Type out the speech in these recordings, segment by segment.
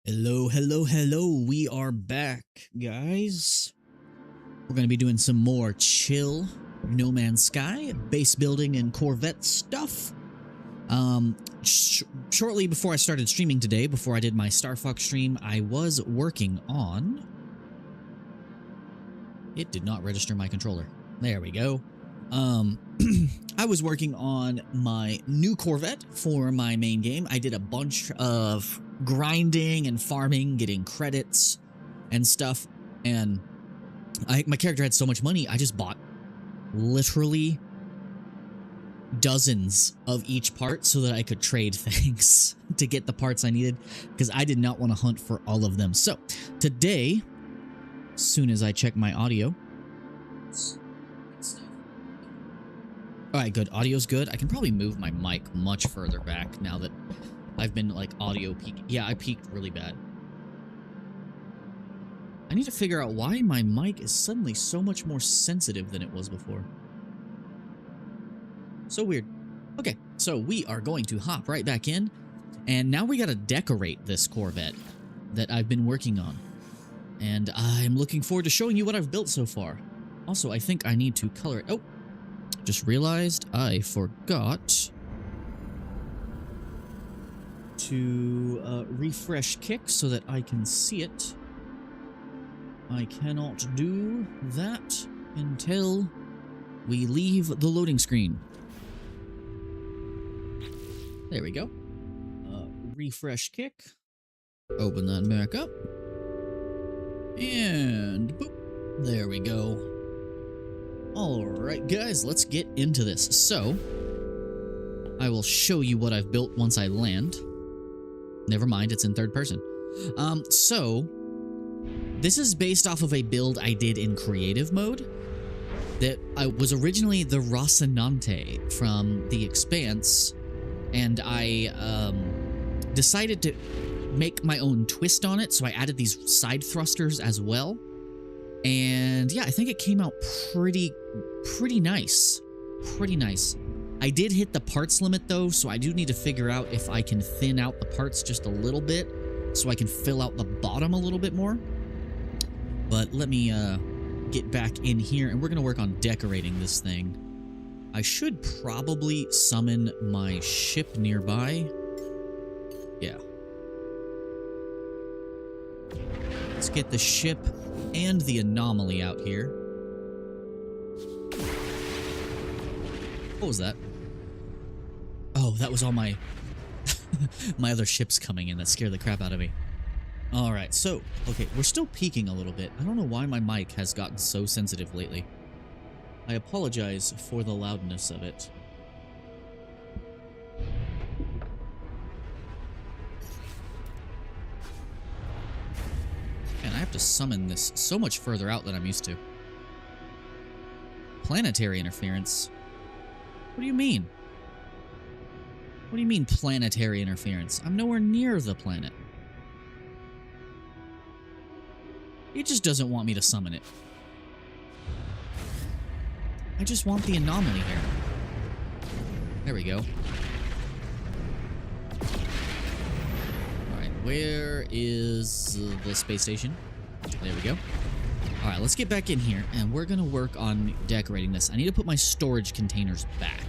Hello, hello, hello. We are back, guys. We're going to be doing some more chill No Man's Sky, base building, and Corvette stuff. Shortly before I started streaming today, before I did my Star Fox stream, I was working on... It did not register my controller. There we go. I was working on my new Corvette for my main game. I did a bunch of grinding and farming, getting credits and stuff, and my character had so much money, I just bought literally dozens of each part so that I could trade things to get the parts I needed, because I did not want to hunt for all of them. So today, as soon as I check my audio... Alright, good. Audio's good. I can probably move my mic much further back now that I've been, like, audio peaking. Yeah, I peaked really bad. I need to figure out why my mic is suddenly so much more sensitive than it was before. So weird. Okay, so we are going to hop right back in, and now we gotta decorate this Corvette that I've been working on. And I'm looking forward to showing you what I've built so far. Also, I think I need to color it. Oh! Just realized I forgot to refresh Kick so that I can see it. I cannot do that until we leave the loading screen. There we go. Refresh Kick. Open that back up. And boop. There we go. Alright guys, let's get into this. So, I will show you what I've built once I land. Never mind, it's in third person. So, this is based off of a build I did in creative mode that was originally the Rocinante from The Expanse, and I decided to make my own twist on it, so I added these side thrusters as well. And yeah, I think it came out pretty nice. Pretty nice. I did hit the parts limit though, so I do need to figure out if I can thin out the parts just a little bit so I can fill out the bottom a little bit more. But let me get back in here, and we're gonna work on decorating this thing. I should probably summon my ship nearby. Yeah. Let's get the ship and the anomaly out here. What was that? Oh, that was all my my other ships coming in. That scared the crap out of me. Alright, so, okay, we're still peaking a little bit. I don't know why my mic has gotten so sensitive lately. I apologize for the loudness of it. And I have to summon this so much further out than I'm used to. Planetary interference? What do you mean? What do you mean planetary interference? I'm nowhere near the planet. It just doesn't want me to summon it. I just want the anomaly here. There we go. Where is the space station? There we go. Alright, let's get back in here, and we're gonna work on decorating this. I need to put my storage containers back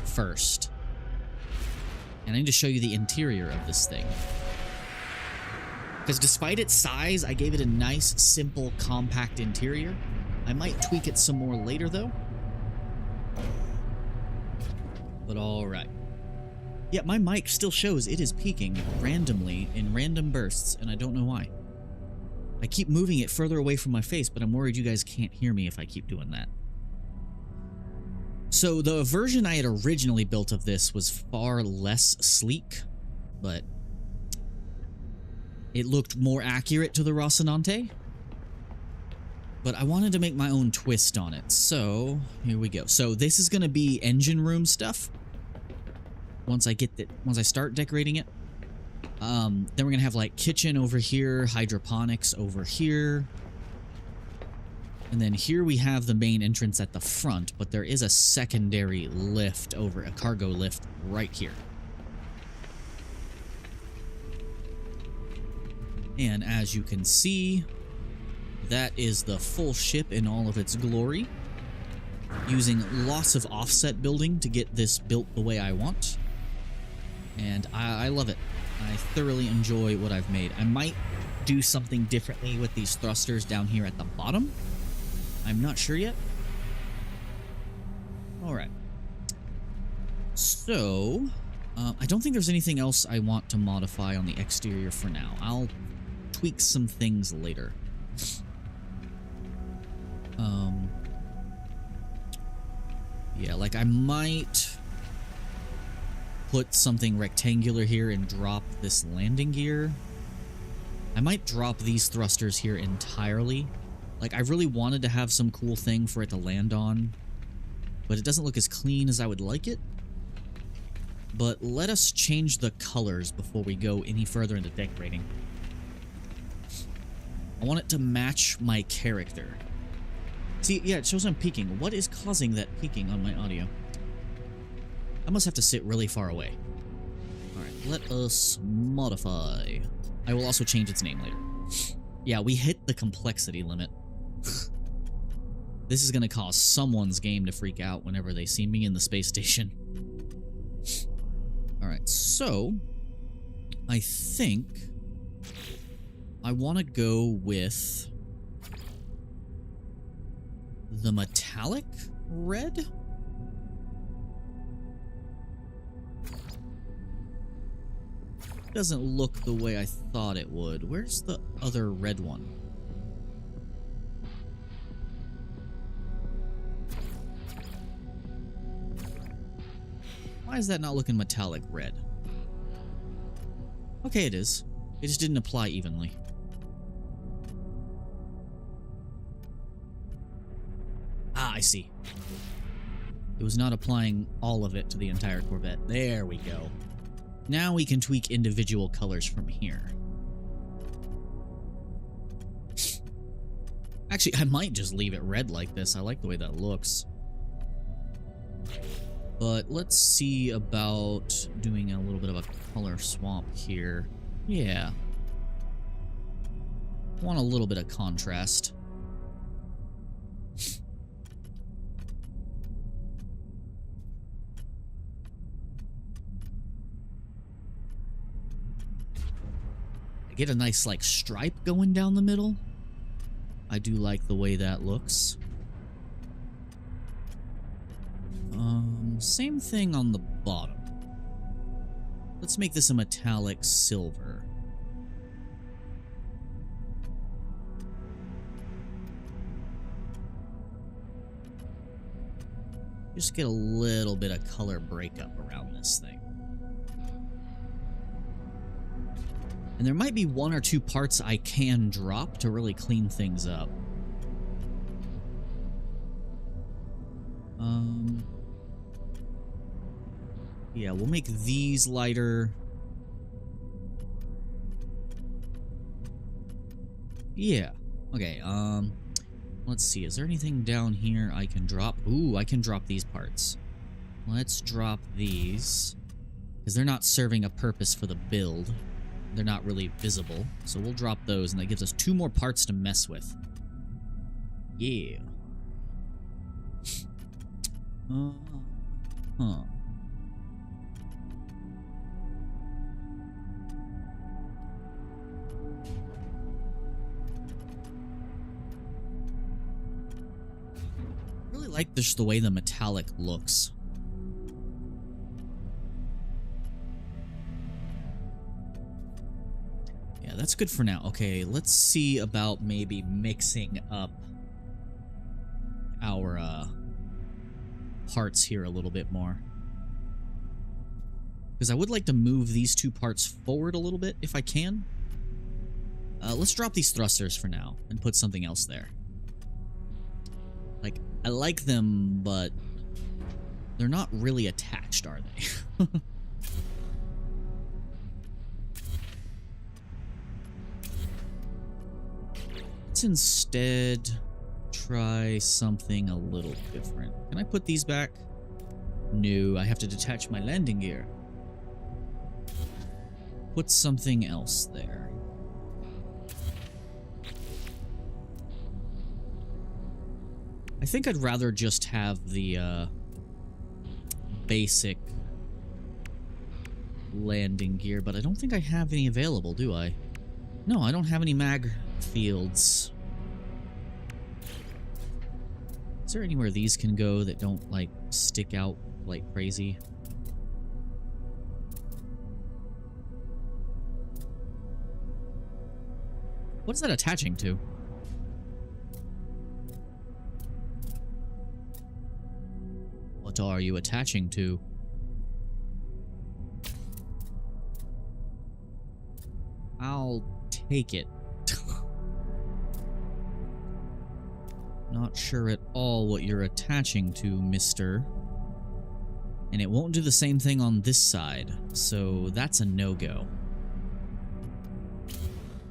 first. And I need to show you the interior of this thing. Because despite its size, I gave it a nice, simple, compact interior. I might tweak it some more later, though. But alright. Yeah, my mic still shows it is peaking randomly in random bursts, and I don't know why. I keep moving it further away from my face, but I'm worried you guys can't hear me if I keep doing that. So the version I had originally built of this was far less sleek, but it looked more accurate to the Rocinante. But I wanted to make my own twist on it, so here we go. So this is going to be engine room stuff. Once I start decorating it, then we're gonna have like kitchen over here, hydroponics over here, and then here we have the main entrance at the front. But there is a secondary lift over, a cargo lift right here. And as you can see, that is the full ship in all of its glory. Using lots of offset building to get this built the way I want. And I love it. I thoroughly enjoy what I've made. I might do something differently with these thrusters down here at the bottom. I'm not sure yet. Alright. So, I don't think there's anything else I want to modify on the exterior for now. I'll tweak some things later. Yeah, like I might put something rectangular here and drop this landing gear. I might drop these thrusters here entirely. Like, I really wanted to have some cool thing for it to land on, but it doesn't look as clean as I would like it. But let us change the colors before we go any further into decorating. I want it to match my character. See, yeah, it shows I'm peaking. What is causing that peaking on my audio? I must have to sit really far away. Alright, let us modify. I will also change its name later. Yeah, we hit the complexity limit. This is going to cause someone's game to freak out whenever they see me in the space station. Alright, so I think I want to go with the metallic red? Doesn't look the way I thought it would. Where's the other red one? Why is that not looking metallic red? Okay, it is. It just didn't apply evenly. Ah, I see. It was not applying all of it to the entire Corvette. There we go. Now we can tweak individual colors from here. Actually, I might just leave it red like this. I like the way that looks. But let's see about doing a little bit of a color swap here. Yeah. Want a little bit of contrast. Get a nice like stripe going down the middle. I do like the way that looks. Same thing on the bottom. Let's make this a metallic silver. Just get a little bit of color breakup around this thing. And there might be one or two parts I can drop to really clean things up. Yeah, we'll make these lighter. Yeah. Okay, let's see. Is there anything down here I can drop? Ooh, I can drop these parts. Let's drop these, because they're not serving a purpose for the build. They're not really visible, so we'll drop those, and that gives us 2 more parts to mess with. Yeah. Huh. I really like this, the way the metallic looks. Yeah, that's good for now. Okay, let's see about maybe mixing up our parts here a little bit more. Because I would like to move these 2 parts forward a little bit, if I can. Let's drop these thrusters for now and put something else there. Like, I like them, but they're not really attached, are they? Let's instead try something a little different. Can I put these back? No, I have to detach my landing gear. Put something else there. think I'd rather just have the basic landing gear, but I don't think I have any available, do I? No, I don't have any mag fields. Is there anywhere these can go that don't, like, stick out like crazy? What is that attaching to? What are you attaching to? I'll take it. Not sure at all what you're attaching to, mister. And it won't do the same thing on this side, so that's a no-go.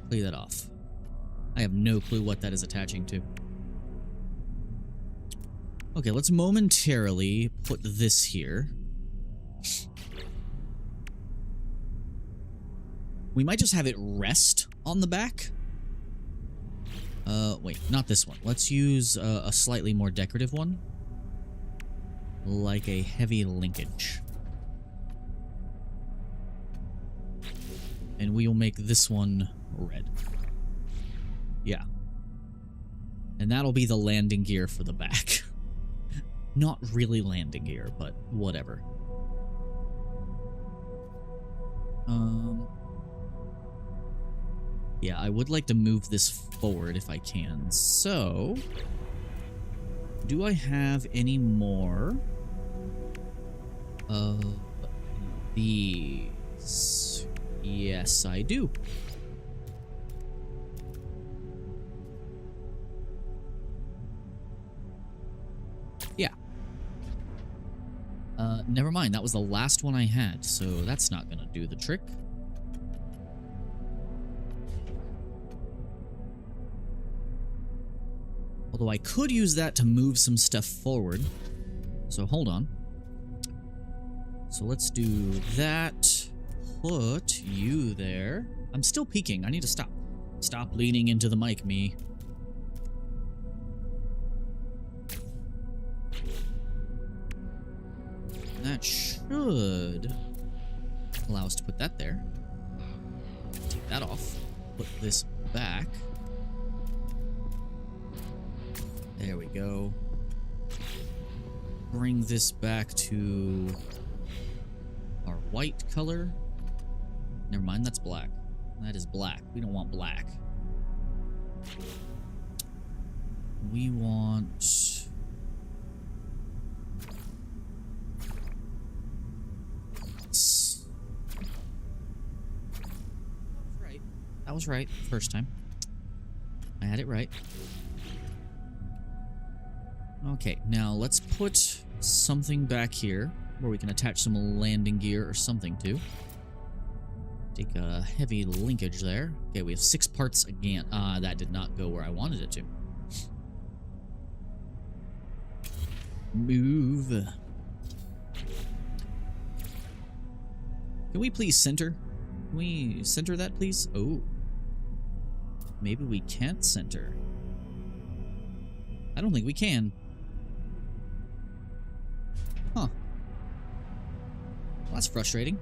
Clear that off. I have no clue what that is attaching to. Okay, let's momentarily put this here. We might just have it rest on the back. Wait, not this one. Let's use a slightly more decorative one. Like a heavy linkage. And we will make this one red. Yeah. And that'll be the landing gear for the back. Not really landing gear, but whatever. Yeah, I would like to move this forward if I can. So, do I have any more of these? Yes, I do. Yeah. Never mind. That was the last one I had, so that's not gonna do the trick. Although I could use that to move some stuff forward. So hold on. So let's do that. Put you there. I'm still peeking. I need to stop. Stop leaning into the mic, me. That should allow us to put that there. Take that off. Put this back. There we go. Bring this back to our white color. Never mind, that's black. That is black. We don't want black. We want... Right. That was right first time. I had it right. Okay, now let's put something back here where we can attach some landing gear or something to. Take a heavy linkage there. Okay, we have 6 parts again. That did not go where I wanted it to. Move. Can we please center? Can we center that, please? Oh. Maybe we can't center. I don't think we can. Huh. Well, that's frustrating.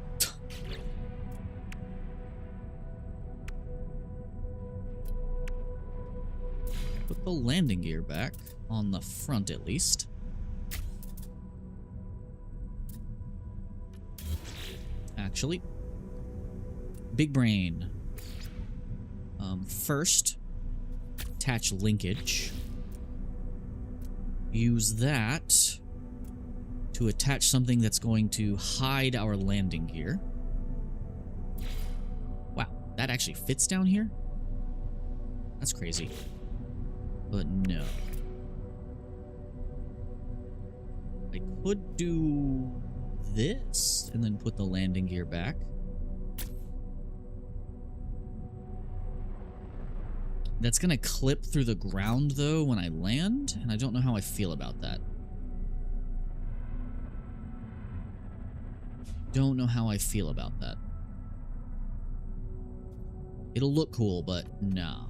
Put the landing gear back, on the front at least. Actually, big brain. First, attach linkage. Use that to attach something that's going to hide our landing gear. Wow, that actually fits down here? That's crazy. But no. I could do this and then put the landing gear back. That's gonna clip through the ground though when I land, and I don't know how I feel about that. Don't know how I feel about that. It'll look cool, but nah.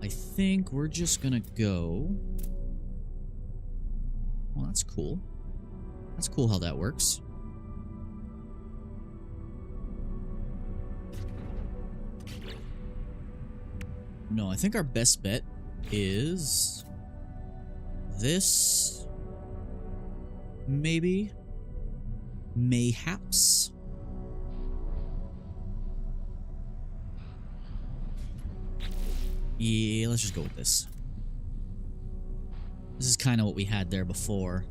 I think we're just gonna go... Well, that's cool. That's cool how that works. No, I think our best bet is this. Maybe. Mayhaps. Yeah, let's just go with this. This is kind of what we had there before.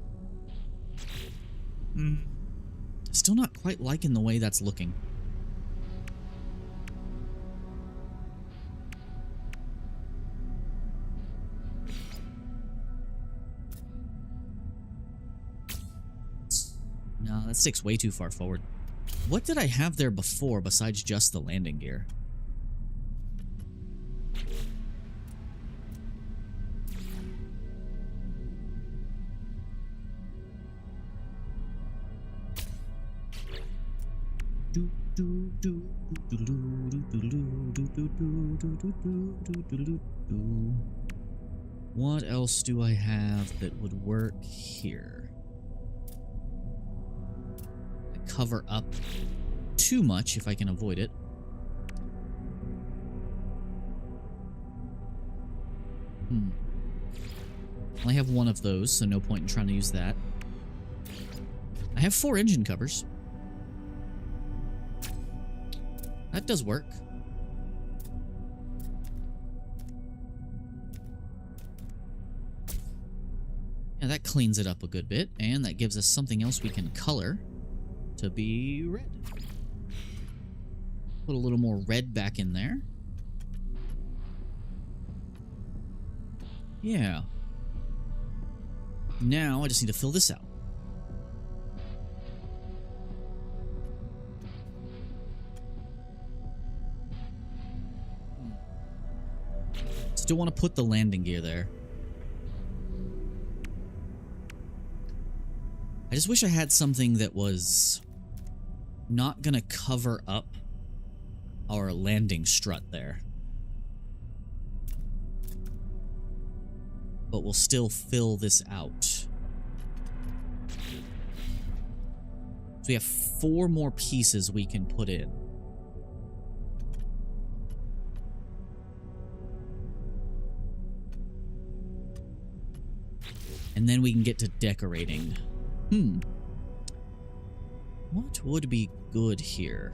Still not quite liking the way that's looking. No, that sticks way too far forward. What did I have there before besides just the landing gear? What else do I have that would work here? I cover up too much if I can avoid it. I only have one of those, so no point in trying to use that. I have 4 engine covers. That does work. Yeah, that cleans it up a good bit, and that gives us something else we can color to be red. Put a little more red back in there. Yeah. Now I just need to fill this out. Still want to put the landing gear there. I just wish I had something that was not gonna cover up our landing strut there, but we'll still fill this out. So we have 4 more pieces we can put in. And then we can get to decorating. What would be good here?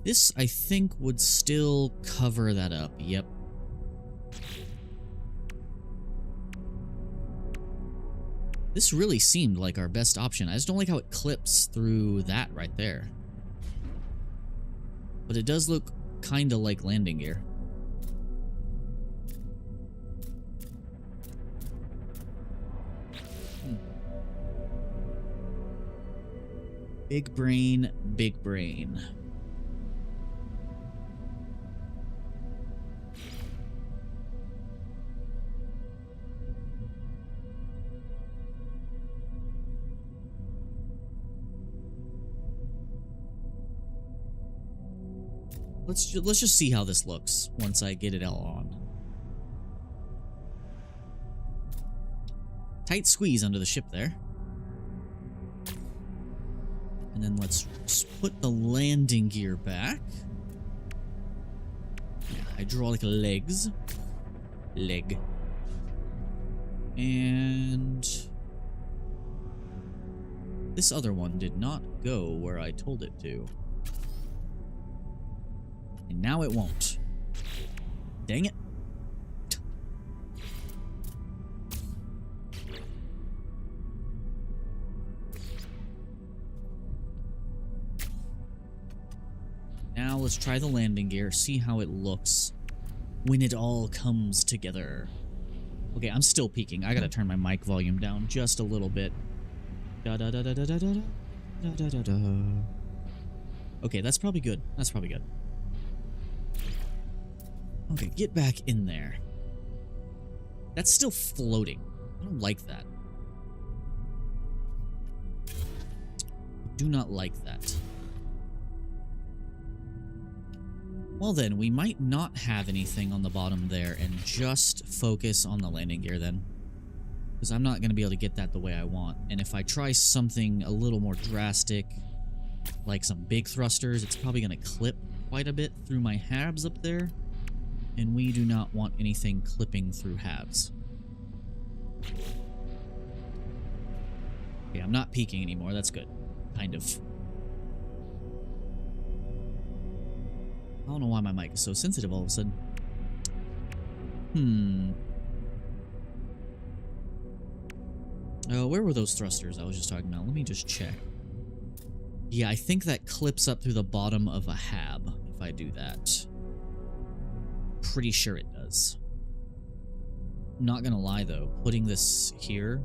This, I think, would still cover that up. Yep. This really seemed like our best option. I just don't like how it clips through that right there. But it does look kind of like landing gear. Big brain, big brain. Let's just see how this looks once I get it all on. Tight squeeze under the ship there. And then let's put the landing gear back. Hydraulic legs. Leg. And this other one did not go where I told it to. And now it won't. Dang it. Now let's try the landing gear, see how it looks when it all comes together. Okay, I'm still peaking. I gotta turn my mic volume down just a little bit. Okay, that's probably good. That's probably good. Okay, get back in there. That's still floating. I don't like that. Do not like that. Well then, we might not have anything on the bottom there and just focus on the landing gear then. Because I'm not going to be able to get that the way I want. And if I try something a little more drastic, like some big thrusters, it's probably going to clip quite a bit through my halves up there. And we do not want anything clipping through halves. Okay, I'm not peaking anymore. That's good. Kind of. I don't know why my mic is so sensitive all of a sudden. Where were those thrusters I was just talking about? Let me just check. Yeah, I think that clips up through the bottom of a hab if I do that. Pretty sure it does. Not gonna lie though, putting this here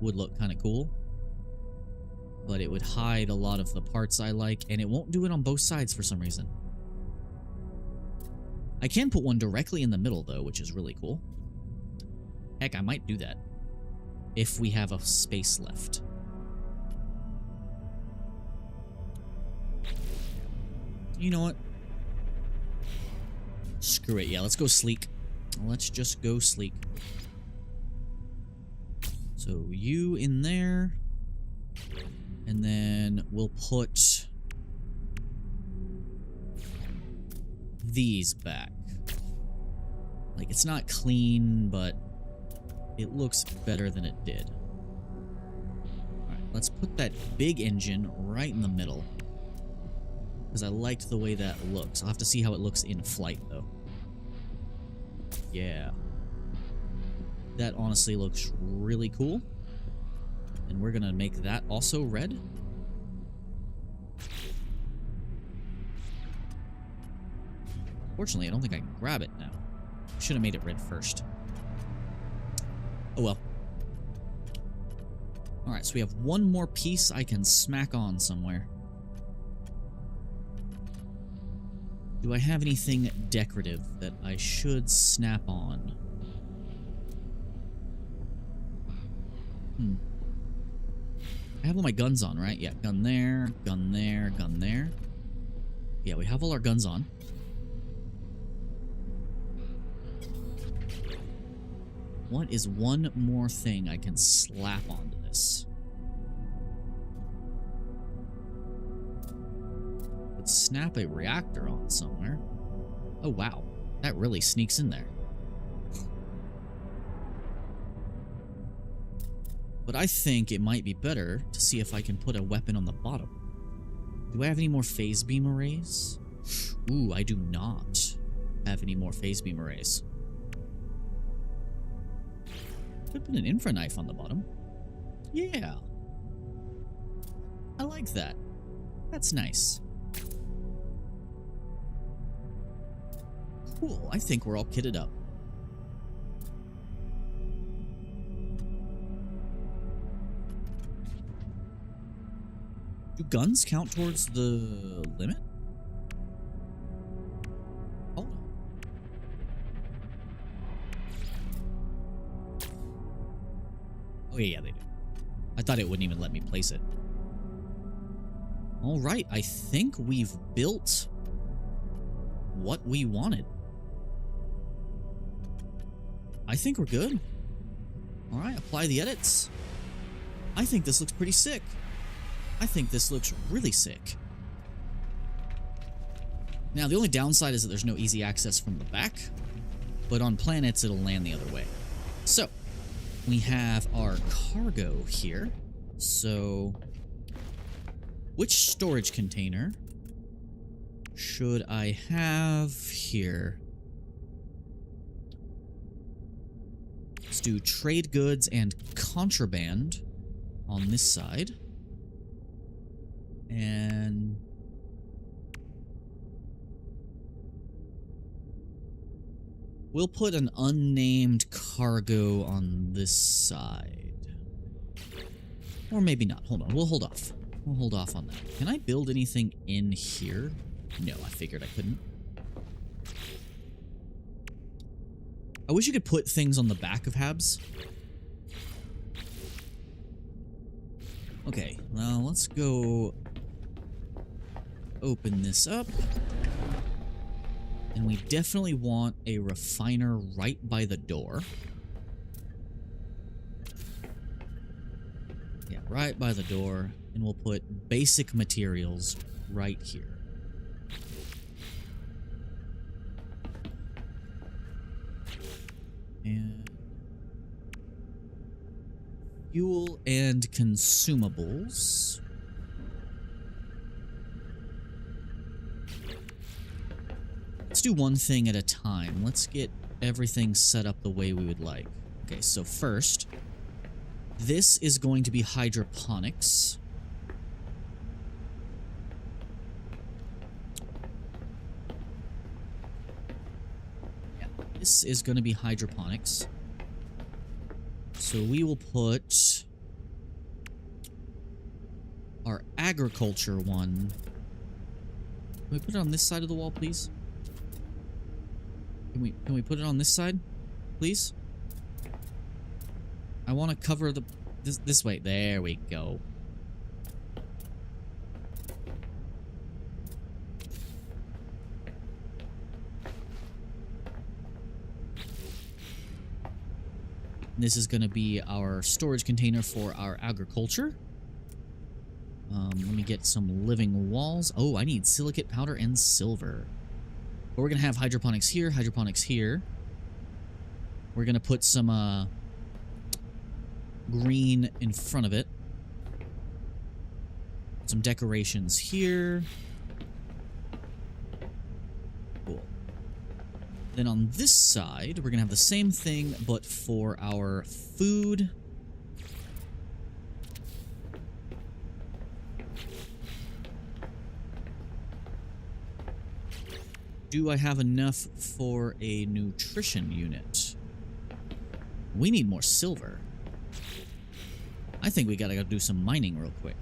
would look kind of cool. But it would hide a lot of the parts I like, and it won't do it on both sides for some reason. I can put one directly in the middle though, which is really cool. Heck, I might do that. If we have a space left. You know what? Screw it. Yeah, let's go sleek. Let's just go sleek. So you in there. And then we'll put these back. Like, it's not clean, but it looks better than it did. Alright, let's put that big engine right in the middle. Because I liked the way that looks. I'll have to see how it looks in flight, though. Yeah. That honestly looks really cool. And we're gonna make that also red. Fortunately, I don't think I can grab it now. Should have made it red first. Oh well. Alright, so we have one more piece I can smack on somewhere. Do I have anything decorative that I should snap on? I have all my guns on, right? Yeah, gun there, gun there, gun there. Yeah, we have all our guns on. What is one more thing I can slap onto this? Could snap a reactor on somewhere. Oh, wow. That really sneaks in there. But I think it might be better to see if I can put a weapon on the bottom. Do I have any more phase beam arrays? Ooh, I do not have any more phase beam arrays. Could put an infra knife on the bottom. Yeah. I like that. That's nice. Cool, I think we're all kitted up. Do guns count towards the limit? Hold on. Oh yeah, they do. I thought it wouldn't even let me place it. Alright, I think we've built what we wanted. I think we're good. Alright, apply the edits. I think this looks pretty sick. I think this looks really sick. Now, the only downside is that there's no easy access from the back, but on planets, it'll land the other way. So, we have our cargo here. So, which storage container should I have here? Let's do trade goods and contraband on this side. And we'll put an unnamed cargo on this side. Or maybe not. Hold on. We'll hold off. We'll hold off on that. Can I build anything in here? No, I figured I couldn't. I wish you could put things on the back of habs. Okay, well, let's go open this up. And we definitely want a refiner right by the door. Yeah, right by the door. And we'll put basic materials right here. And fuel and consumables. Let's do one thing at a time. Let's get everything set up the way we would like. Okay, so first, this is going to be hydroponics. Yeah, this is going to be hydroponics. So we will put our agriculture one. Can we put it on this side of the wall, please? Can we put it on this side, please? I want to cover the this way. There we go. This is going to be our storage container for our agriculture. Let me get some living walls. Oh, I need silicate powder and silver. But we're going to have hydroponics here, hydroponics here. We're going to put some green in front of it. Some decorations here. Cool. Then on this side, we're going to have the same thing, but for our food. Do I have enough for a nutrition unit? We need more silver. I think we gotta go do some mining real quick.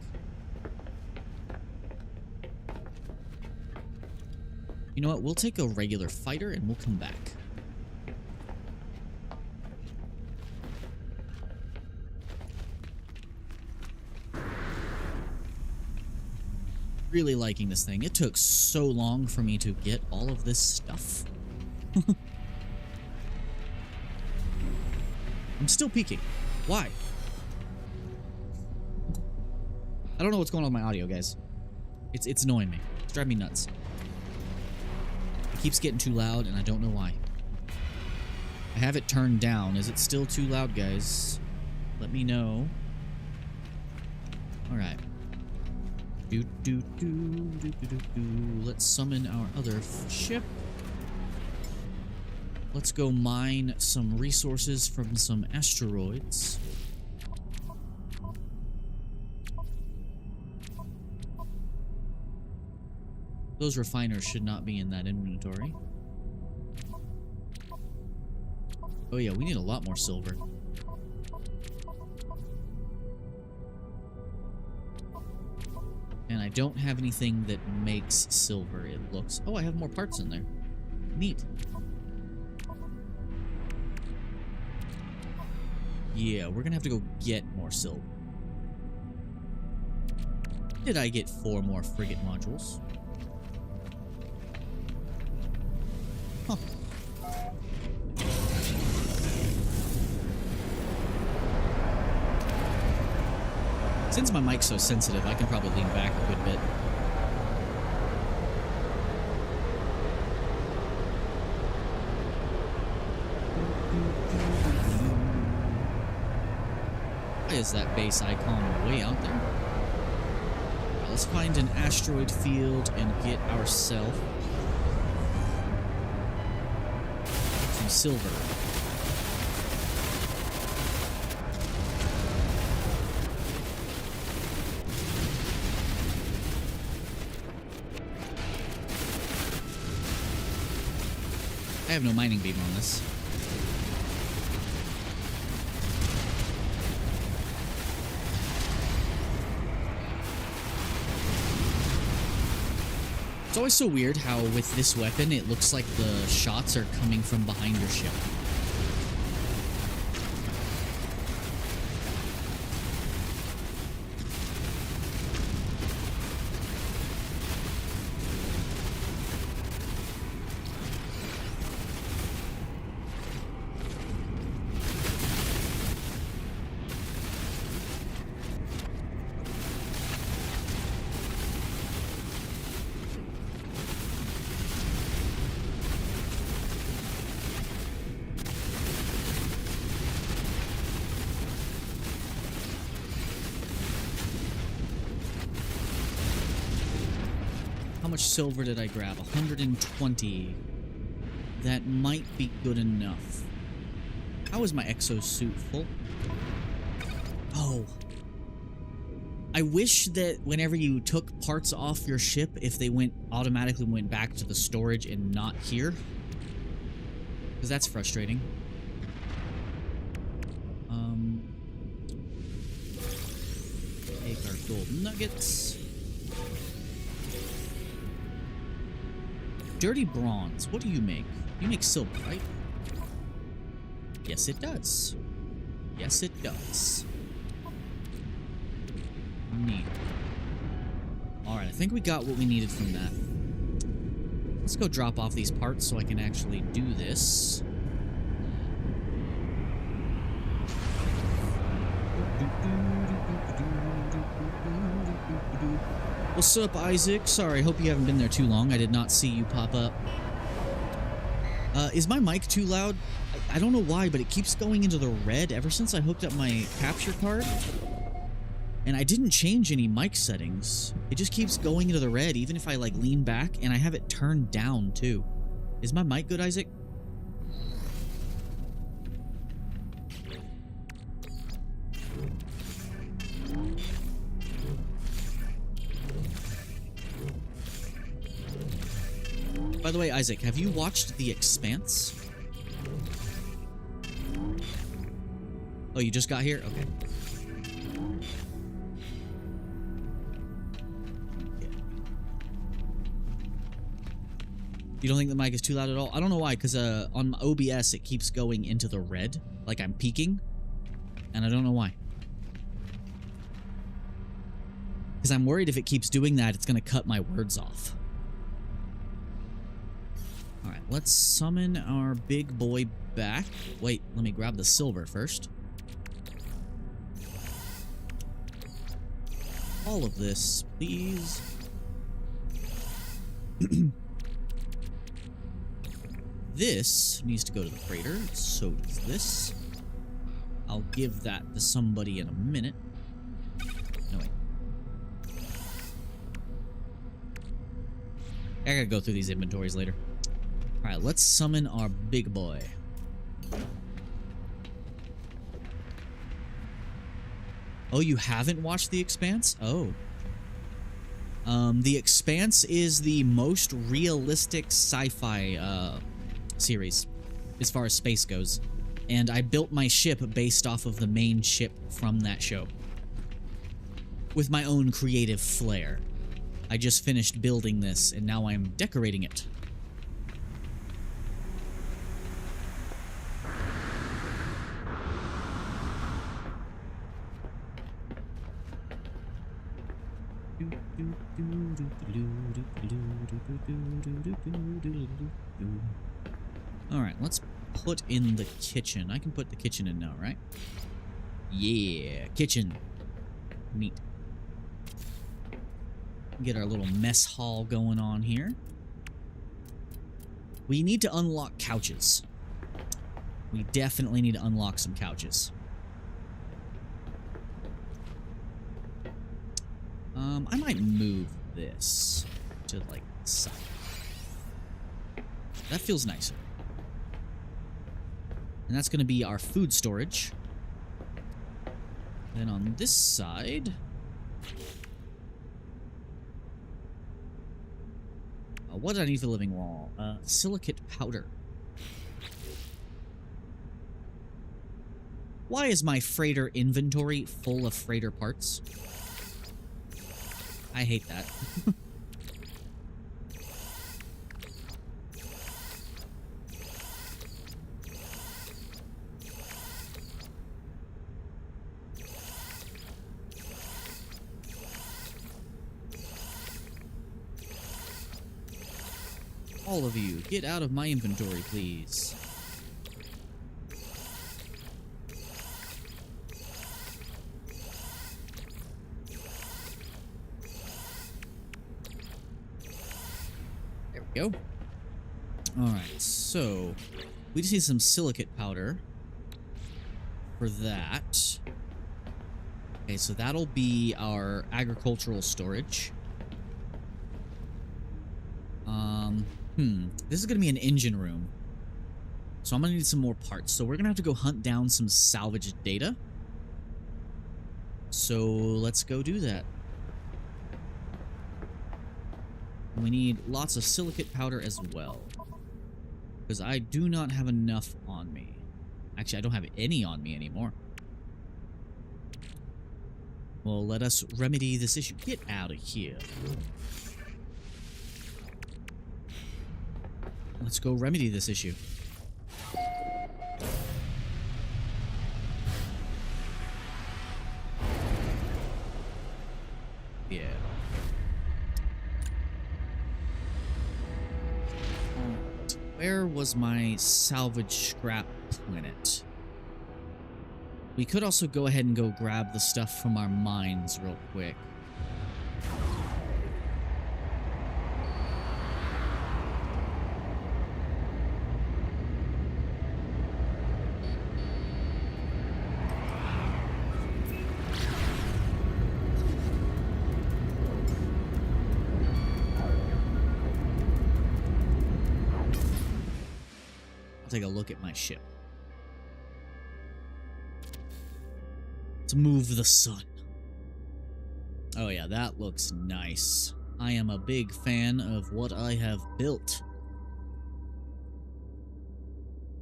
You know what? We'll take a regular fighter and we'll come back. Really liking this thing. It took so long for me to get all of this stuff. I'm still peeking. Why? I don't know what's going on with my audio, guys. It's annoying me. It's driving me nuts. It keeps getting too loud, and I don't know why. I have it turned down. Is it still too loud, guys? Let me know. Alright. Let's summon our other ship. Let's go mine some resources from some asteroids. Those refiners should not be in that inventory. Oh yeah, we need a lot more silver. And I don't have anything that makes silver, it looks. Oh, I have more parts in there. Neat. Yeah, we're gonna have to go get more silver. Did I get 4 more frigate modules? Huh. Since my mic's so sensitive, I can probably lean back a good bit. Why is that base icon way out there? Right, let's find an asteroid field and get ourselves some silver. I have no mining beam on this. It's always so weird how with this weapon it looks like the shots are coming from behind your ship. How much silver did I grab? 120. That might be good enough. How is my exosuit full? Oh. I wish that whenever you took parts off your ship, if they automatically went back to the storage and not here. Because that's frustrating. Take our gold nuggets. Dirty bronze. What do you make? You make silver, right? Yes, it does. Yes, it does. Neat. Alright, I think we got what we needed from that. Let's go drop off these parts so I can actually do this. What's up, Isaac? Sorry, hope you haven't been there too long. I did not see you pop up. Is my mic too loud? I don't know why, but it keeps going into the red ever since I hooked up my capture card. And I didn't change any mic settings. It just keeps going into the red, even if I, like, lean back, and I have it turned down, too. Is my mic good, Isaac? By the way, Isaac, have you watched The Expanse? Oh, you just got here? Okay. You don't think the mic is too loud at all? I don't know why, because on OBS it keeps going into the red, like I'm peaking, and I don't know why. Because I'm worried if it keeps doing that, it's going to cut my words off. Alright, let's summon our big boy back. Wait, let me grab the silver first. All of this, please. This needs to go to the freighter. So does this. I'll give that to somebody in a minute. No, wait. I gotta go through these inventories later. Alright, let's summon our big boy. Oh, you haven't watched The Expanse? Oh. The Expanse is the most realistic sci-fi series as far as space goes. And I built my ship based off of the main ship from that show. With my own creative flair. I just finished building this, and now I'm decorating it. Alright, let's put in the kitchen. I can put the kitchen in now, right? Yeah, kitchen. Neat. Get our little mess hall going on here. We need to unlock couches. We definitely need to unlock some couches. I might move this to, like, the side. That feels nicer. And that's going to be our food storage. Then on this side... what did I need for living wall? Silicate powder. Why is my freighter inventory full of freighter parts? I hate that. All of you, get out of my inventory, please. There we go. Alright, so we just need some silicate powder for that. Okay, so that'll be our agricultural storage. This is gonna be an engine room. So I'm gonna need some more parts. So we're gonna have to go hunt down some salvage data. So let's go do that. We need lots of silicate powder as well. Because I do not have enough on me. Actually, I don't have any on me anymore. Well, let us remedy this issue. Get out of here. Let's go remedy this issue. Yeah. Where was my salvage scrap planet? We could also go ahead and go grab the stuff from our mines real quick. I'll take a look at my ship. Let's move the sun. Oh yeah, that looks nice. I am a big fan of what I have built.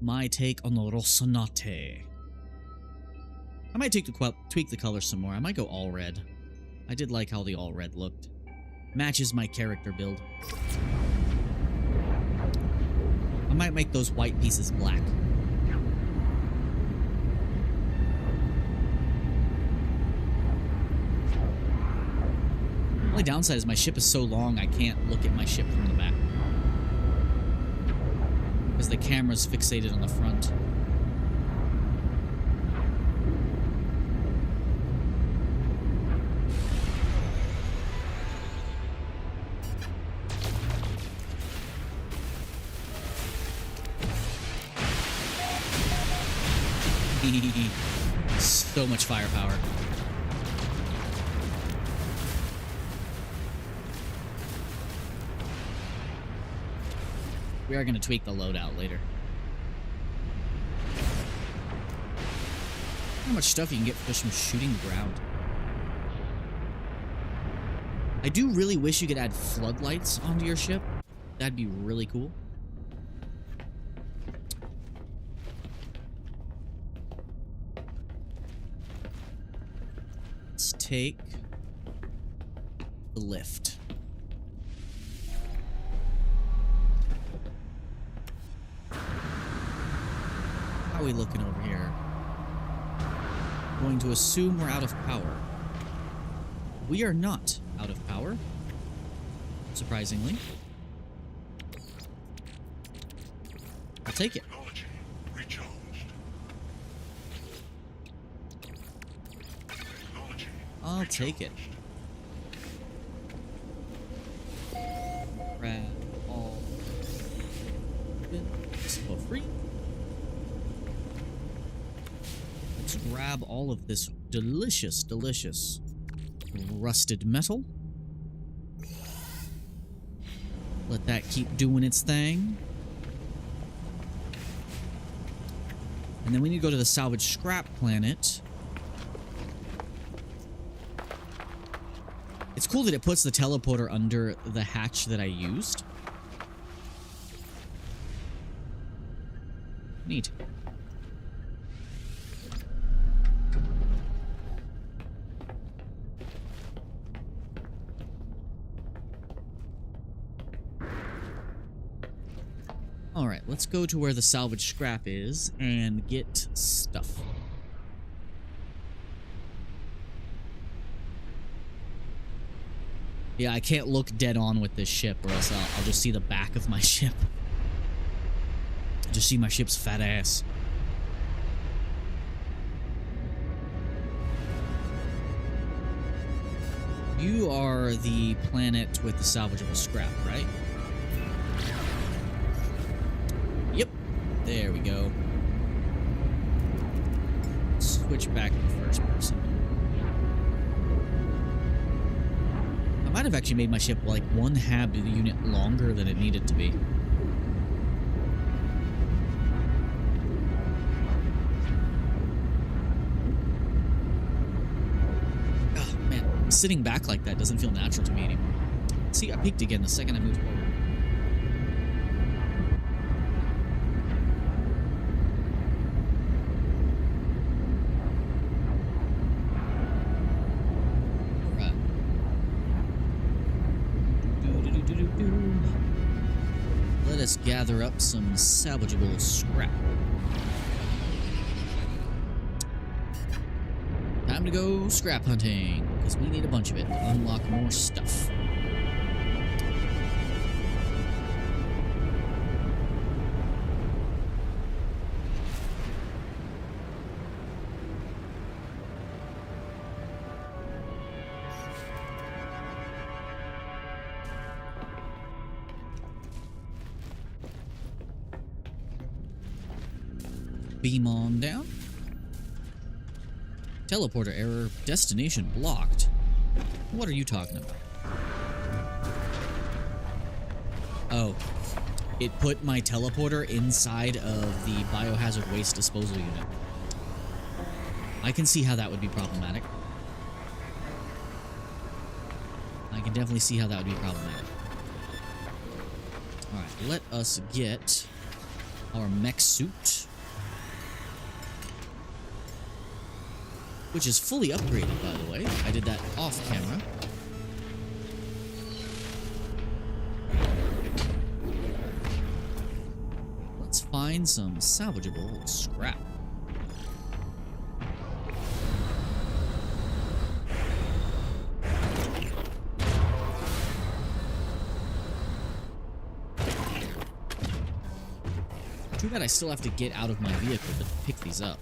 My take on the Rossonate. I might tweak the color some more. I might go all red. I did like how the all red looked. Matches my character build. I might make those white pieces black. The only downside is my ship is so long I can't look at my ship from the back. Because the camera's fixated on the front. So much firepower. We are going to tweak the loadout later. How much stuff you can get just from shooting ground. I do really wish you could add floodlights onto your ship. That'd be really cool. Let's take the lift. How are we looking over here? Going to assume we're out of power. We are not out of power, surprisingly. I'll take it. I'll take it. Grab all this for free. Let's grab all of this delicious, delicious rusted metal. Let that keep doing its thing. And then we need to go to the salvage scrap planet. It's cool that it puts the teleporter under the hatch that I used. Neat. Alright, let's go to where the salvage scrap is and get stuff. Yeah, I can't look dead on with this ship or else I'll just see the back of my ship. Just see my ship's fat ass. You are the planet with the salvageable scrap, right? Yep. There we go. Switch back to first person. I might kind of actually made my ship like one hab unit longer than it needed to be. Oh, man. Sitting back like that doesn't feel natural to me anymore. See, I peaked again the second I moved forward. Let us gather up some salvageable scrap. Time to go scrap hunting, because we need a bunch of it to unlock more stuff. Beam on down. Teleporter error. Destination blocked. What are you talking about? Oh. It put my teleporter inside of the biohazard waste disposal unit. I can see how that would be problematic. I can definitely see how that would be problematic. Alright, let us get our mech suit, which is fully upgraded, by the way. I did that off camera. Let's find some salvageable scrap. Too bad I still have to get out of my vehicle to pick these up.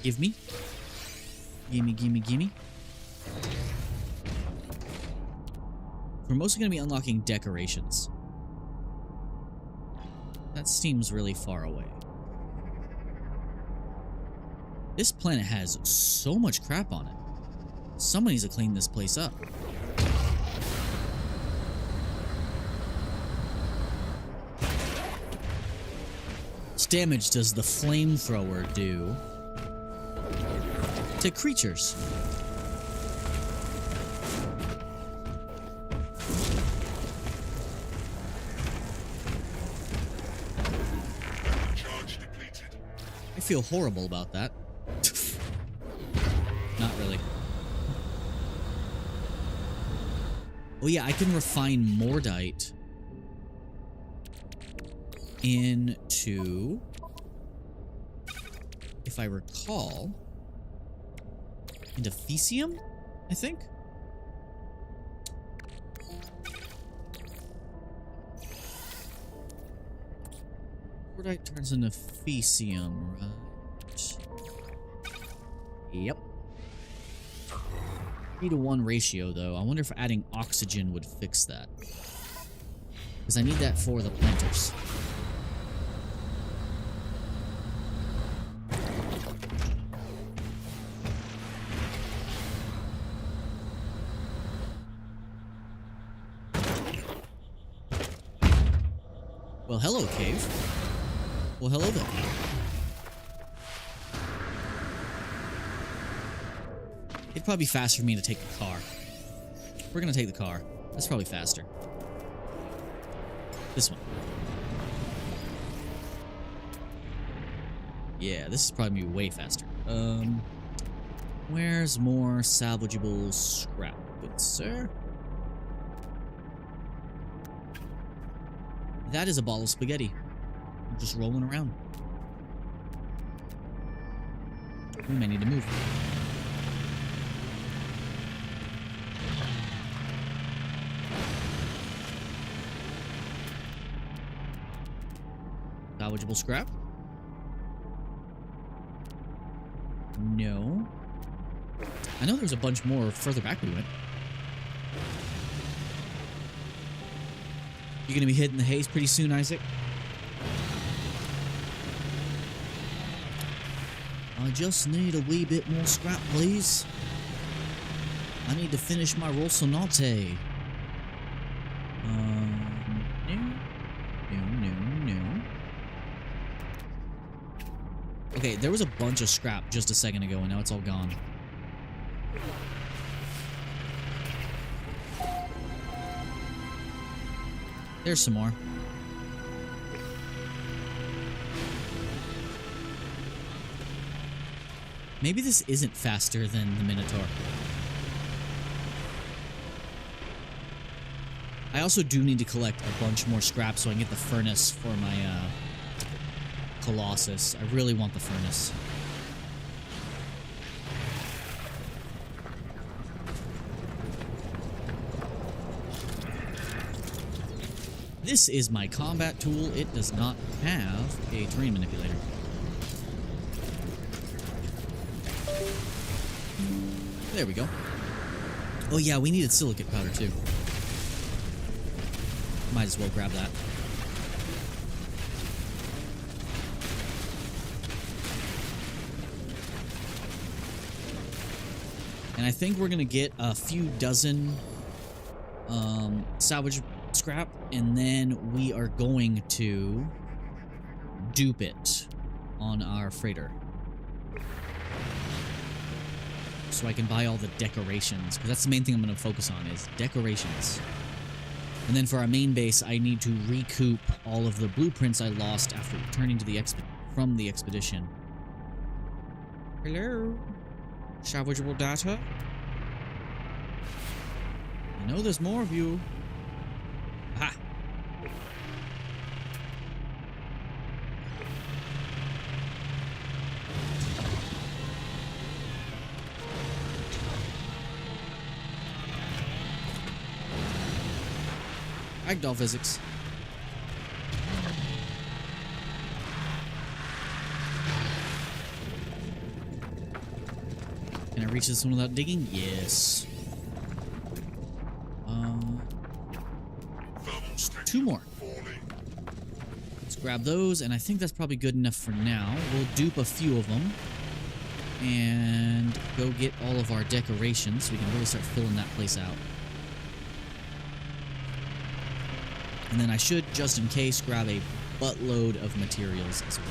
Give me. Gimme, gimme, gimme. We're mostly going to be unlocking decorations. That seems really far away. This planet has so much crap on it. Someone needs to clean this place up. How much damage does the flamethrower do to creatures? I feel horrible about that. Not really. Oh yeah, I can refine Mordite into, if I recall, into Thesium, I think? Mordite turns into Thesium, right? Yep. 3-to-1 ratio, though. I wonder if adding oxygen would fix that. Because I need that for the planters. Well, hello, cave. Well, hello there. It'd probably be faster for me to take the car. We're gonna take the car. That's probably faster. This one. Yeah, this is probably gonna be way faster. Where's more salvageable scrap, good sir? That is a ball of spaghetti. I'm just rolling around. We may need to move. Salvageable scrap? No. I know there's a bunch more further back we went. You gonna be hitting the haze pretty soon, Isaac? I just need a wee bit more scrap, please. I need to finish my Rossonate. No. Okay, there was a bunch of scrap just a second ago, and now it's all gone. There's some more. Maybe this isn't faster than the Minotaur. I also do need to collect a bunch more scrap so I can get the furnace for my Colossus. I really want the furnace. This is my combat tool. It does not have a terrain manipulator. There we go. Oh yeah, we needed silicate powder too. Might as well grab that. And I think we're gonna get a few dozen salvage scrap, and then we are going to dupe it on our freighter. So I can buy all the decorations, because that's the main thing I'm going to focus on is decorations. And then for our main base, I need to recoup all of the blueprints I lost after returning to the from the expedition. Hello? Salvageable data? I know there's more of you. Aha! Ragdoll physics. Can I reach this one without digging? Yes. Two more. Let's grab those, and I think that's probably good enough for now. We'll dupe a few of them and go get all of our decorations so we can really start filling that place out. And then I should, just in case, grab a buttload of materials as well.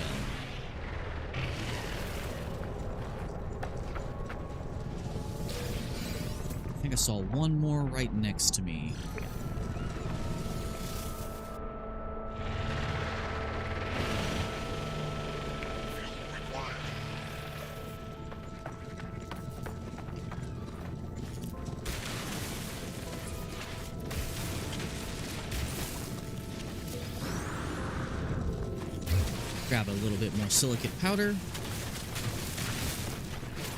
I think I saw one more right next to me. Grab a little bit more silicate powder.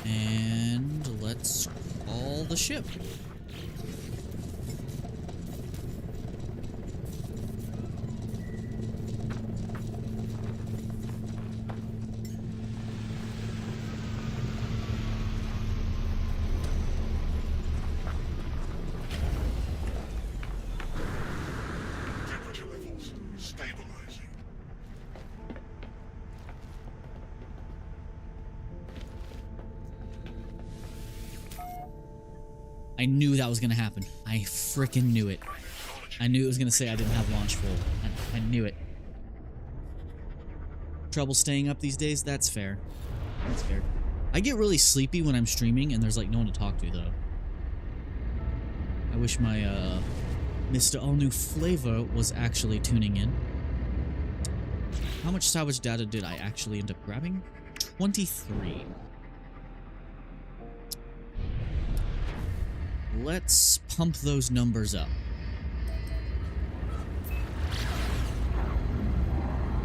And let's call the ship. Temperature levels stabilizing. I knew that was going to happen. I freaking knew it. I knew it was going to say I didn't have launch full. I knew it. Trouble staying up these days? That's fair. That's fair. I get really sleepy when I'm streaming and there's like no one to talk to though. I wish my Mr. All New Flavor was actually tuning in. How much salvage data did I actually end up grabbing? 23. Let's pump those numbers up.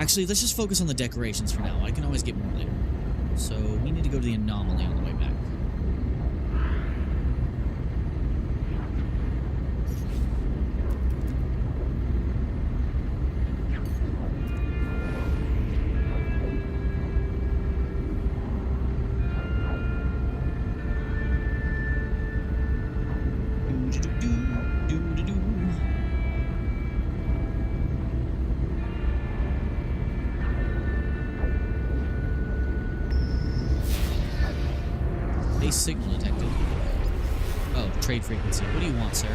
Actually, let's just focus on the decorations for now. I can always get more later. So we need to go to the anomaly on the way back. A signal detected. Oh, trade frequency. What do you want, sir?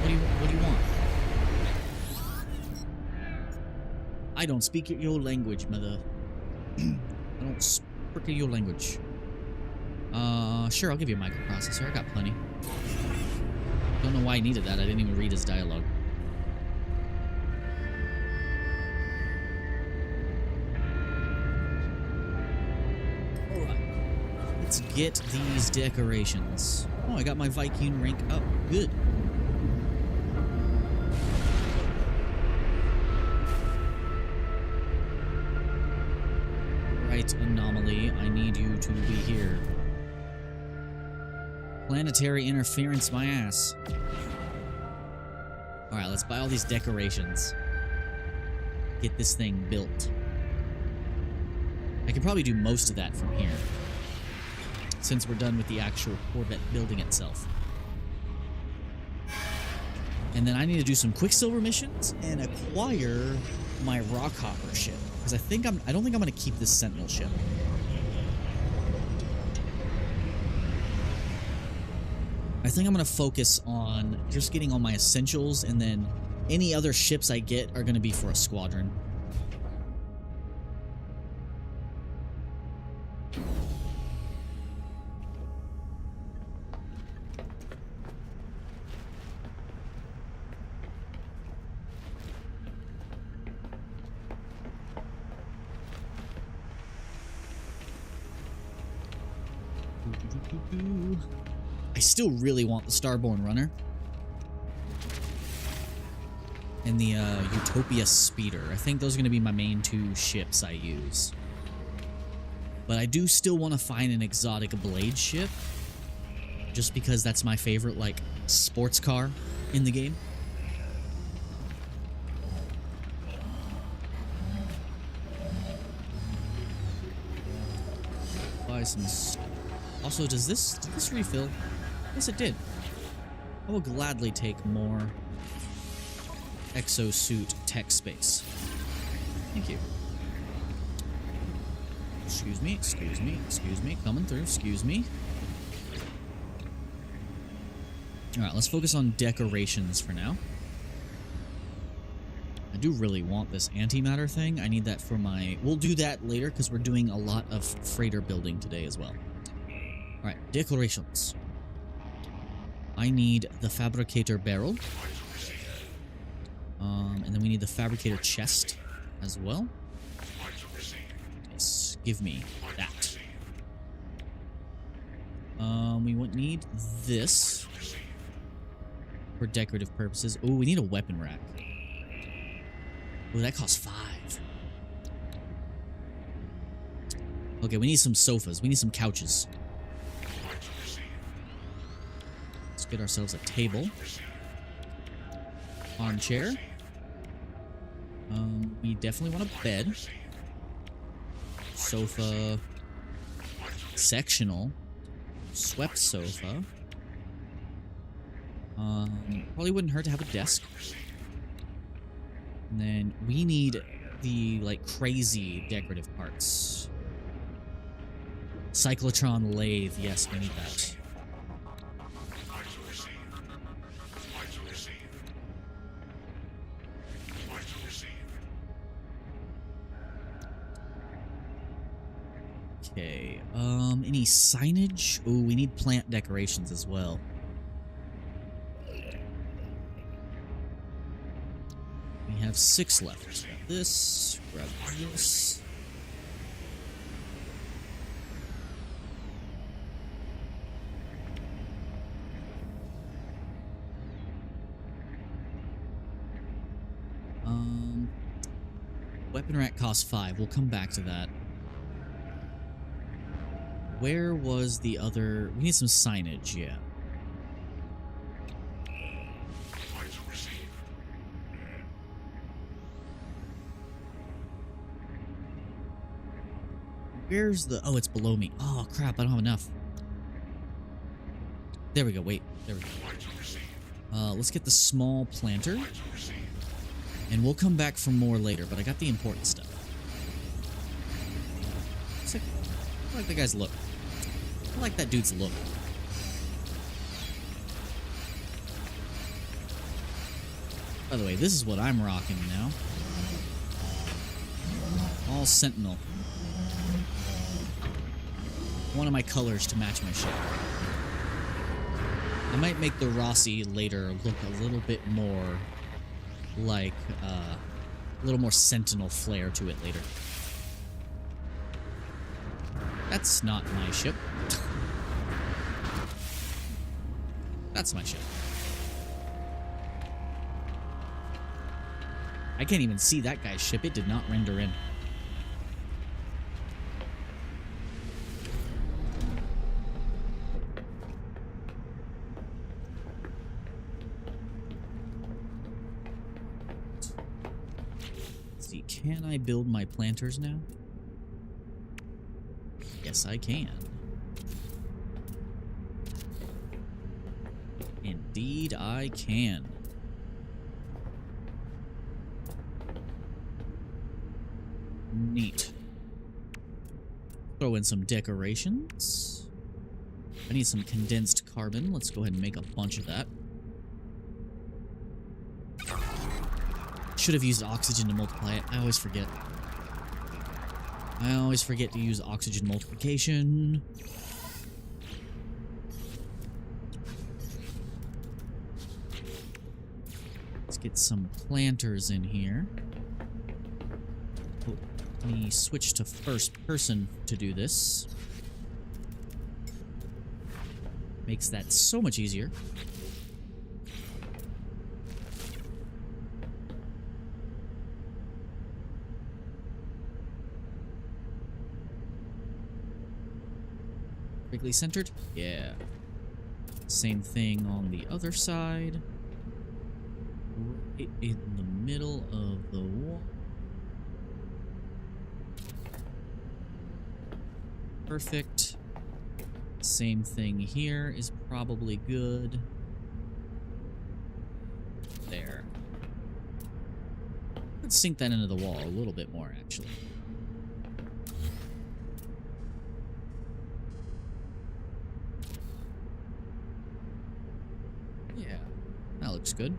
What do you want? I don't speak your language, mother. I don't speak your language. Sure, I'll give you a microprocessor. I got plenty. Don't know why I needed that. I didn't even read his dialogue. Alright. Let's get these decorations. Oh, I got my Viking rank up. Good. Right, anomaly. I need you to be here. Planetary interference, my ass. Alright, let's buy all these decorations. Get this thing built. I could probably do most of that from here, since we're done with the actual Corvette building itself. And then I need to do some Quicksilver missions and acquire my Rockhopper ship. Because I don't think I'm gonna keep this Sentinel ship. I think I'm gonna focus on just getting all my essentials, and then any other ships I get are gonna be for a squadron. I still really want the Starborn Runner. And the Utopia Speeder. I think those are going to be my main two ships I use. But I do still want to find an exotic blade ship. Just because that's my favorite, like, sports car in the game. Buy some... Also, does this refill? Yes, it did. I will gladly take more exosuit tech space. Thank you. Excuse me, excuse me, excuse me. Coming through, excuse me. Alright, let's focus on decorations for now. I do really want this antimatter thing. I need that for my... We'll do that later because we're doing a lot of freighter building today as well. Alright, decorations. I need the fabricator barrel. And then we need the fabricator chest as well. Yes, give me that. We would need this for decorative purposes. Oh, we need a weapon rack. Oh, that costs 5. Okay, we need some sofas. We need some couches. Let's get ourselves a table. Armchair. We definitely want a bed. Sofa. Sectional. Swept sofa. Probably wouldn't hurt to have a desk. And then we need the, like, crazy decorative parts. Cyclotron lathe. Yes, we need that. Okay, any signage? Oh, we need plant decorations as well. We have 6 left. Grab this, grab this. Weapon rack costs 5. We'll come back to that. Where was the other... We need some signage, yeah. Where's the... Oh, it's below me. Oh, crap, I don't have enough. There we go, wait. There we go. Let's get the small planter. And we'll come back for more later, but I got the important stuff. I like the guy's look. I like that dude's look. By the way, this is what I'm rocking now. All Sentinel. One of my colors to match my ship. I might make the Rossi later look a little bit more like, a little more Sentinel flair to it later. That's not my ship. That's my ship. I can't even see that guy's ship. It did not render in. Let's see, can I build my planters now? Yes, I can. Indeed, I can. Neat. Throw in some decorations. I need some condensed carbon. Let's go ahead and make a bunch of that. Should have used oxygen to multiply it. I always forget. I always forget to use oxygen multiplication. Let's get some planters in here. Oh, let me switch to first person to do this. Makes that so much easier. Perfectly centered? Yeah. Same thing on the other side. Right in the middle of the wall. Perfect. Same thing here is probably good. There. Let's sink that into the wall a little bit more, actually. Yeah, that looks good.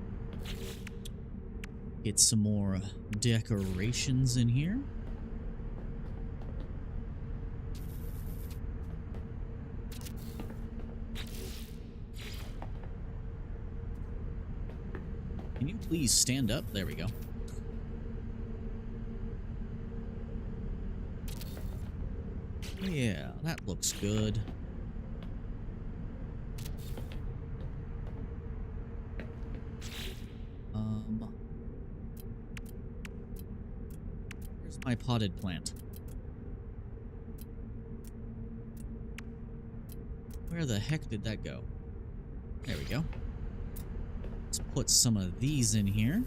Get some more decorations in here. Can you please stand up? There we go. Yeah, that looks good. Where's my potted plant? Where the heck did that go? There we go. Let's put some of these in here.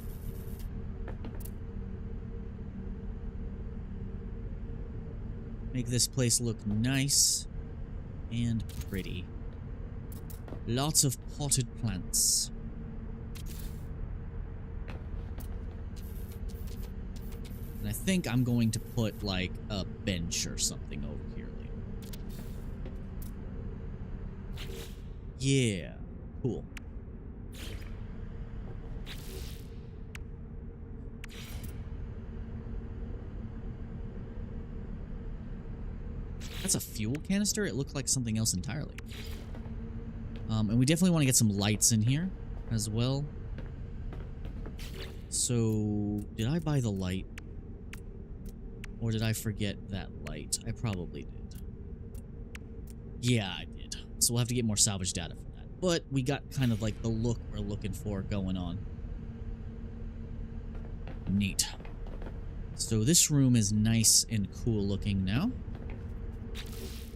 Make this place look nice and pretty. Lots of potted plants. And I think I'm going to put like a bench or something over here later. Yeah, cool. That's a fuel canister? It looked like something else entirely. And we definitely want to get some lights in here as well. So, did I buy the light? Or did I forget that light? I probably did. Yeah, I did. So we'll have to get more salvage data for that. But we got kind of like the look we're looking for going on. Neat. So this room is nice and cool looking now.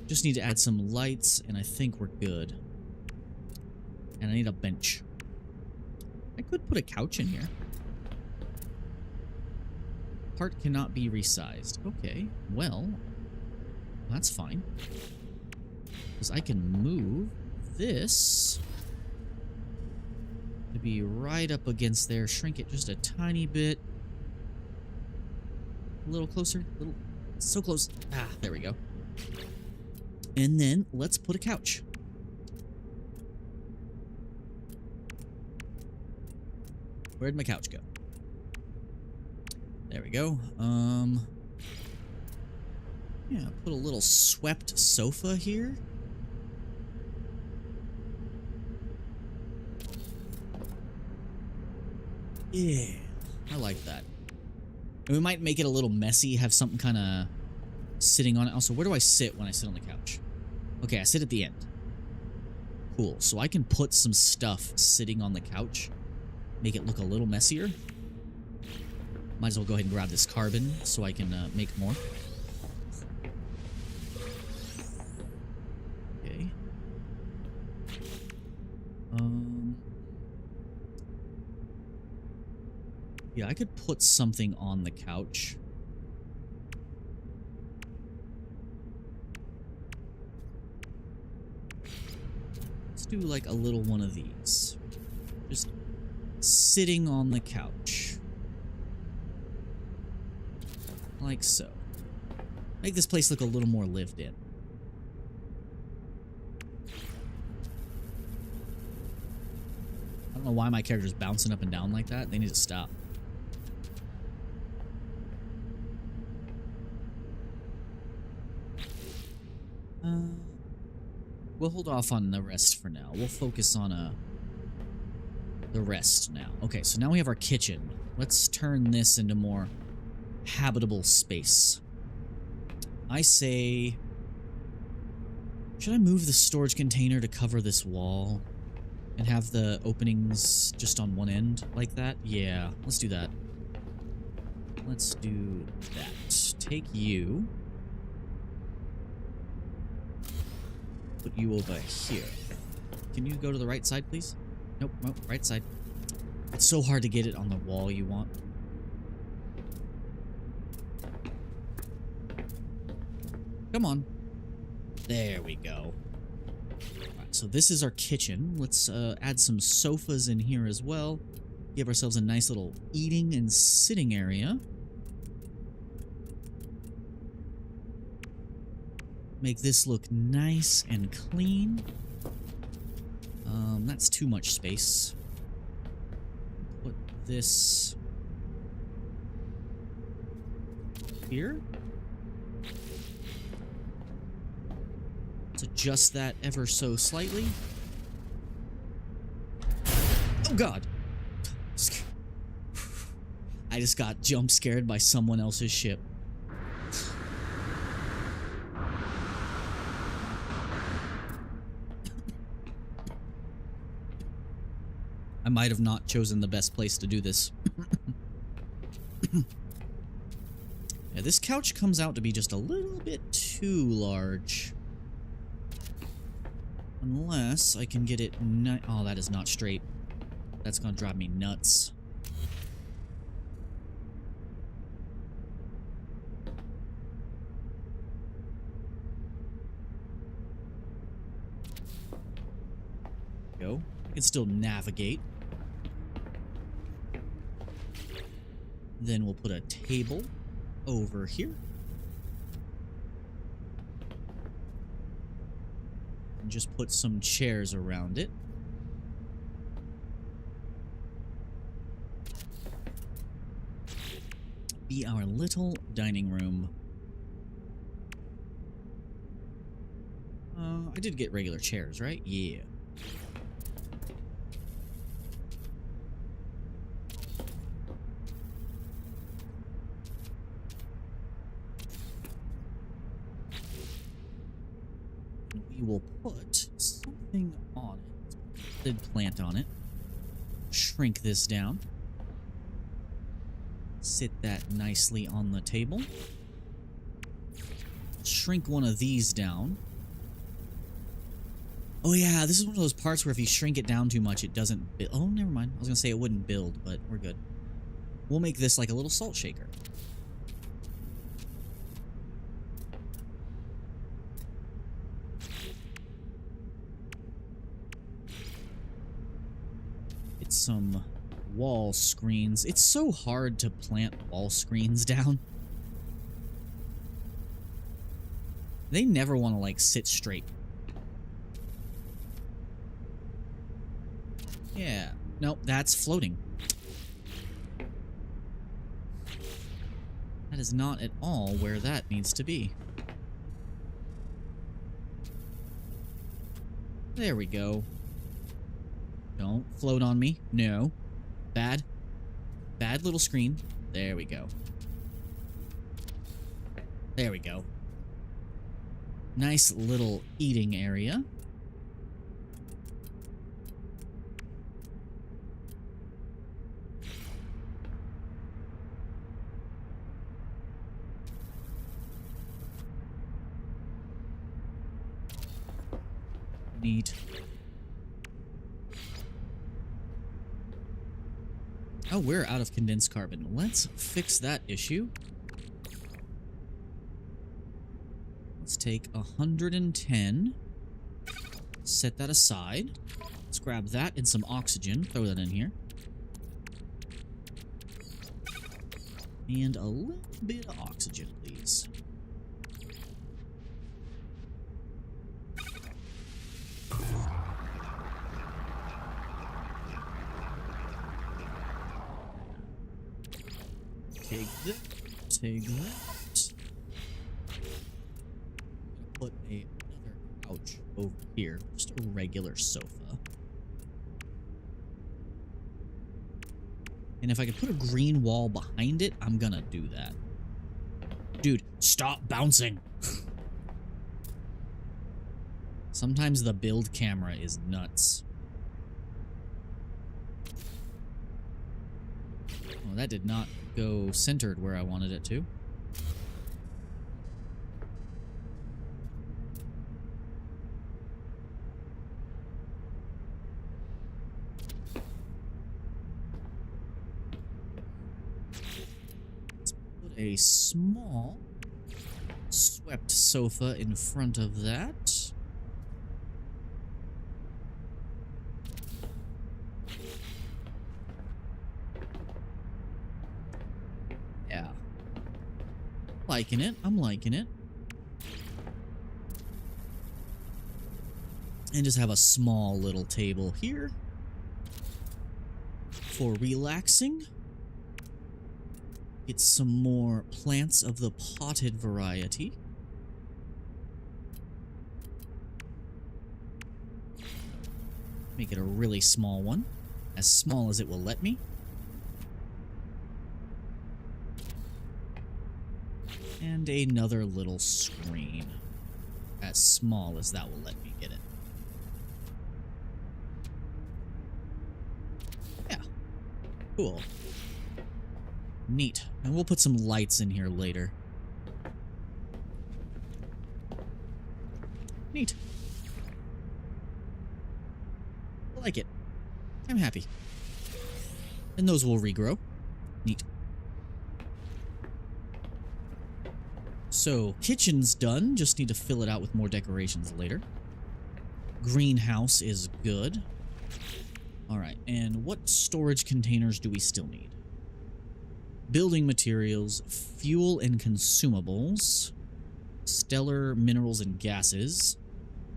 Just need to add some lights, and I think we're good. And I need a bench. I could put a couch in here. Part cannot be resized. Okay, well, that's fine. Because I can move this to be right up against there. Shrink it just a tiny bit. A little closer. So close. Ah, there we go. And then let's put a couch. Where'd my couch go? There we go. Yeah, put a little swept sofa here. Yeah, I like that. And we might make it a little messy, have something kind of sitting on it. Also, where do I sit when I sit on the couch? Okay, I sit at the end. Cool, so I can put some stuff sitting on the couch, make it look a little messier. Might as well go ahead and grab this carbon so I can make more. Okay. Yeah, I could put something on the couch. Let's do like a little one of these. Just sitting on the couch. Like so. Make this place look a little more lived in. I don't know why my character's bouncing up and down like that. They need to stop. We'll hold off on the rest for now. We'll focus on the rest now. Okay, so now we have our kitchen. Let's turn this into more habitable space. I say, should I move the storage container to cover this wall and have the openings just on one end like that? Yeah, let's do that. Let's do that. Take you. Put you over here. Can you go to the right side, please? Nope, nope, right side. It's so hard to get it on the wall you want. Come on. There we go. Alright, so this is our kitchen. Let's add some sofas in here as well. Give ourselves a nice little eating and sitting area. Make this look nice and clean. That's too much space. Put this here. Let's adjust that ever so slightly. Oh God! I just got jump scared by someone else's ship. I might have not chosen the best place to do this. Yeah, this couch comes out to be just a little bit too large. Unless I can get it... Oh, that is not straight. That's gonna drive me nuts. Go. I can still navigate. Then we'll put a table over here. And just put some chairs around it. Be our little dining room. I did get regular chairs, right? Yeah. We will put something on it. Did plant on it. Shrink this down. Sit that nicely on the table. Shrink one of these down. Oh yeah, this is one of those parts where if you shrink it down too much, it doesn't build. Oh, never mind. I was gonna say it wouldn't build, but we're good. We'll make this like a little salt shaker. Get some wall screens. It's so hard to plant wall screens down. They never want to, like, sit straight. Yeah. Nope, that's floating. That is not at all where that needs to be. There we go. Don't float on me. No. Bad. Bad little screen. There we go. There we go. Nice little eating area. Neat. Oh, we're out of condensed carbon. Let's fix that issue. Let's take 110. Set that aside. Let's grab that and some oxygen. Throw that in here. And a little bit of oxygen, please. Take that. Take that. Put another couch over here. Just a regular sofa. And if I could put a green wall behind it, I'm gonna do that. Dude, stop bouncing! Sometimes the build camera is nuts. Oh, that did not go centered where I wanted it to. Let's put a small swept sofa in front of that. Yeah. Liking it. I'm liking it. And just have a small little table here for relaxing. Get some more plants of the potted variety. Make it a really small one. As small as it will let me. And another little screen. As small as that will let me get it. Yeah. Cool. Neat. And we'll put some lights in here later. Neat. I like it. I'm happy. And those will regrow. Neat. So, kitchen's done. Just need to fill it out with more decorations later. Greenhouse is good. Alright, and what storage containers do we still need? Building materials, fuel and consumables, stellar minerals and gases,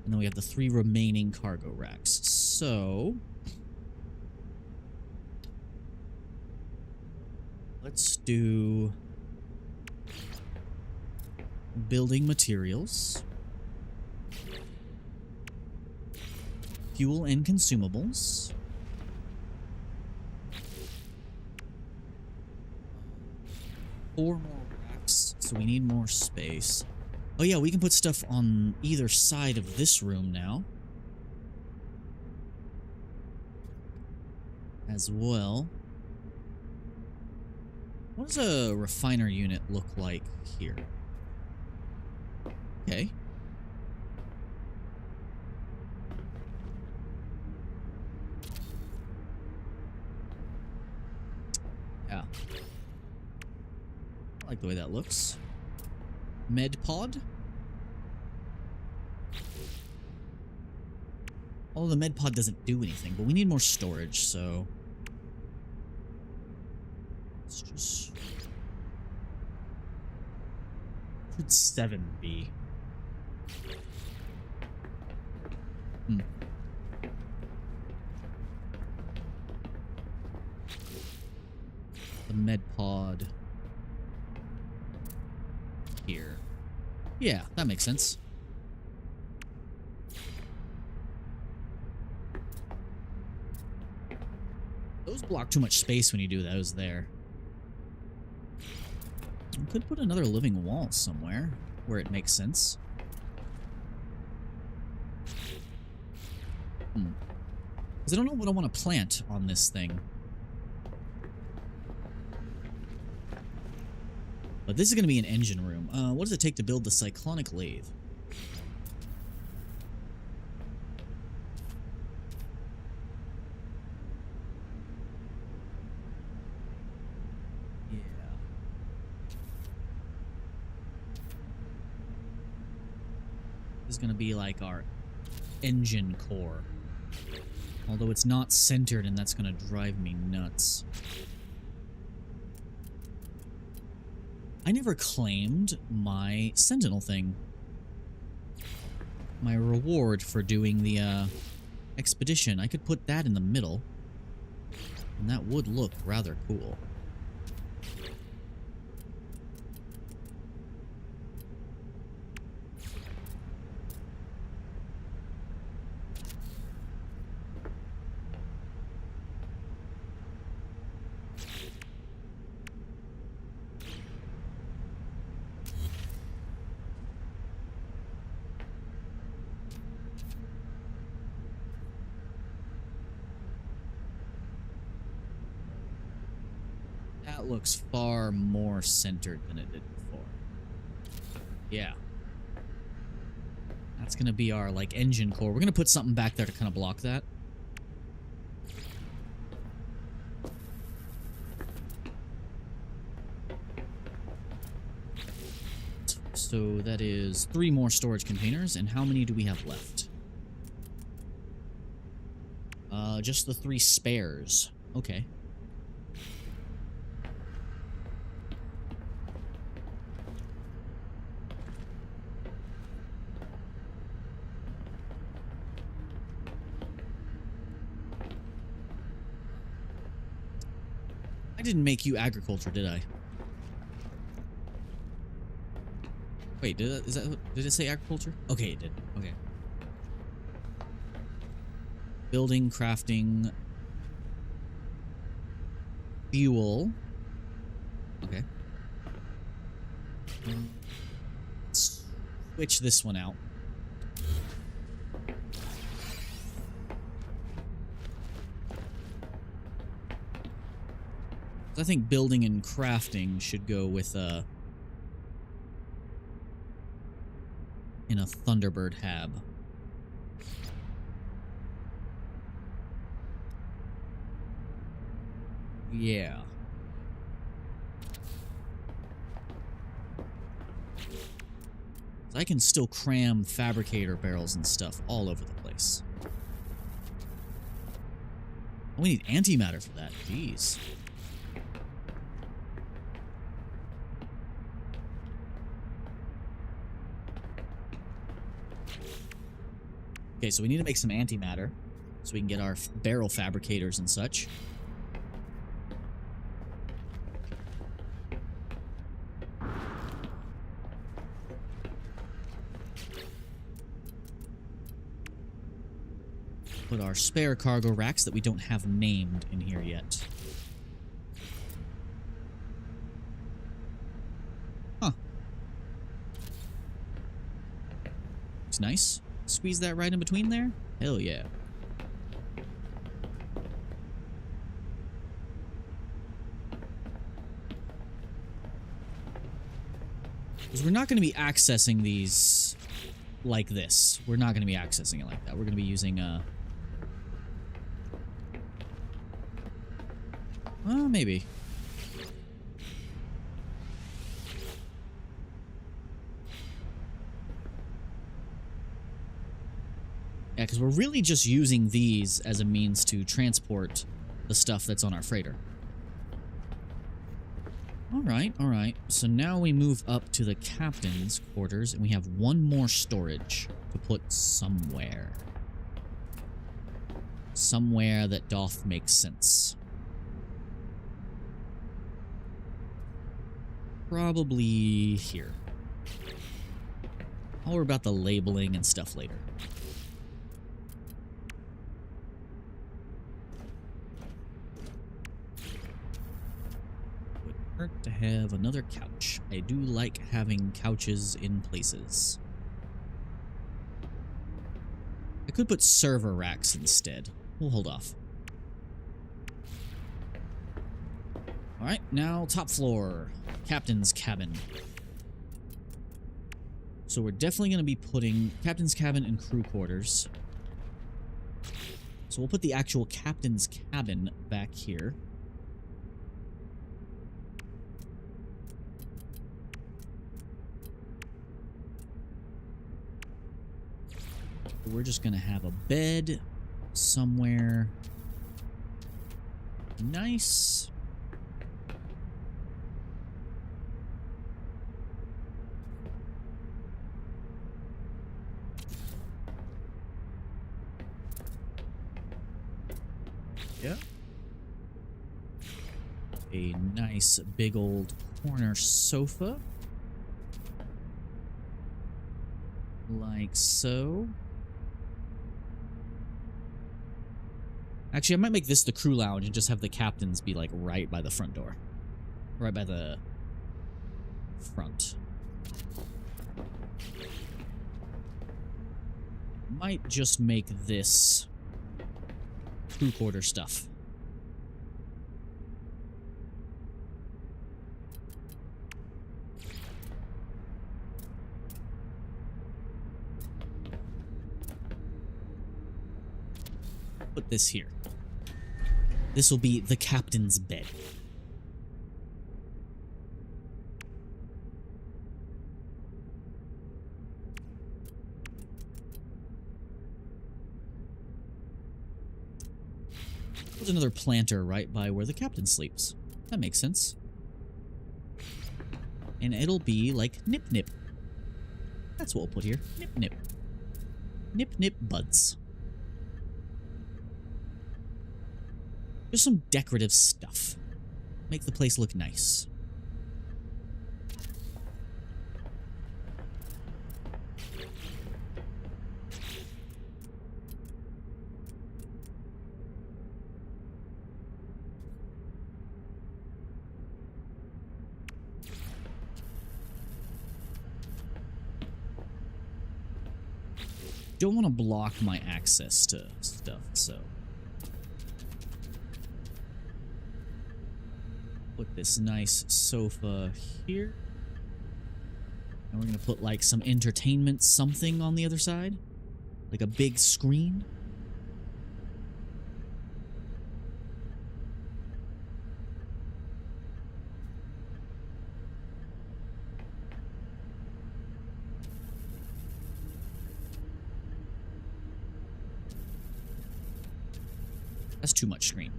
and then we have the 3 remaining cargo racks. So, let's do building materials, fuel and consumables, four more racks, so we need more space. Oh yeah, we can put stuff on either side of this room now. As well. What does a refiner unit look like here? Okay. Yeah. I like the way that looks. Med pod. Although the med pod doesn't do anything, but we need more storage, so let's just... 7 be. Hmm. The med pod here. Yeah, that makes sense. Those block too much space when you do those there. We could put another living wall somewhere where it makes sense. Because I don't know what I want to plant on this thing. But this is going to be an engine room. What does it take to build the cyclonic lathe? Yeah. This is going to be like our engine core. Although it's not centered, and that's going to drive me nuts. I never claimed my Sentinel thing. My reward for doing the expedition. I could put that in the middle. And that would look rather cool. That looks far more centered than it did before. Yeah. That's going to be our, like, engine core. We're going to put something back there to kind of block that. So that is 3 more storage containers, and how many do we have left? Just the 3 spares. Okay. I didn't make you agriculture, did I? Wait, did it say agriculture? Okay, it did. Okay. Building, crafting, fuel. Okay. Let's switch this one out. I think building and crafting should go with in a Thunderbird hab. Yeah. I can still cram fabricator barrels and stuff all over the place. Oh, we need antimatter for that. Jeez. Okay, so we need to make some antimatter so we can get our barrel fabricators and such. Put our spare cargo racks that we don't have named in here yet. Huh. Looks nice. Squeeze that right in between there? Hell yeah. Because we're not going to be accessing these like this. We're not going to be accessing it like that. We're going to be using, well, maybe. Yeah, because we're really just using these as a means to transport the stuff that's on our freighter. All right. So now we move up to the captain's quarters, and we have one more storage to put somewhere. Somewhere that doth make sense. Probably here. I'll worry about the labeling and stuff later. Would hurt to have another couch. I do like having couches in places. I could put server racks instead. We'll hold off. Alright, now top floor. Captain's cabin. So we're definitely going to be putting captain's cabin and crew quarters. So we'll put the actual captain's cabin back here. We're just going to have a bed somewhere nice. Yeah. A nice big old corner sofa. Like so. Actually, I might make this the crew lounge and just have the captains be like right by the front door. Right by the front. Might just make this crew quarter stuff. Put this here. This will be the captain's bed. There's another planter right by where the captain sleeps. That makes sense. And it'll be like nip nip. That's what we'll put here. Nip nip. Nip nip buds. Just some decorative stuff. Make the place look nice. Don't want to block my access to stuff, so put this nice sofa here. And we're gonna put like some entertainment something on the other side, like a big screen. That's too much screen.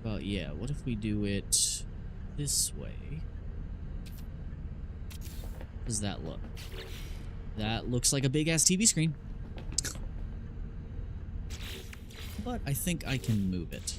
But yeah, what if we do it this way? How does that look? That looks like a big-ass TV screen. But I think I can move it.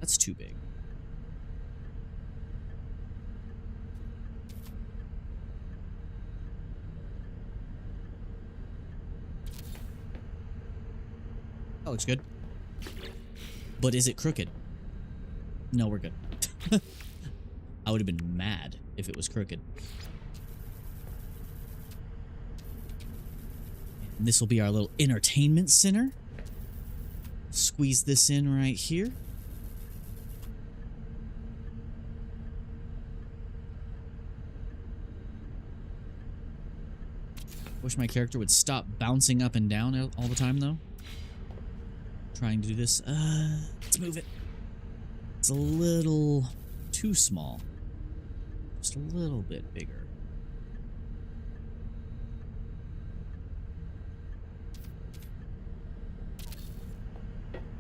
That's too big. That looks good. But is it crooked? No, we're good. I would have been mad if it was crooked. And this will be our little entertainment center. Squeeze this in right here. Wish my character would stop bouncing up and down all the time, though. trying to do this. Let's move it. It's a little too small. Just a little bit bigger.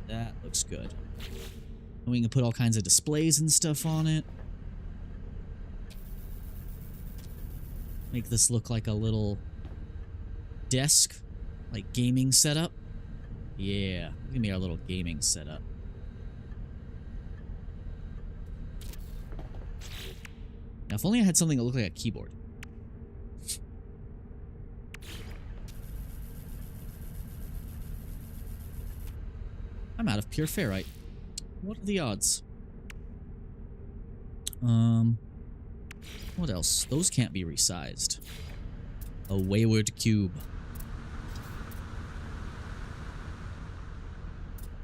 That looks good. And we can put all kinds of displays and stuff on it. Make this look like a little desk, like gaming setup. Yeah, give me our little gaming setup. Now, if only I had something that looked like a keyboard. I'm out of pure ferrite. What are the odds? What else? Those can't be resized. A wayward cube.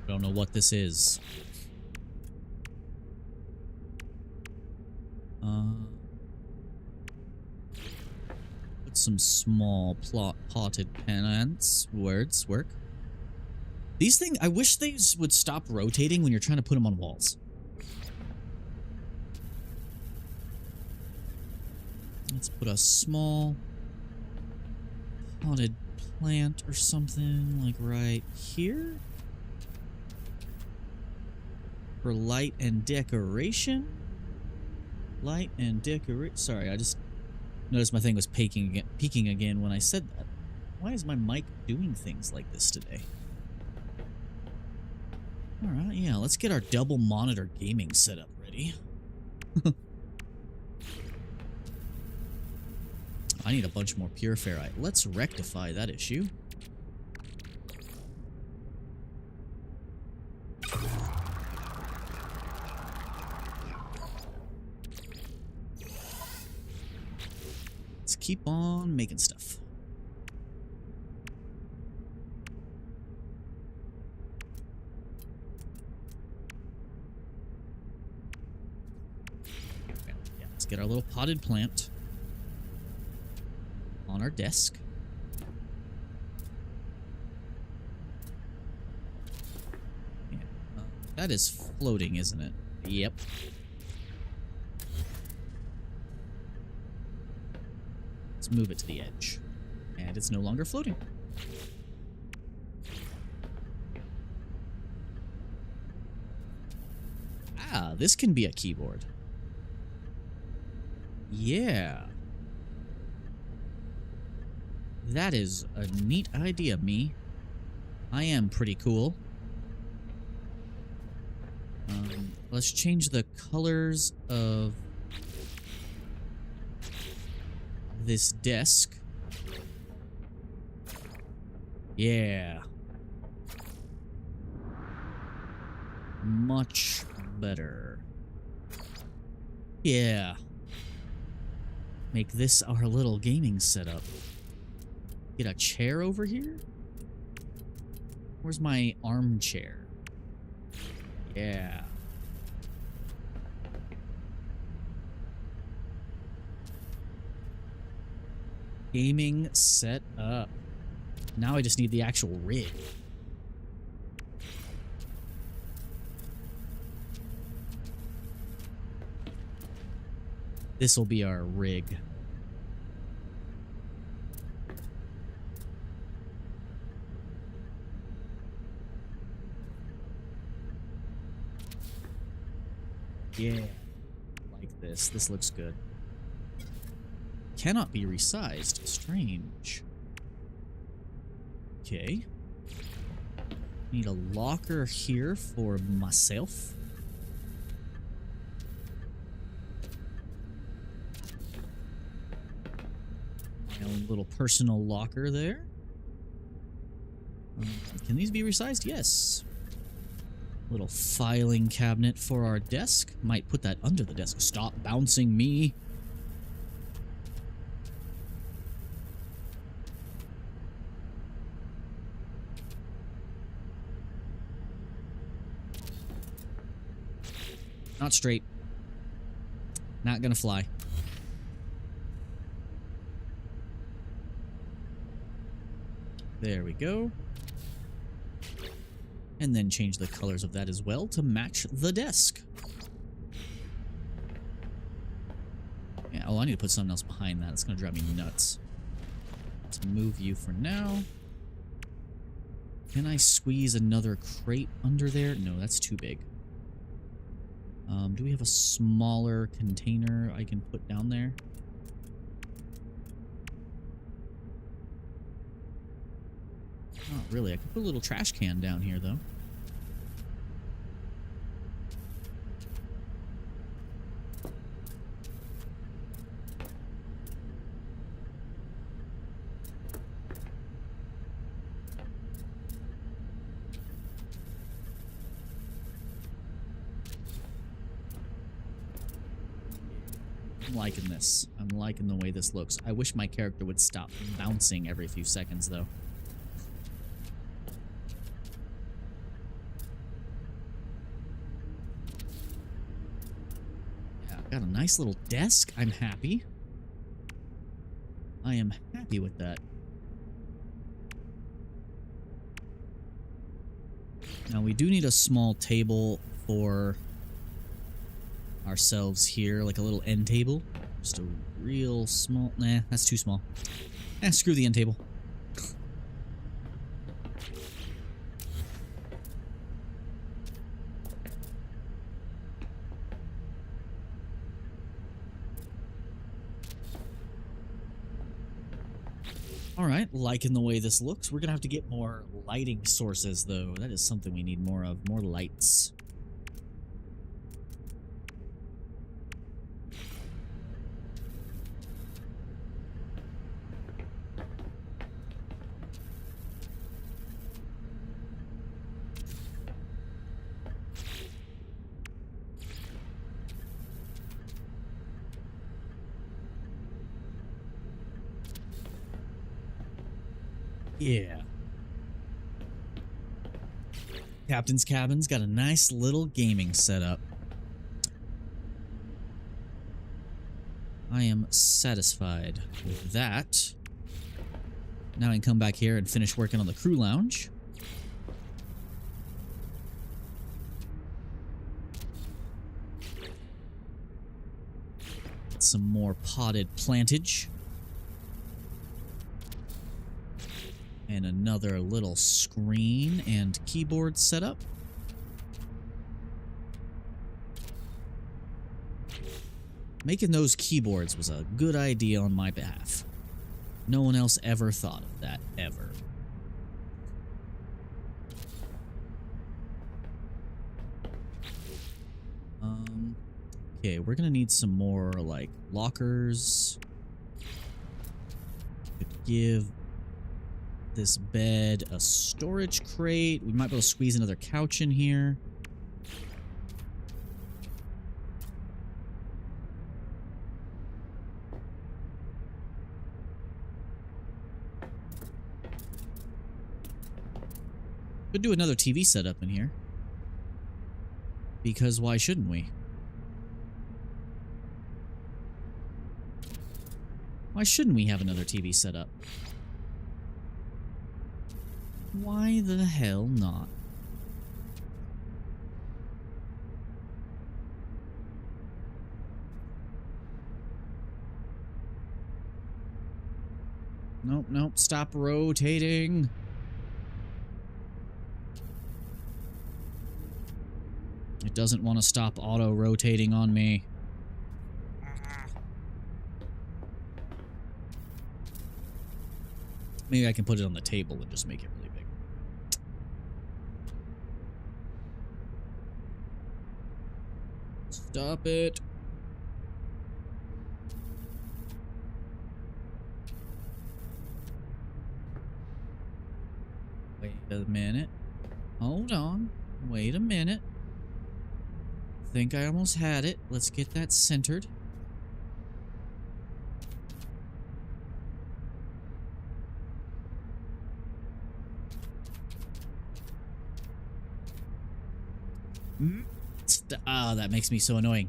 Don't know what this is. Put some small potted plants. Words work. These things, I wish these would stop rotating when you're trying to put them on walls. Let's put a small potted plant or something like right here. For light and decoration. Light and decoration. Sorry, I just noticed my thing was peaking again when I said that. Why is my mic doing things like this today? Alright, yeah, let's get our double monitor gaming setup ready. I need a bunch more pure ferrite. Let's rectify that issue. Let's keep on making stuff. Yeah, let's get our little potted plant on our desk. Yeah, that is floating, isn't it? Yep. Let's move it to the edge. And it's no longer floating. Ah, this can be a keyboard. Yeah. That is a neat idea, me. I am pretty cool. Let's change the colors of this desk. Yeah. Much better. Yeah. Make this our little gaming setup. Get a chair over here? Where's my armchair? Yeah. Gaming set up. Now I just need the actual rig. This'll be our rig. Yeah. Like this. This looks good. Cannot be resized. Strange. Okay. Need a locker here for myself. My own little personal locker there. Can these be resized? Yes. Little filing cabinet for our desk. Might put that under the desk. Stop bouncing me. Not straight. Not gonna fly. There we go. And then change the colors of that as well to match the desk. Yeah, oh, I need to put something else behind that. It's going to drive me nuts. Let's move you for now. Can I squeeze another crate under there? No, that's too big. Do we have a smaller container I can put down there? Not really. I could put a little trash can down here, though. I'm liking this. I'm liking the way this looks. I wish my character would stop bouncing every few seconds, though. Yeah, got a nice little desk. I'm happy. I am happy with that. Now, we do need a small table for ourselves here, like a little end table. Just a real small... Nah, that's too small. Screw the end table. Alright, liking the way this looks. We're gonna have to get more lighting sources, though. That is something we need more of. More lights. Yeah. Captain's cabin's got a nice little gaming setup. I am satisfied with that. Now I can come back here and finish working on the crew lounge. Some more potted plantage. And another little screen and keyboard setup. Making those keyboards was a good idea on my behalf. No one else ever thought of that, ever. Okay, we're gonna need some more, like, lockers. Could give this bed a storage crate. We might be able to squeeze another couch in here. Could do another TV setup in here. Because why shouldn't we? Why shouldn't we have another TV setup? Why the hell not? Nope, nope, stop rotating. It doesn't want to stop auto-rotating on me. Maybe I can put it on the table and just make it really big. Stop it. Wait a minute. Hold on. Wait a minute. Think I almost had it. Let's get that centered. Ah, that makes me so annoying.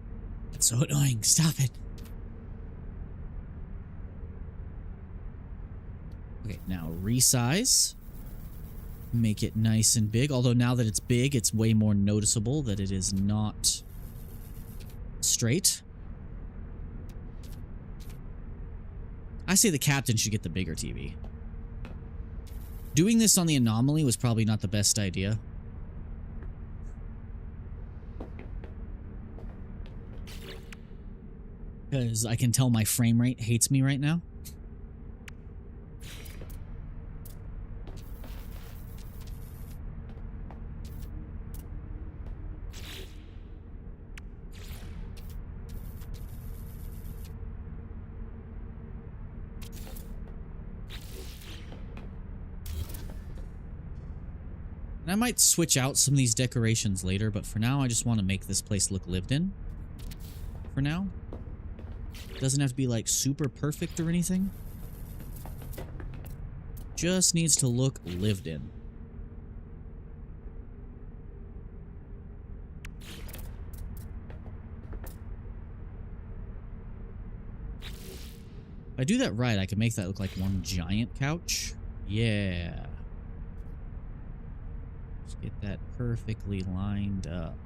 It's so annoying. Stop it. Okay, now resize. make it nice and big. Although now that it's big, it's way more noticeable that it is not straight. I say the captain should get the bigger TV. Doing this on the anomaly was probably not the best idea. Because I can tell my frame rate hates me right now. And I might switch out some of these decorations later, but for now I just want to make this place look lived in. For now. Doesn't have to be like super perfect or anything. Just needs to look lived in. If I do that right, I can make that look like one giant couch. Yeah. Just get that perfectly lined up.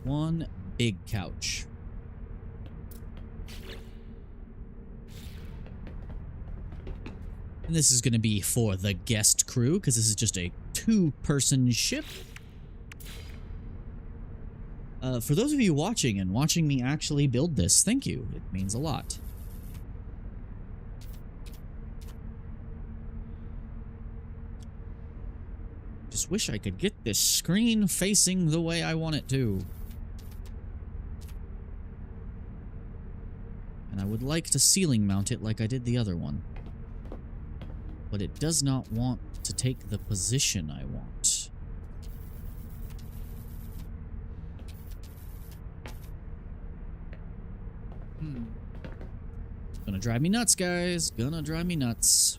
One big couch. And this is going to be for the guest crew, because this is just a two-person ship. For those of you watching and watching me actually build this, thank you. It means a lot. Just wish I could get this screen facing the way I want it to. And I would like to ceiling mount it like I did the other one. But it does not want to take the position I want. Gonna drive me nuts, guys. Gonna drive me nuts.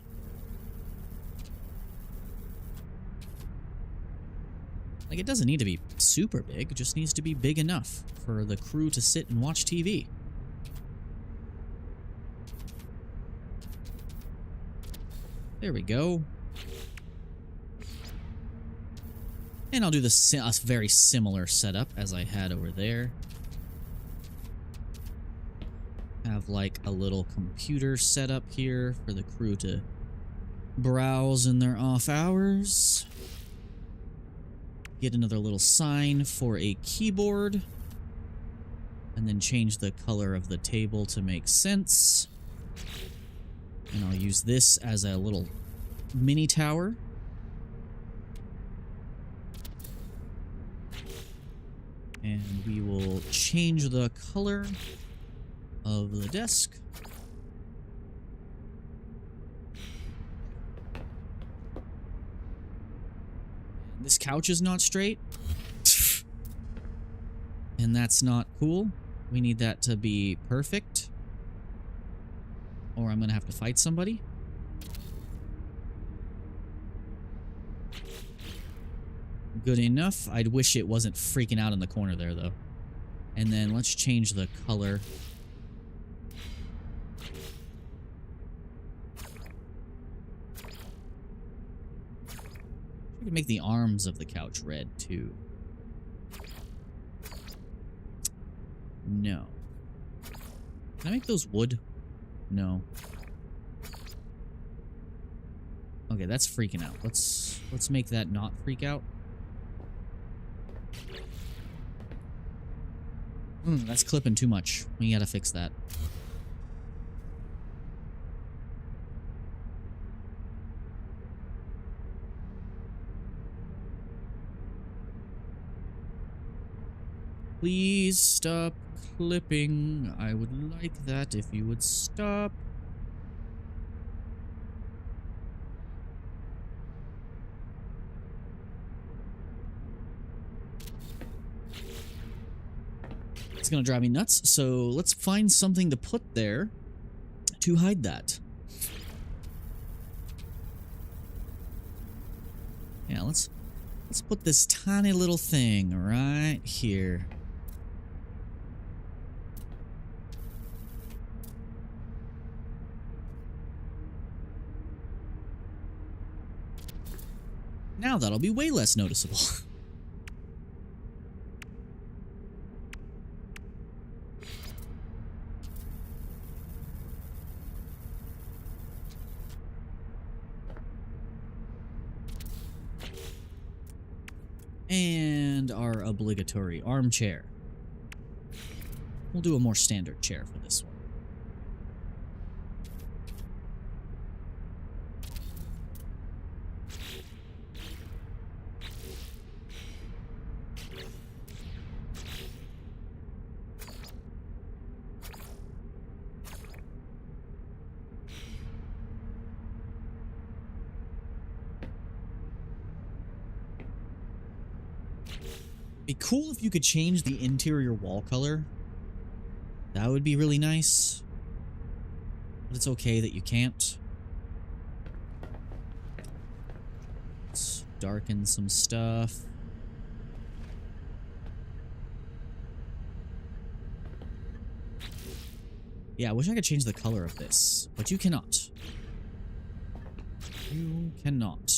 Like, it doesn't need to be super big. It just needs to be big enough for the crew to sit and watch TV. There we go. And I'll do a very similar setup as I had over there. Have like a little computer set up here for the crew to browse in their off hours. Get another little sign for a keyboard. And then change the color of the table to make sense. And I'll use this as a little mini tower. And we will change the color of the desk. This couch is not straight. And that's not cool. We need that to be perfect. Or I'm gonna have to fight somebody. Good enough. I'd wish it wasn't freaking out in the corner there, though. And then let's change the color. We can make the arms of the couch red, too. No. Can I make those wood? No. Okay, that's freaking out. Let's make that not freak out. That's clipping too much. We gotta fix that. Please stop clipping. I would like that if you would stop. It's gonna drive me nuts, so let's find something to put there to hide that. Yeah, let's put this tiny little thing right here. Now that'll be way less noticeable. And our obligatory armchair. We'll do a more standard chair for this one. Be cool if you could change the interior wall color. That would be really nice. But it's okay that you can't. Let's darken some stuff. Yeah, I wish I could change the color of this, but you cannot. You cannot.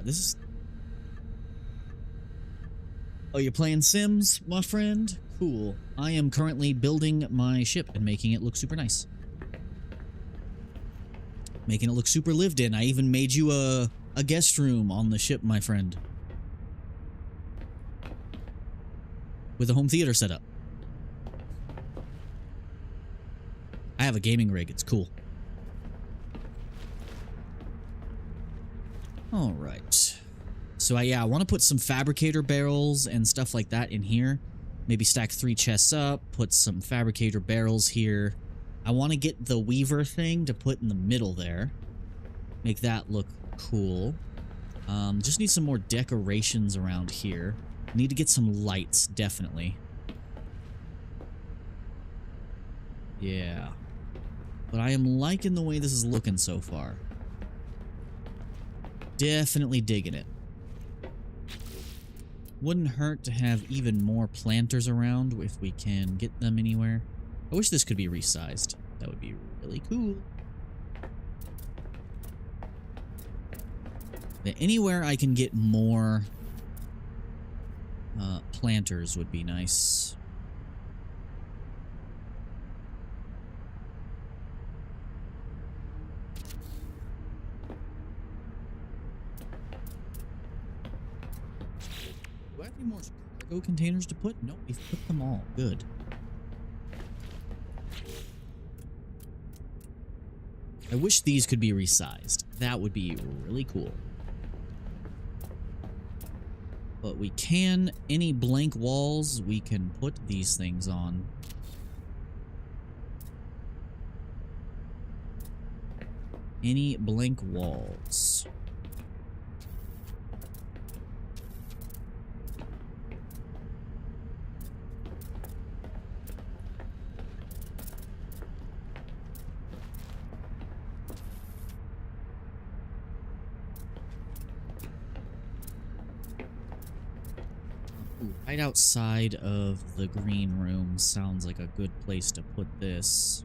This is... Oh, you're playing Sims, my friend? Cool. I am currently building my ship and making it look super nice. Making it look super lived in. I even made you a guest room on the ship, my friend. With a home theater setup. I have a gaming rig. It's cool. All right. So yeah, I want to put some fabricator barrels and stuff like that in here. Maybe stack 3 chests up, put some fabricator barrels here. I want to get the weaver thing to put in the middle there. Make that look cool. Just need some more decorations around here. Need to get some lights, definitely. Yeah. But I am liking the way this is looking so far. Definitely digging it. Wouldn't hurt to have even more planters around if we can get them anywhere. I wish this could be resized. That would be really cool. Yeah, anywhere I can get more planters would be nice. Do I have any more cargo containers to put? No, we've put them all. Good. I wish these could be resized. That would be really cool. But we can, any blank walls, we can put these things on. Any blank walls. Right outside of the green room sounds like a good place to put this.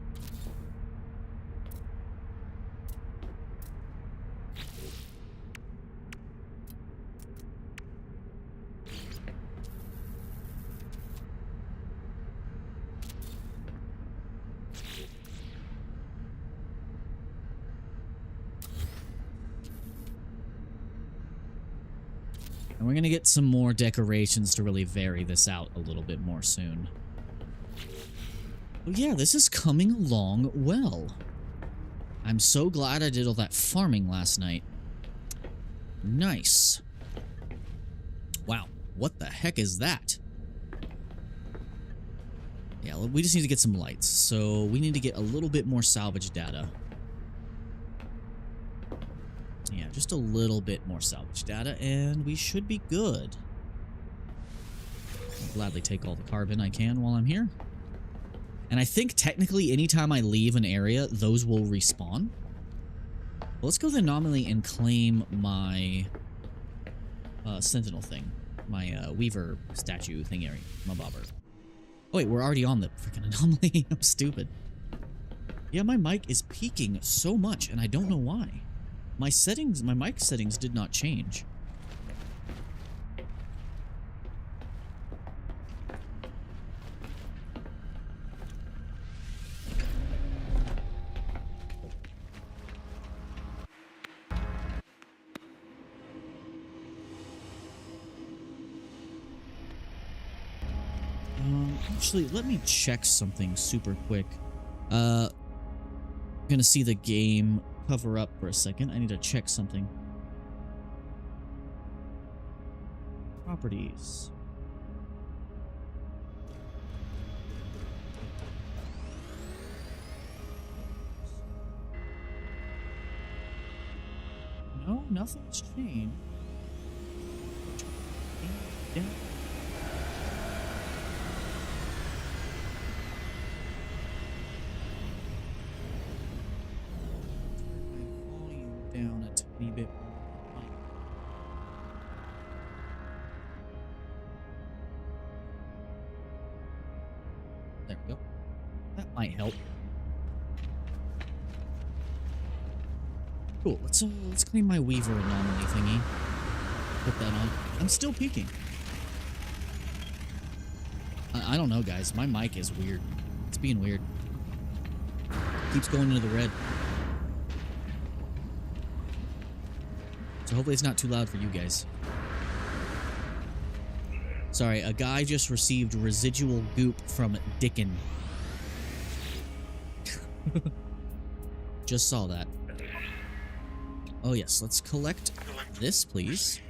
And we're going to get some more decorations to really vary this out a little bit more soon. But yeah, this is coming along well. I'm so glad I did all that farming last night. Nice. Wow, what the heck is that? Yeah, we just need to get some lights. So we need to get a little bit more salvage data. Yeah, just a little bit more salvage data, and we should be good. I'll gladly take all the carbon I can while I'm here. And I think technically anytime I leave an area, those will respawn. Well, let's go to the anomaly and claim my sentinel thing. My weaver statue thingy, my bobber. Oh wait, we're already on the freaking anomaly. I'm stupid. Yeah, my mic is peaking so much, and I don't know why. My settings, my mic settings did not change. Actually, let me check something super quick. I'm gonna see the game cover up for a second. I need to check something. Properties. No, nothing's changed. Yeah. Down a tiny bit more. There we go. That might help. Cool. Let's clean my weaver anomaly thingy. Put that on. I'm still peeking. I don't know, guys. My mic is weird. It's being weird. Keeps going into the red. So hopefully it's not too loud for you guys. Sorry, a guy just received residual goop from Dickin. Just saw that. Oh yes, let's collect this, please.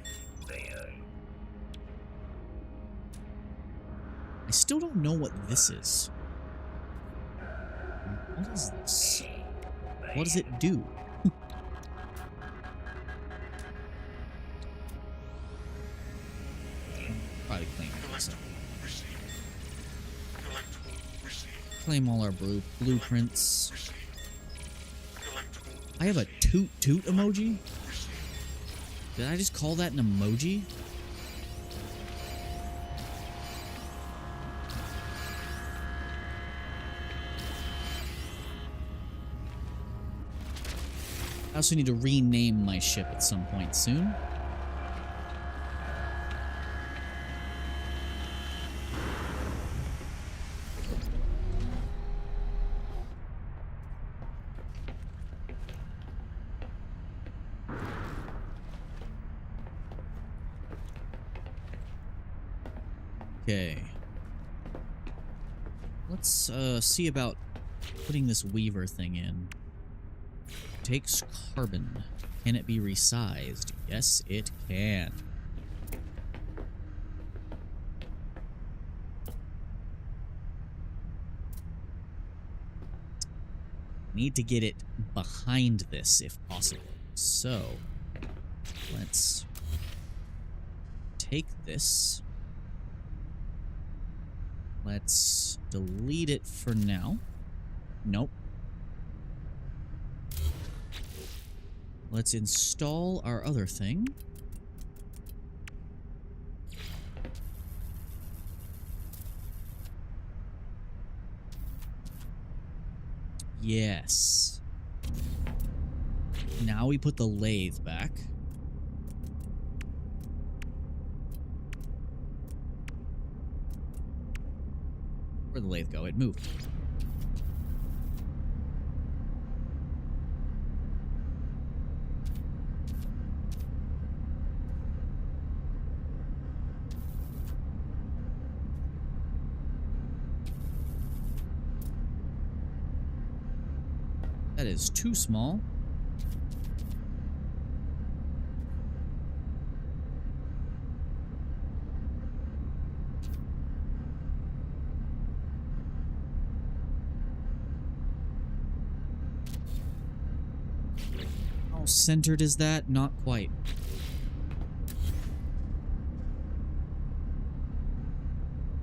I still don't know what this is. What is this? What does it do? Probably claim this. Claim all our blueprints. I have a toot toot emoji? Did I just call that an emoji? I also need to rename my ship at some point soon. Okay. Let's see about putting this weaver thing in. Takes carbon. Can it be resized? Yes, it can. Need to get it behind this if possible. So, let's take this. Let's delete it for now. Nope. Let's install our other thing. Yes. Now we put the lathe back. Where'd the lathe go? It moved. That is too small. How centered is that? Not quite.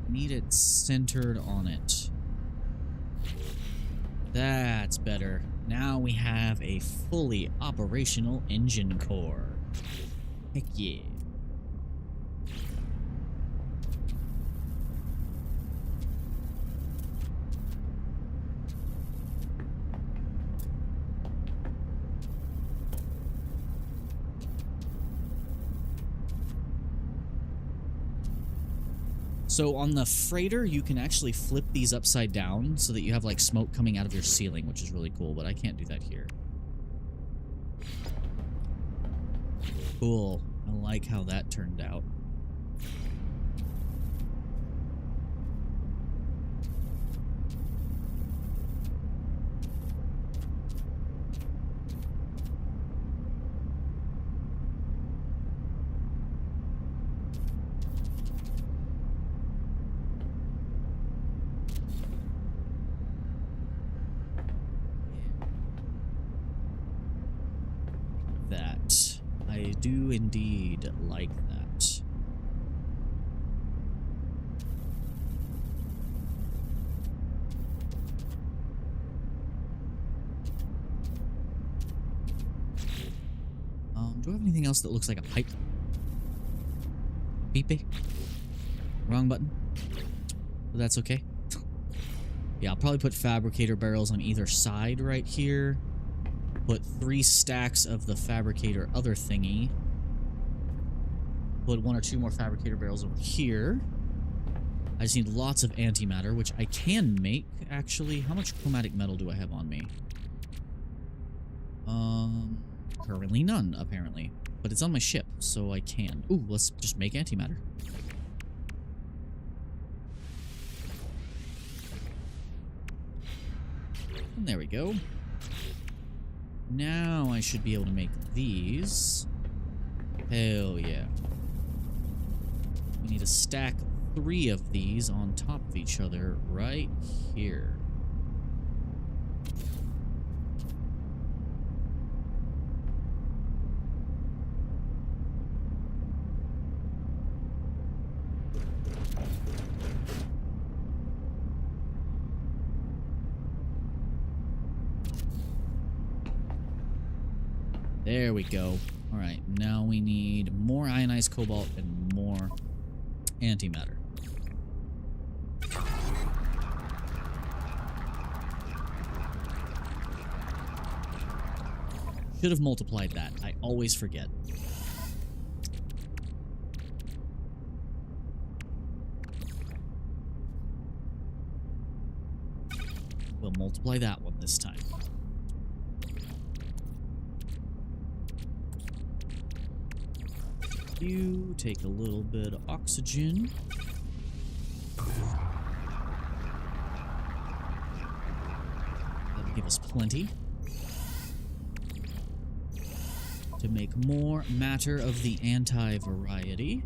Need it centered on it. That's better. Now we have a fully operational engine core. Heck yeah. So on the freighter, you can actually flip these upside down so that you have like smoke coming out of your ceiling, which is really cool, but I can't do that here. Cool. I like how that turned out. That. I do indeed like that. Do I have anything else that looks like a pipe? Beepy? Wrong button? But that's okay. Yeah, I'll probably put fabricator barrels on either side right here. Put 3 stacks of the fabricator other thingy. Put 1 or 2 more fabricator barrels over here. I just need lots of antimatter, which I can make, actually. How much chromatic metal do I have on me? Currently none, apparently. But it's on my ship, so I can. Ooh, let's just make antimatter. And there we go. Now I should be able to make these. Hell yeah. We need to stack 3 of these on top of each other right here. There we go. Alright, now we need more ionized cobalt and more antimatter. Should have multiplied that. I always forget. We'll multiply that one this time. You take a little bit of oxygen. That'll give us plenty to make more matter of the anti-variety.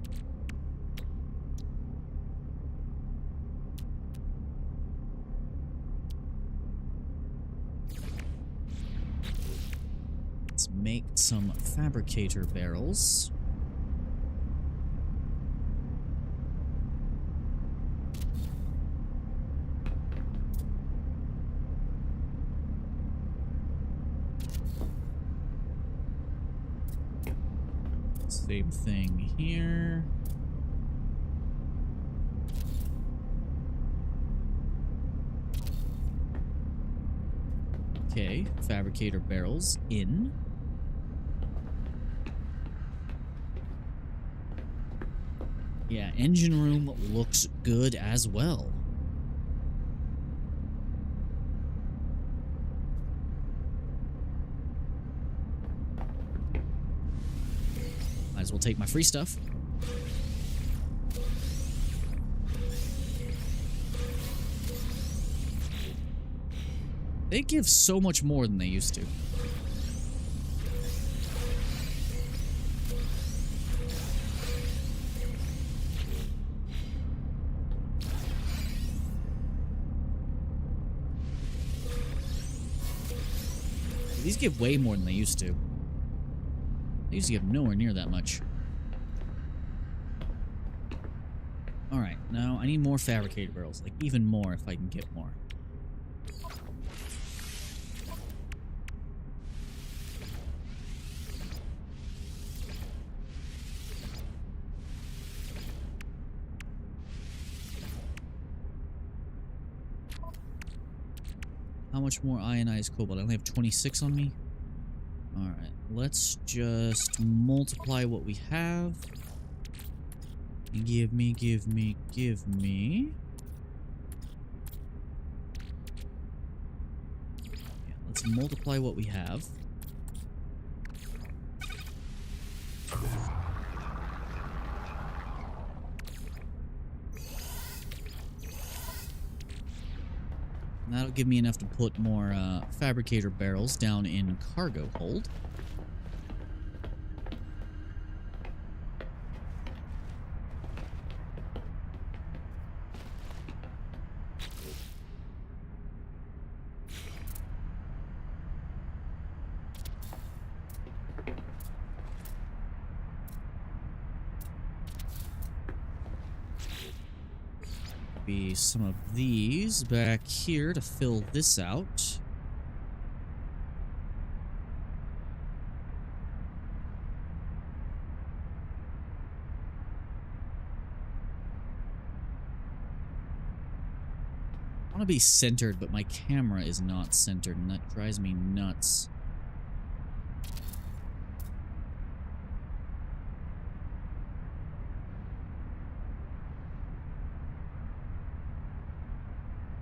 Let's make some fabricator barrels. Same thing here. Okay, fabricator barrels in. Yeah, engine room looks good as well. Might as well take my free stuff. They give so much more than they used to. These give way more than they used to. They used to give nowhere near that much. Alright, now I need more fabricator barrels. Like, even more if I can get more. How much more ionized cobalt? I only have 26 on me. Alright, let's just multiply what we have. Give me, give me, give me. Yeah, let's multiply what we have. And that'll give me enough to put more fabricator barrels down in cargo hold. Be some of these back here to fill this out. I want to be centered, but my camera is not centered, and that drives me nuts.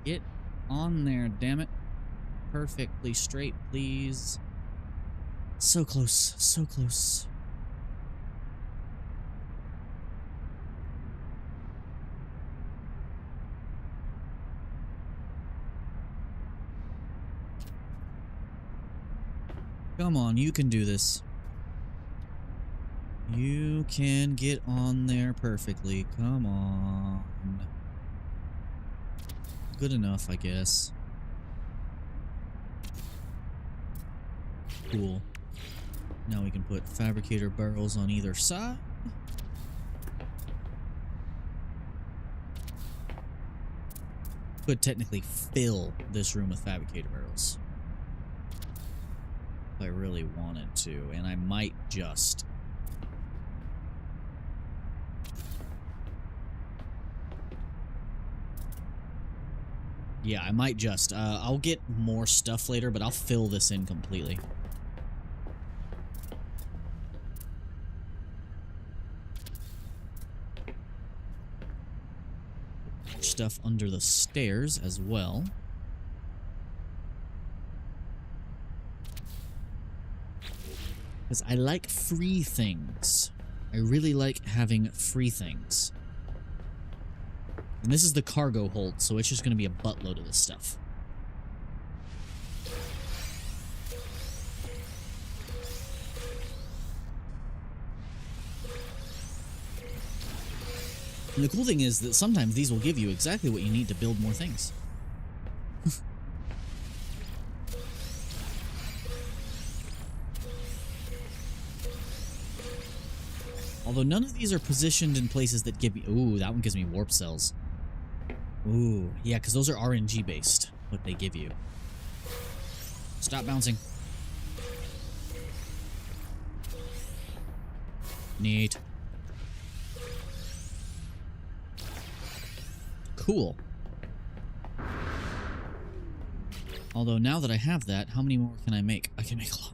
Get on there, damn it. Perfectly straight, please. So close, so close. Come on, you can do this. You can get on there perfectly. Come on. Good enough, I guess. Cool. Now we can put fabricator barrels on either side. Could technically fill this room with fabricator barrels if I really wanted to, and I might just. Yeah, I might just. I'll get more stuff later, but I'll fill this in completely. Stuff under the stairs as well. Because I like free things. I really like having free things. And this is the cargo hold, so it's just going to be a buttload of this stuff. And the cool thing is that sometimes these will give you exactly what you need to build more things. Although none of these are positioned in places that give me... Ooh, that one gives me warp cells. Ooh, yeah, because those are RNG based, what they give you. Stop bouncing. Neat. Cool. Although now that I have that, how many more can I make? I can make a lot.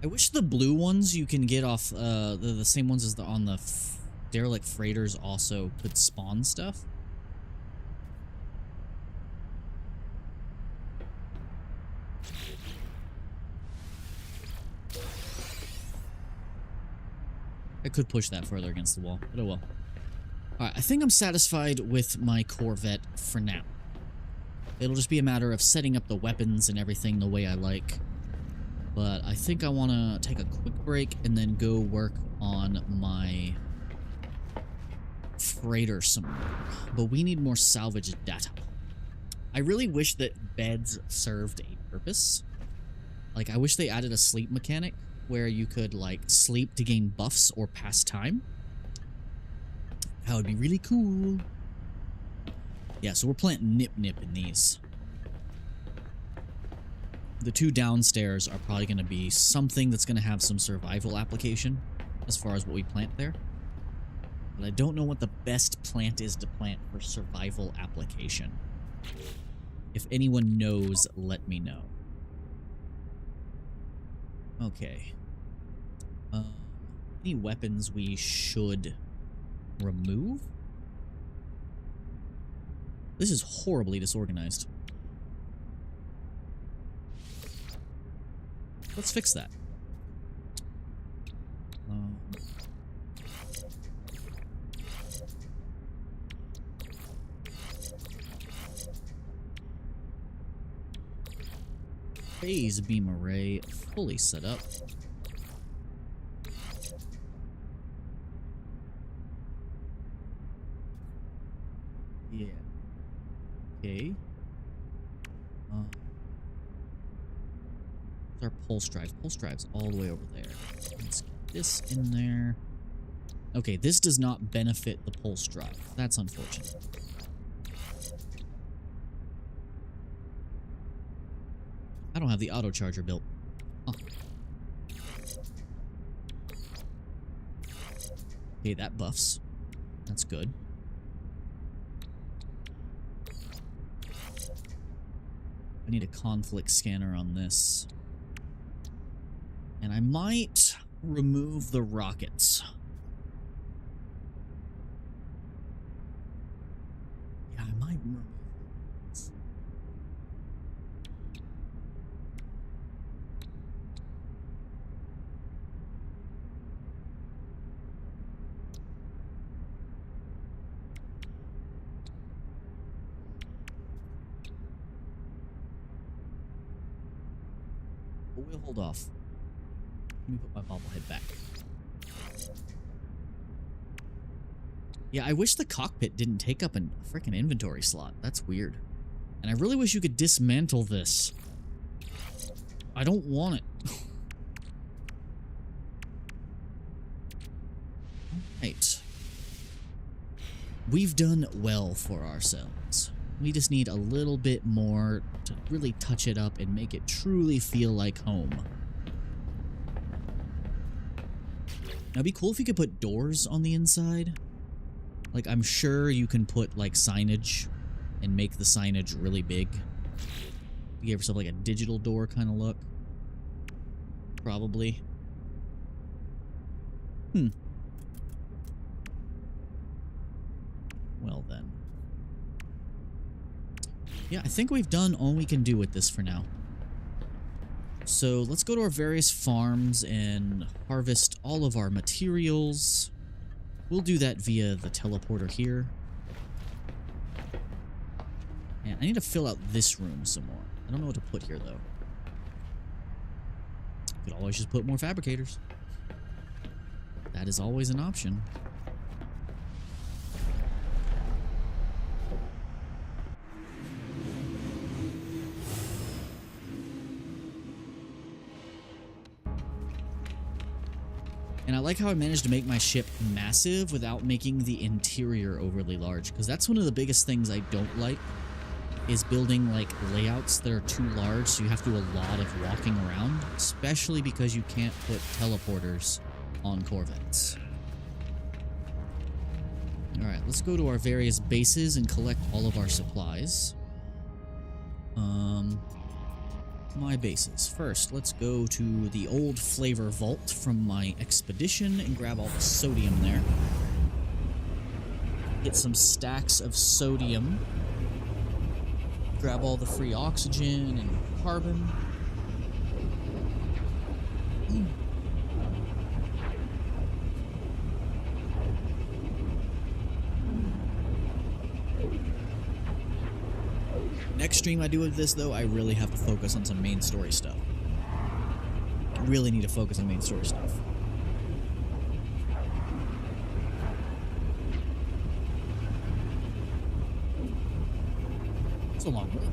I wish the blue ones you can get off the same ones as on the derelict freighters also could spawn stuff. I could push that further against the wall, but oh well. Alright, I think I'm satisfied with my Corvette for now. It'll just be a matter of setting up the weapons and everything the way I like. But I think I want to take a quick break and then go work on my freighter some more. But we need more salvage data. I really wish that beds served a purpose. Like, I wish they added a sleep mechanic where you could, like, sleep to gain buffs or pass time. That would be really cool. Yeah, so we're planting nip-nip in these. The two downstairs are probably going to be something that's going to have some survival application as far as what we plant there. But I don't know what the best plant is to plant for survival application. If anyone knows, let me know. Okay. Any weapons we should remove? This is horribly disorganized. Let's fix that. Phase beam array fully set up. Yeah. Okay. Our pulse drive. Pulse drive's all the way over there. Let's get this in there. Okay, this does not benefit the pulse drive. That's unfortunate. I don't have the auto charger built. Huh. Okay, that buffs. That's good. I need a conflict scanner on this. And I might remove the rockets. Yeah, I might remove those. But we'll hold off. Let me put my bobblehead back. Yeah, I wish the cockpit didn't take up a freaking inventory slot. That's weird. And I really wish you could dismantle this. I don't want it. Alright. We've done well for ourselves. We just need a little bit more to really touch it up and make it truly feel like home. Now, it'd be cool if you could put doors on the inside. Like, I'm sure you can put, like, signage and make the signage really big. You give yourself, like, a digital door kind of look. Probably. Well, then. Yeah, I think we've done all we can do with this for now. So let's go to our various farms and harvest all of our materials. We'll do that via the teleporter here. And I need to fill out this room some more. I don't know what to put here, though. Could always just put more fabricators. That is always an option. And I like how I managed to make my ship massive without making the interior overly large, because that's one of the biggest things I don't like, is building like layouts that are too large, so you have to do a lot of walking around, especially because you can't put teleporters on Corvettes. Alright, let's go to our various bases and collect all of our supplies. My bases. First, let's go to the old flavor vault from my expedition and grab all the sodium there. Get some stacks of sodium. Grab all the free oxygen and carbon. Next stream I do with this, though, I really have to focus on some main story stuff. Really need to focus on main story stuff. It's a long way.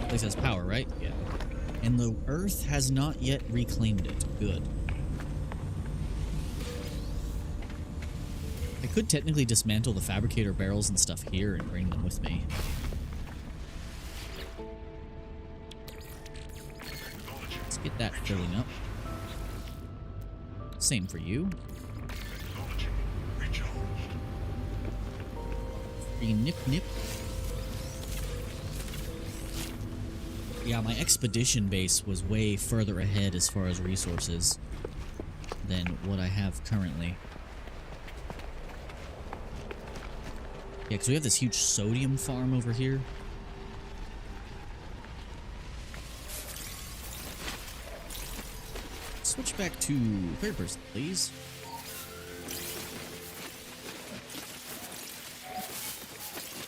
Place has power, right? Yeah. And the Earth has not yet reclaimed it. Good. I could technically dismantle the fabricator barrels and stuff here and bring them with me. Let's get that filling up. Same for you. Free nip nip. Yeah, my expedition base was way further ahead as far as resources than what I have currently. Yeah, because we have this huge sodium farm over here. Switch back to third person, please.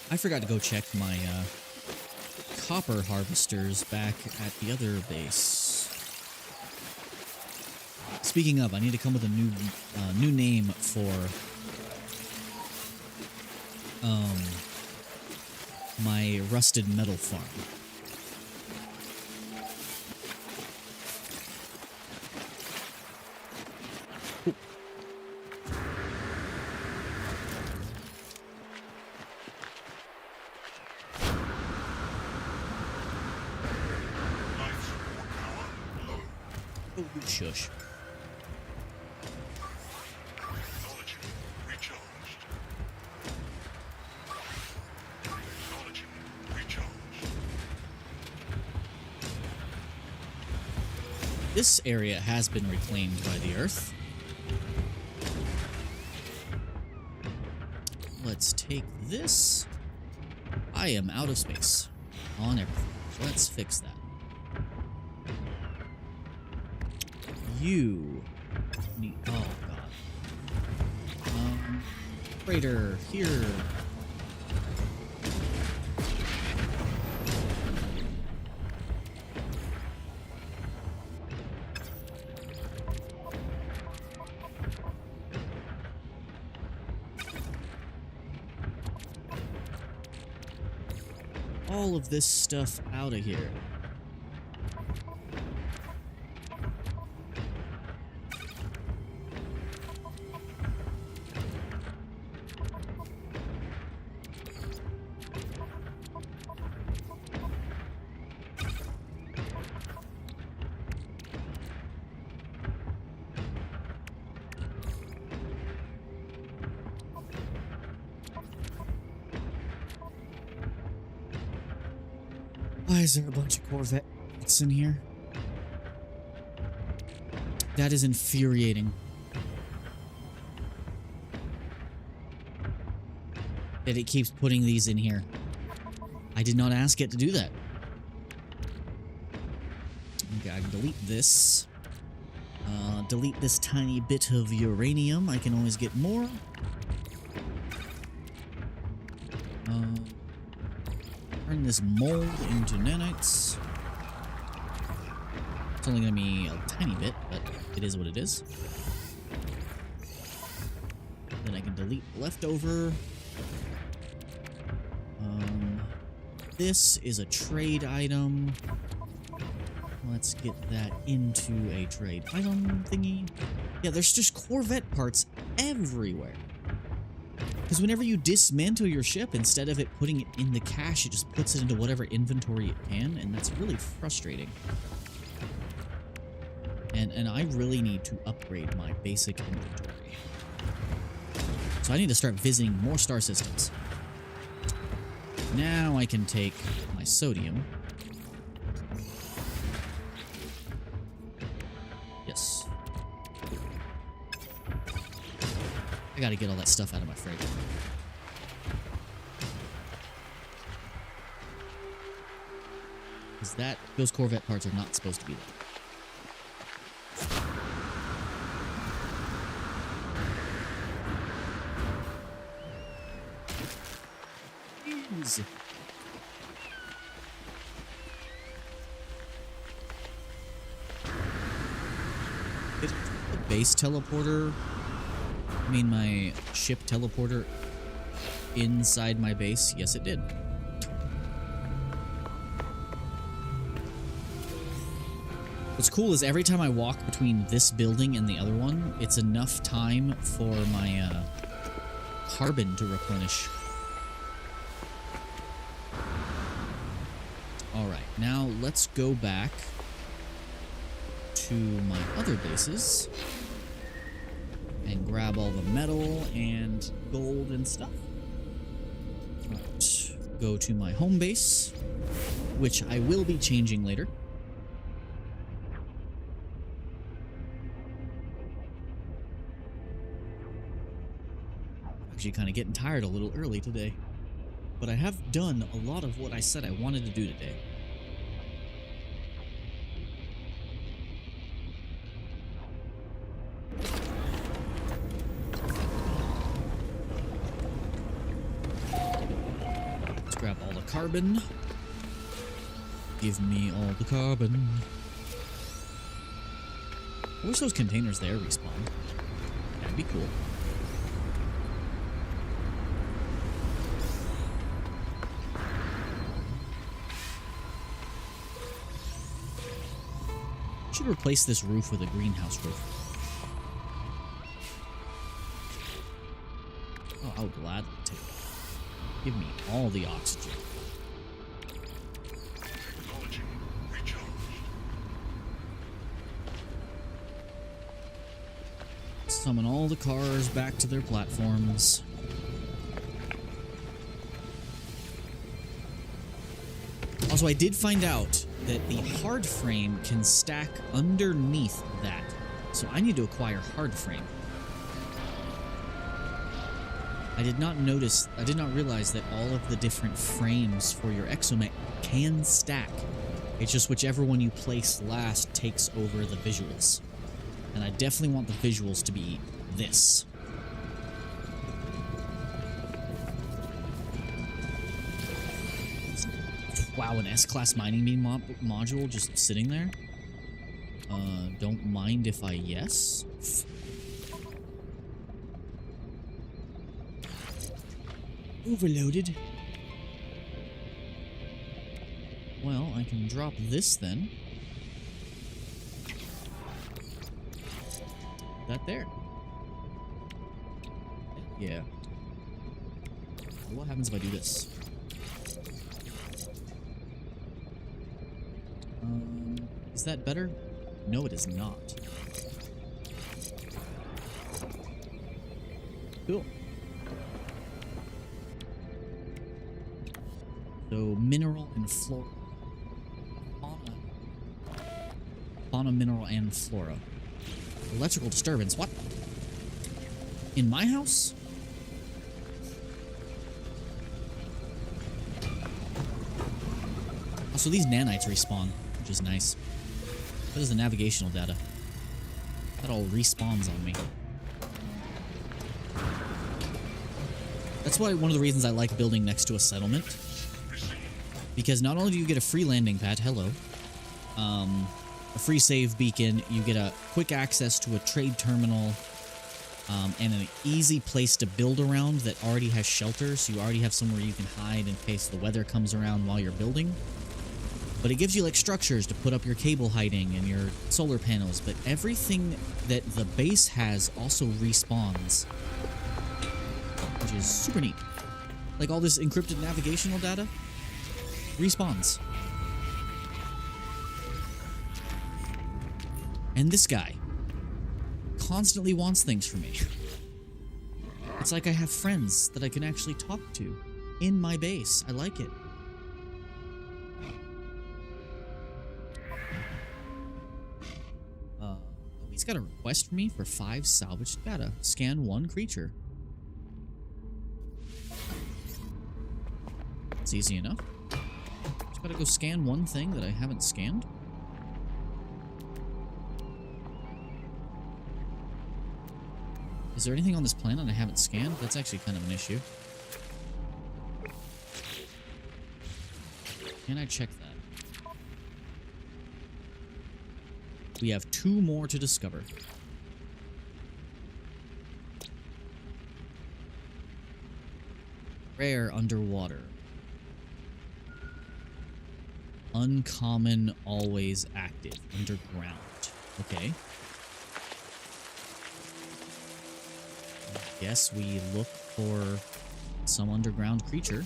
I forgot to go check my copper harvesters back at the other base. Speaking of, I need to come with a new name for my rusted metal farm. Oh, shush. Technology recharged. Technology recharged. This area has been reclaimed by the Earth. Let's take this. I am out of space on everything. Let's fix that. You need. Oh god. Freighter here. All of this stuff out of here. Why is there a bunch of Corvettes in here? That is infuriating. That it keeps putting these in here. I did not ask it to do that. Okay, I can delete this. Delete this tiny bit of uranium. I can always get more. Turn this mold into nanites. It's only going to be a tiny bit, but it is what it is. Then I can delete leftover. This is a trade item. Let's get that into a trade item thingy. Yeah, there's just Corvette parts everywhere. Because whenever you dismantle your ship, instead of it putting it in the cache, it just puts it into whatever inventory it can, and that's really frustrating. And I really need to upgrade my basic inventory. So I need to start visiting more star systems. Now I can take my sodium. Yes. I gotta get all that stuff out of my freighter. Because those Corvette parts are not supposed to be there. Jeez. Is the base teleporter, I mean my ship teleporter, inside my base? Yes, it did. What's cool is every time I walk between this building and the other one, it's enough time for my carbon to replenish. Alright, now let's go back to my other bases and grab all the metal and gold and stuff. Right. go to my home base, which I will be changing later. Actually kind of getting tired a little early today, but I have done a lot of what I said I wanted to do today. Let's grab all the carbon. Give me all the carbon. I wish those containers there respawn. That'd be cool. Should replace this roof with a greenhouse roof. Oh, I would gladly take it. Give me all the oxygen. Acknowledging. Recharged. Summon all the cars back to their platforms. Also, I did find out that the hard frame can stack underneath that. So I need to acquire hard frame. I did not realize that all of the different frames for your exomech can stack. It's just whichever one you place last takes over the visuals. And I definitely want the visuals to be this. Wow, an S-class mining beam module just sitting there? Don't mind if I yes? Overloaded. Well, I can drop this then. That there. Yeah. What happens if I do this? Is that better? No, it is not. Cool. So, mineral and flora. Fauna, mineral, and flora. Electrical disturbance. What? In my house? Also, these nanites respawn, which is nice. What is the navigational data? That all respawns on me. That's why one of the reasons I like building next to a settlement. Because not only do you get a free landing pad, hello, a free save beacon, you get a quick access to a trade terminal, and an easy place to build around that already has shelter, so you already have somewhere you can hide in case the weather comes around while you're building. But it gives you like structures to put up your cable hiding and your solar panels, but everything that the base has also respawns, which is super neat. Like all this encrypted navigational data respawns. And this guy constantly wants things from me. It's like I have friends that I can actually talk to in my base. I like it. He's got a request for me for 5 salvaged data. Scan 1 creature. It's easy enough. Just gotta go scan one thing that I haven't scanned. Is there anything on this planet I haven't scanned? That's actually kind of an issue. Can I check that? We have 2 more to discover. Rare underwater. Uncommon, always active. Underground. Okay. I guess we look for some underground creature.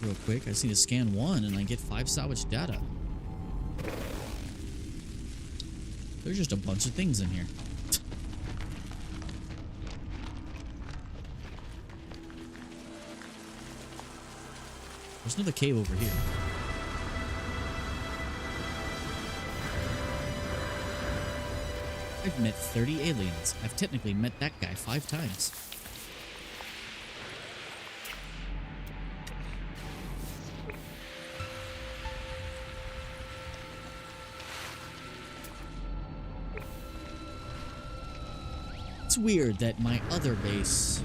Real quick, I just need to scan 1 and I get 5 salvage data. There's just a bunch of things in here. There's another cave over here. I've met 30 aliens. I've technically met that guy 5 times. It's weird that my other base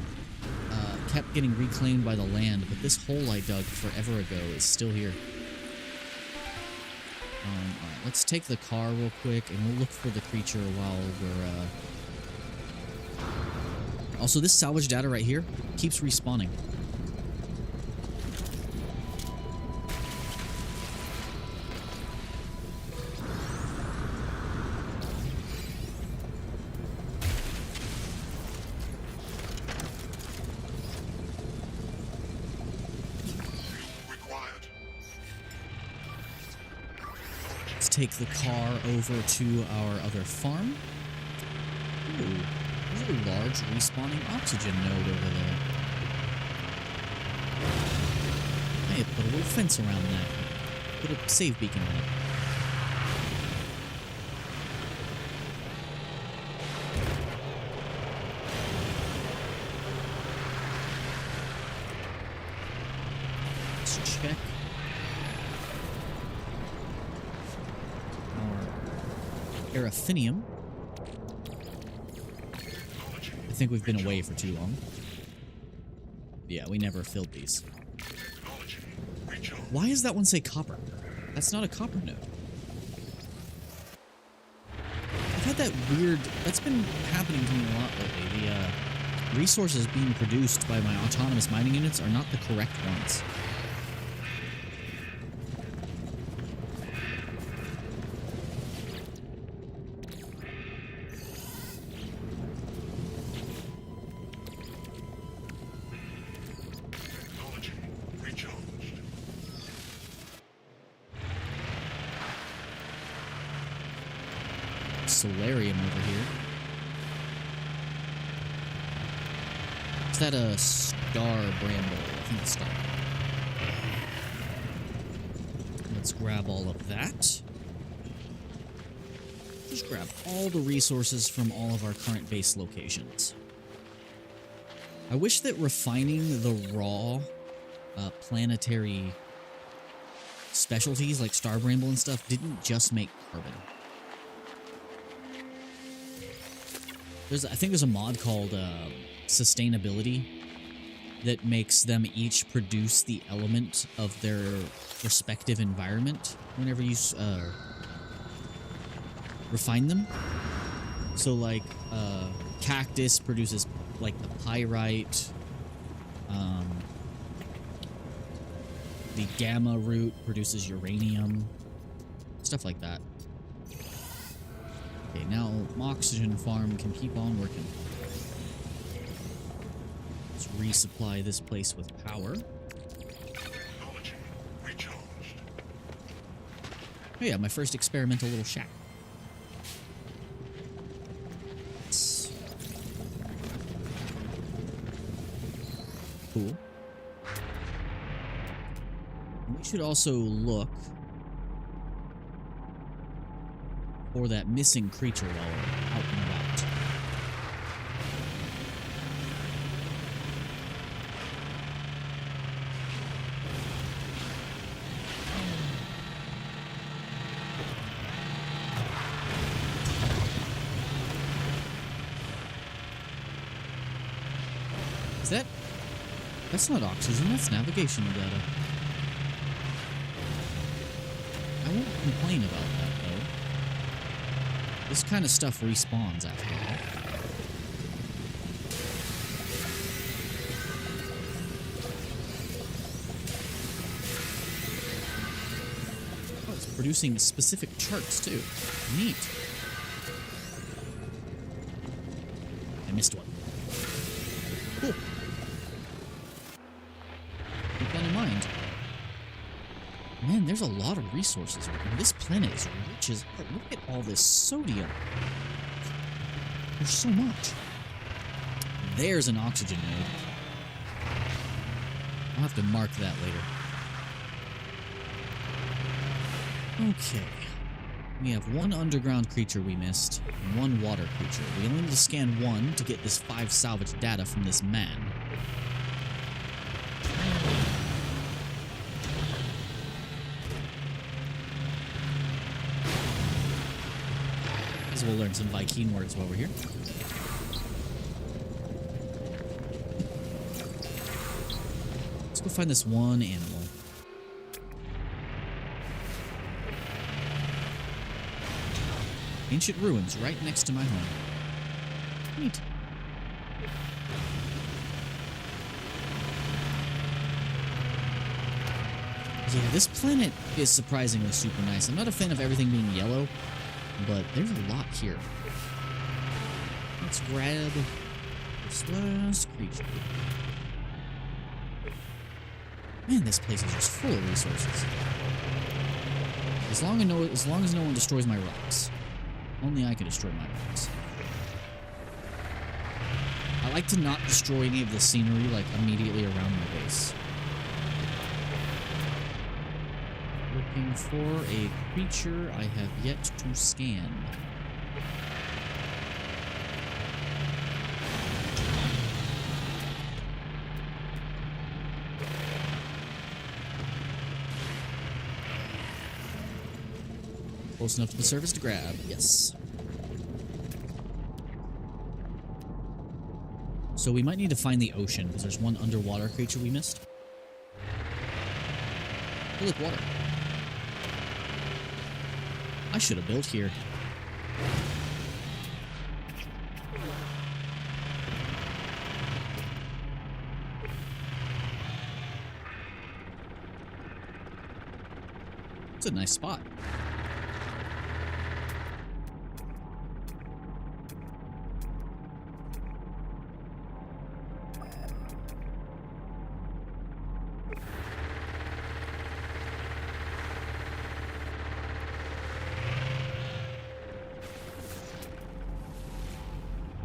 kept getting reclaimed by the land, but this hole I dug forever ago is still here. Alright, let's take the car real quick, and we'll look for the creature while we're, Also, this salvage data right here keeps respawning. Take the car over to our other farm. Ooh, there's a large respawning oxygen node over there. I had put a little fence around that. Put a save beacon on it. Let's check. Paraffinium. I think we've been away for too long. Yeah, we never filled these. Why does that one say copper? That's not a copper node. I've had that weird... That's been happening to me a lot lately. The resources being produced by my autonomous mining units are not the correct ones. Solarium over here. Is that a star bramble? I think it's star. Let's grab all of that. Just grab all the resources from all of our current base locations. I wish that refining the raw planetary specialties like star bramble and stuff didn't just make carbon. I think there's a mod called Sustainability that makes them each produce the element of their respective environment whenever you refine them. So, like, cactus produces, like, the pyrite. The gamma root produces uranium. Stuff like that. Okay, now oxygen farm can keep on working. Let's resupply this place with power. Oh yeah, my first experimental little shack. Cool. We should also look for that missing creature while we're out and about. Is that... That's not oxygen, that's navigational data. I won't complain about that, though. This kind of stuff respawns after all. Oh, it's producing specific charts, too. Neat. I missed one. Cool. Keep that in mind. Man, there's a lot of resources. This planet is rich as hell. Look at all this sodium. There's so much. There's an oxygen node. I'll have to mark that later. Okay. We have one underground creature we missed, and one water creature. We only need to scan one to get this 5 salvage data from this man. We'll learn some Viking words while we're here. Let's go find this one animal. Ancient ruins right next to my home. Neat. Yeah, this planet is surprisingly super nice. I'm not a fan of everything being yellow, but there's a lot here. Let's grab this last creature. Man, this place is just full of resources. As long as no one destroys my rocks. Only I can destroy my rocks. I like to not destroy any of the scenery, like, immediately around my base. Looking for a creature I have yet to scan. Close enough to the surface to grab. Yes. So we might need to find the ocean, because there's one underwater creature we missed. Oh, look, water. I should have built here. It's a nice spot.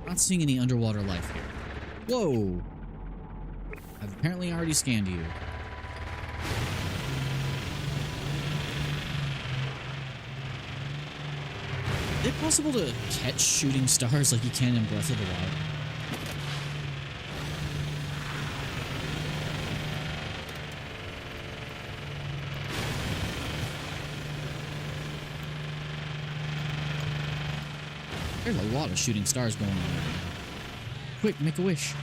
Not seeing any underwater life here. Whoa! I've apparently already scanned you. Is it possible to catch shooting stars like you can in Breath of the Wild? There's a lot of shooting stars going on right now. Quick, make a wish.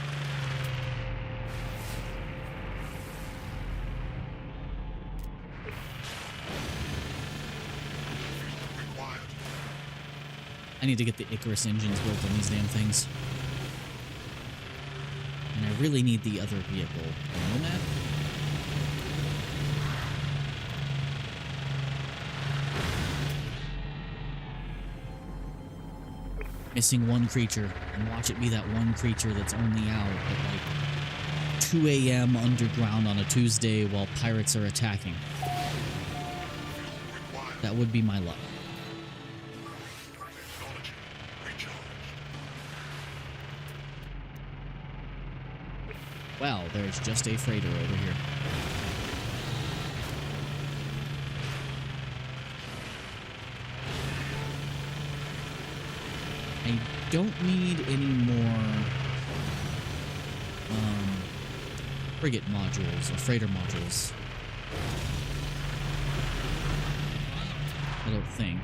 I need to get the Icarus engines built on these damn things. And I really need the other vehicle. The Nomad? Missing one creature, and watch it be that one creature that's only out at like 2 a.m. underground on a Tuesday while pirates are attacking. That would be my luck. Wow, there's just a freighter over here. I don't need any more frigate modules or freighter modules. I don't think.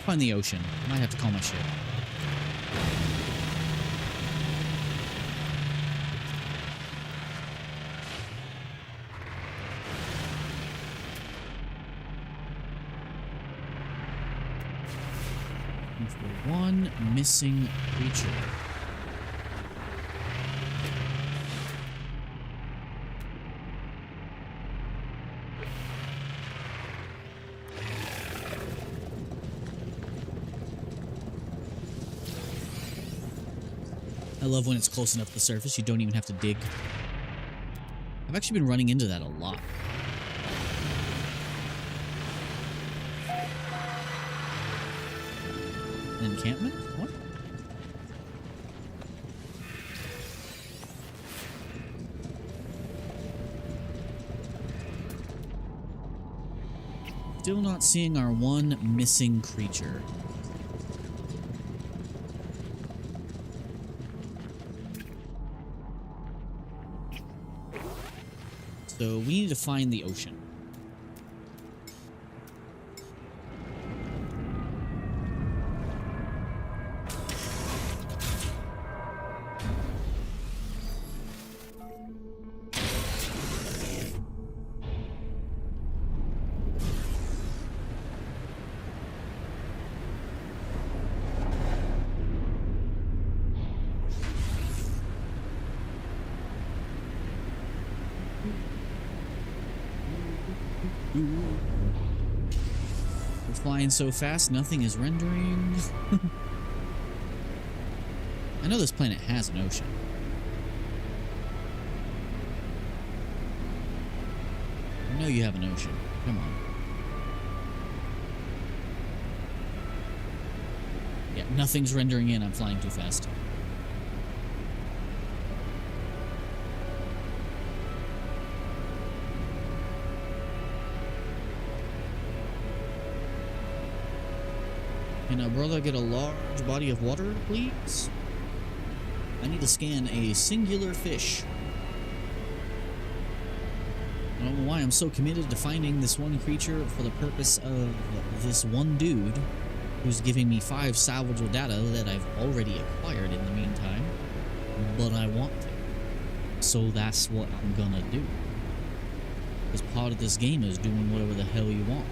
Find the ocean. I might have to call my ship. For one missing creature. I love when it's close enough to the surface, you don't even have to dig. I've actually been running into that a lot. An encampment? What? Still not seeing our one missing creature. So we need to find the ocean. We're flying so fast, nothing is rendering. I know this planet has an ocean. I know you have an ocean. Come on. Yeah, nothing's rendering in. I'm flying too fast. Can a brother get a large body of water, please? I need to scan a singular fish. I don't know why I'm so committed to finding this one creature for the purpose of this one dude who's giving me 5 salvageable data that I've already acquired in the meantime, but I want to. So that's what I'm gonna do. Because part of this game is doing whatever the hell you want.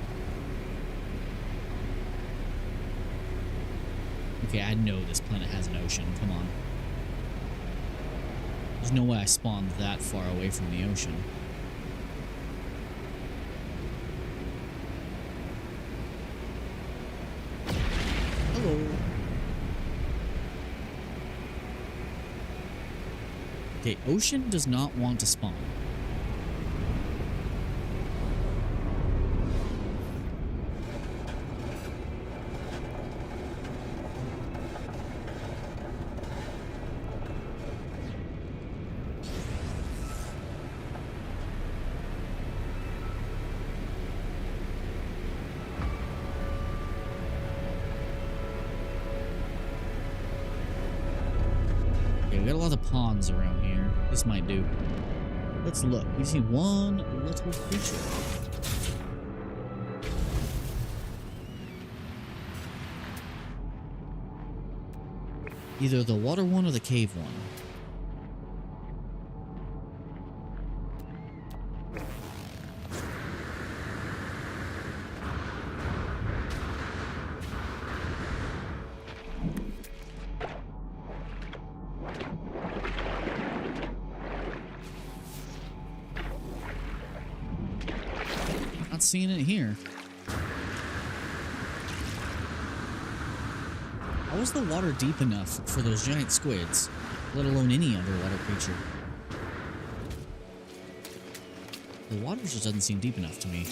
Okay, I know this planet has an ocean. Come on. There's no way I spawned that far away from the ocean. Hello. Okay, ocean does not want to spawn. We got a lot of ponds around here. This might do. Let's look. We see one little creature. Either the water one or the cave one. Seeing it here. How was the water deep enough for those giant squids, let alone any underwater creature? The water just doesn't seem deep enough to me.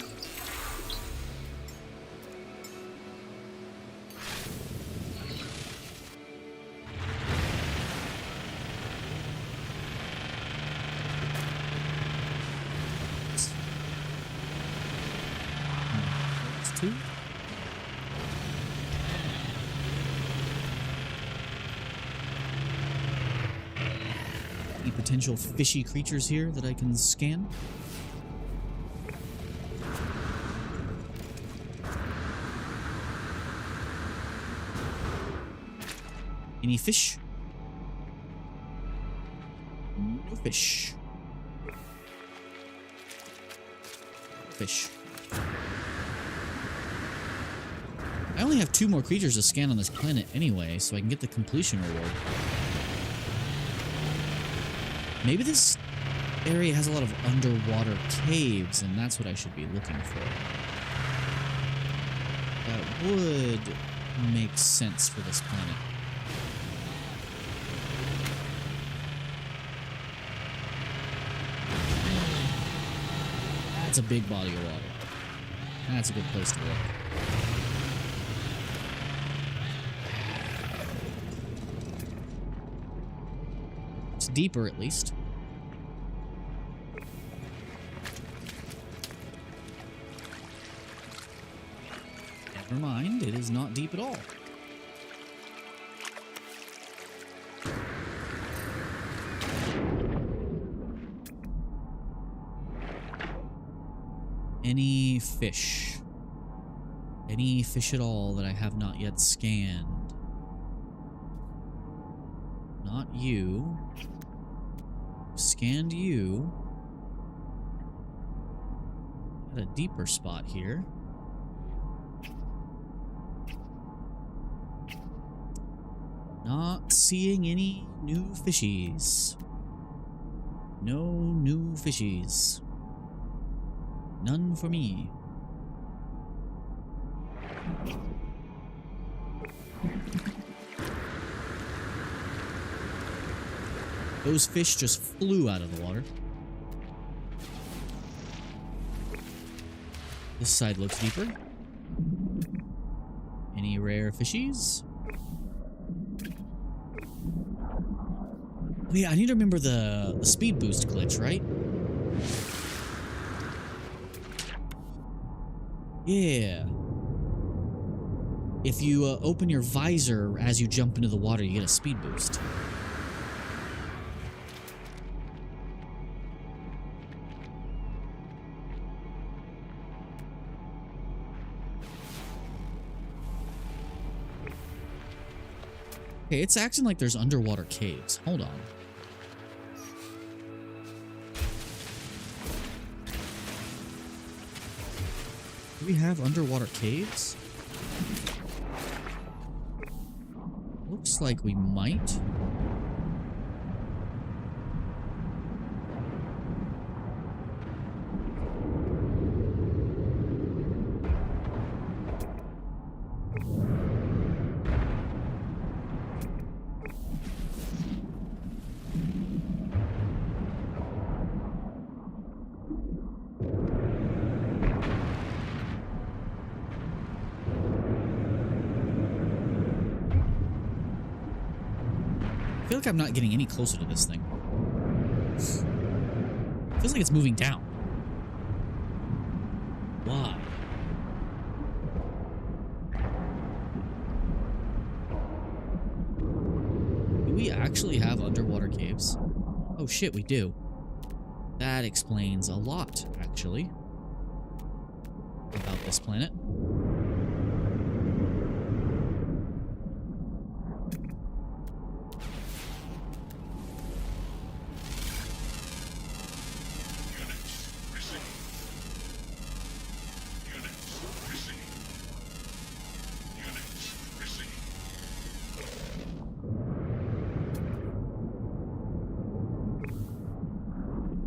Any potential fishy creatures here that I can scan? Any fish? No fish. Fish. I only have 2 more creatures to scan on this planet anyway, so I can get the completion reward. Maybe this area has a lot of underwater caves, and that's what I should be looking for. That would make sense for this planet. That's a big body of water. That's a good place to look. It's deeper, at least. Never mind, it is not deep at all. Any fish? Any fish at all that I have not yet scanned? Not you. Scanned you. Got a deeper spot here. Not seeing any new fishies. No new fishies. None for me. Those fish just flew out of the water. This side looks deeper. Any rare fishies? Oh yeah, I need to remember the speed boost glitch, right? Yeah. If you open your visor as you jump into the water, you get a speed boost. Okay, it's acting like there's underwater caves. Hold on. Do we have underwater caves? Looks like we might. I feel like I'm not getting any closer to this thing. Feels like it's moving down. Why? Do we actually have underwater caves? Oh shit, we do. That explains a lot, actually, about this planet.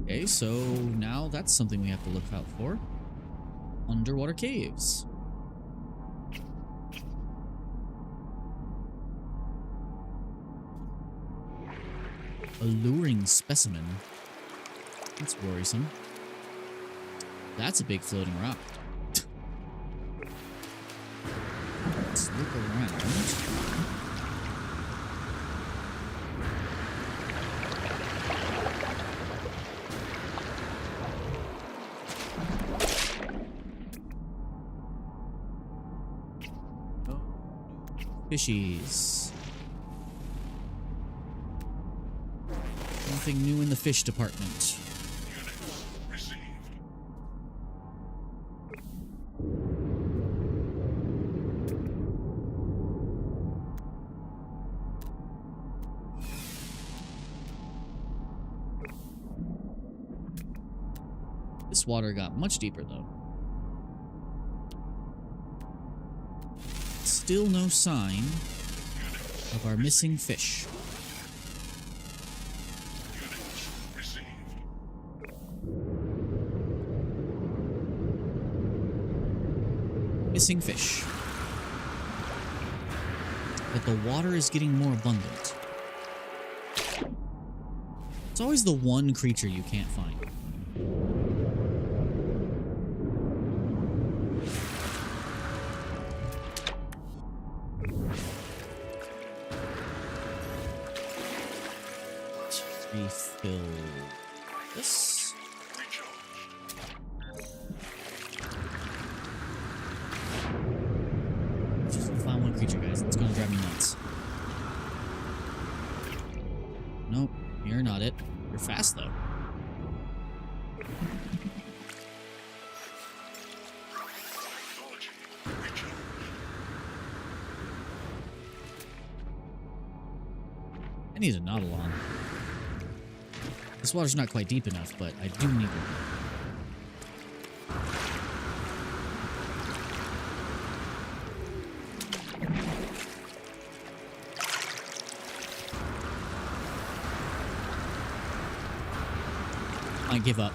Okay, so now that's something we have to look out for. Underwater caves. Alluring specimen. That's worrisome. That's a big floating rock. Let's look around. Fishies. Nothing new in the fish department. Units received. This water got much deeper though. Still no sign of our missing fish. Units received. Missing fish. But the water is getting more abundant. It's always the one creature you can't find. Refill this. Recharged. underground creature, guys. It's gonna drive me nuts. Nope, you're not it. You're fast, though. Technology recharge. I need a Nautilon. This water's not quite deep enough, but I do need one. I might give up.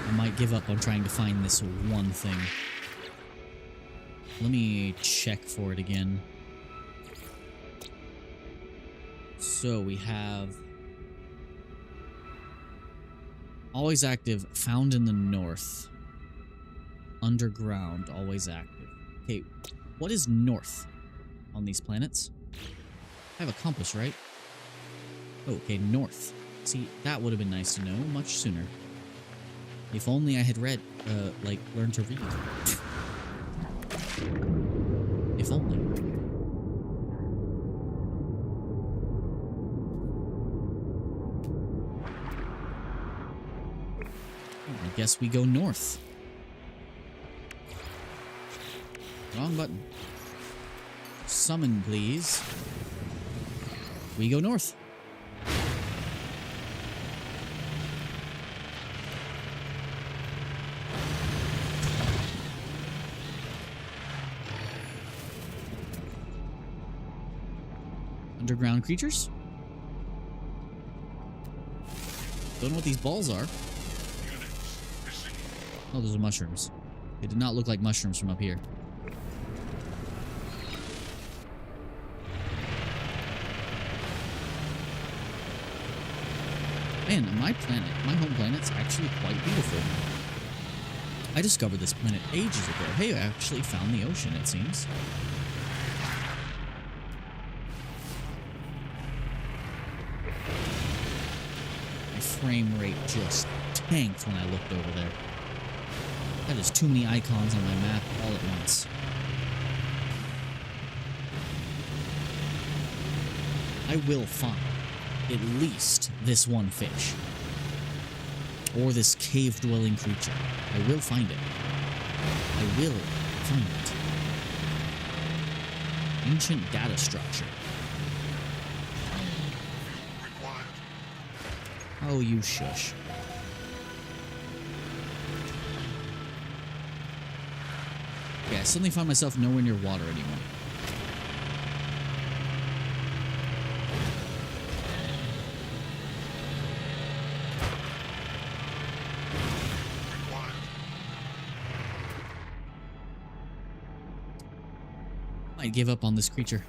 I might give up on trying to find this one thing. Let me check for it again. So we have always active, found in the north. Underground, always active. Okay, what is north on these planets? I have a compass, right? Oh, okay, north. See, that would have been nice to know much sooner. If only I had learned to read. If only. I guess we go north. Wrong button. Summon, please. We go north. Underground creatures? Don't know what these balls are. Units received. Oh, those are mushrooms. They did not look like mushrooms from up here. Man, my planet, my home planet's actually quite beautiful. I discovered this planet ages ago. Hey, I actually found the ocean, it seems. My frame rate just tanked when I looked over there. That is too many icons on my map all at once. I will find at least this one fish. Or this cave-dwelling creature. I will find it. I will find it. Ancient data structure. Required. Oh, you shush. Okay, I suddenly found myself nowhere near water anymore. Required. Might give up on this creature.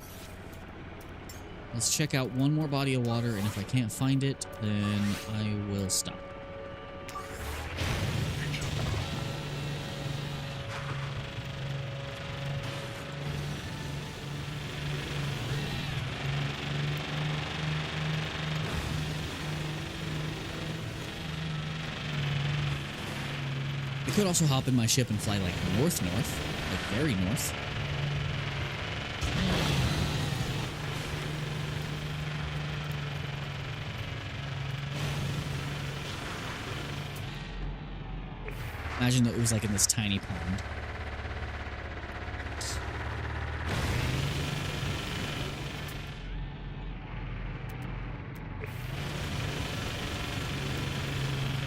Let's check out one more body of water, and if I can't find it, then I will stop. I could also hop in my ship and fly like north, like very north. Imagine that it was like in this tiny pond.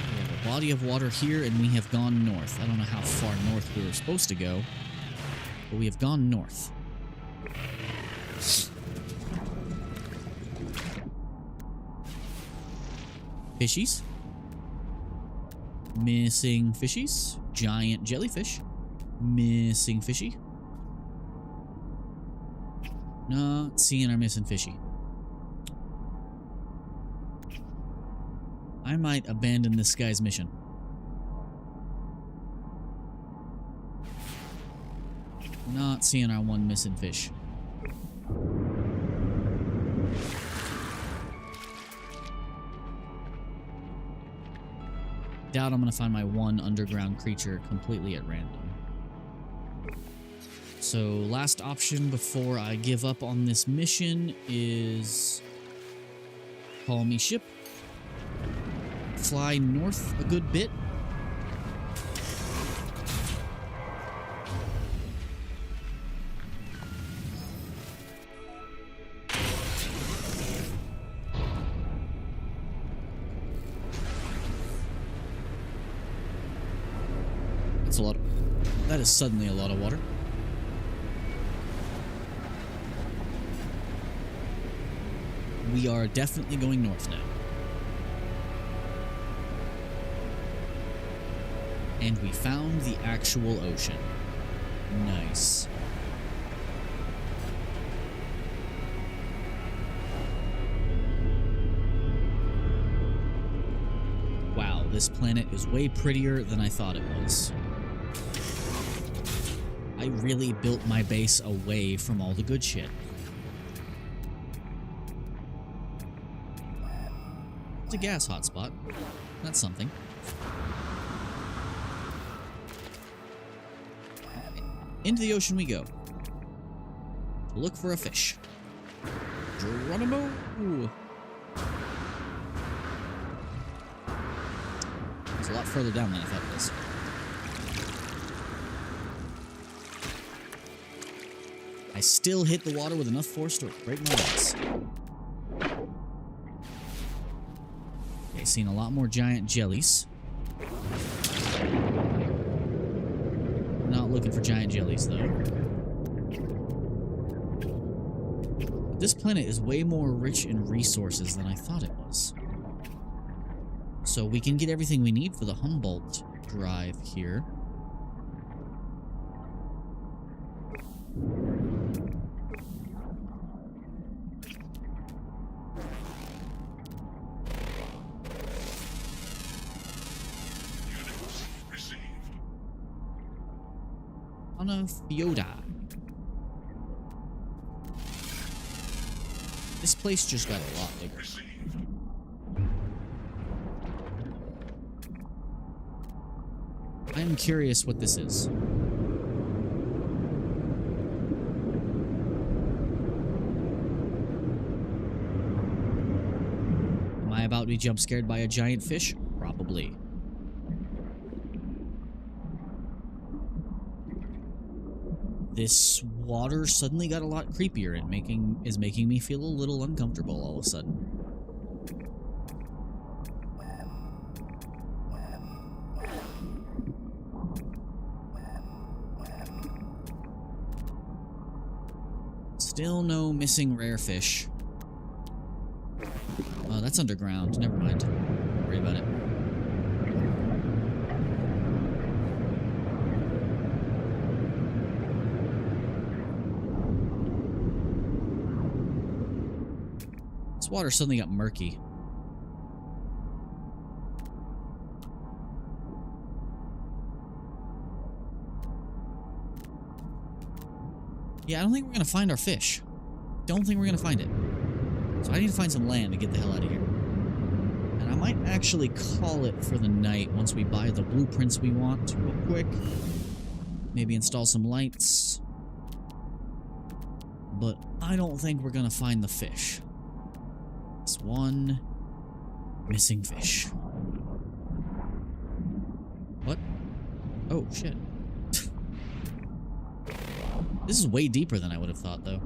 We have a body of water here, and we have gone north. I don't know how far north we were supposed to go, but we have gone north. Fishies. Missing fishies. Giant jellyfish. Missing fishy. Not seeing our missing fishy. I might abandon this guy's mission. Not seeing our one missing fish. Doubt I'm gonna find my one underground creature completely at random. So last option before I give up on this mission is call me ship, fly north a good bit. That's a lot. That is suddenly a lot of water. We are definitely going north now. And we found the actual ocean. Nice. Wow, this planet is way prettier than I thought it was. I really built my base away from all the good shit. It's a gas hotspot. That's something. Into the ocean we go. To look for a fish. Geronimo! It's a lot further down than I thought it was. I still hit the water with enough force to break my legs. Okay, seen a lot more giant jellies. Not looking for giant jellies, though. This planet is way more rich in resources than I thought it was. So we can get everything we need for the Humboldt drive here. On a Fyoda. This place just got a lot bigger. I am curious what this is. Am I about to be jump scared by a giant fish? Probably. This water suddenly got a lot creepier and is making me feel a little uncomfortable all of a sudden. Still no missing rare fish. Oh, that's underground. Never mind. Don't worry about it. This water suddenly got murky. Yeah, I don't think we're gonna find our fish. Don't think we're gonna find it. So I need to find some land to get the hell out of here. And I might actually call it for the night once we buy the blueprints we want real quick. Maybe install some lights. But I don't think we're gonna find the fish. It's one missing fish. What? Oh, shit. This is way deeper than I would have thought, though.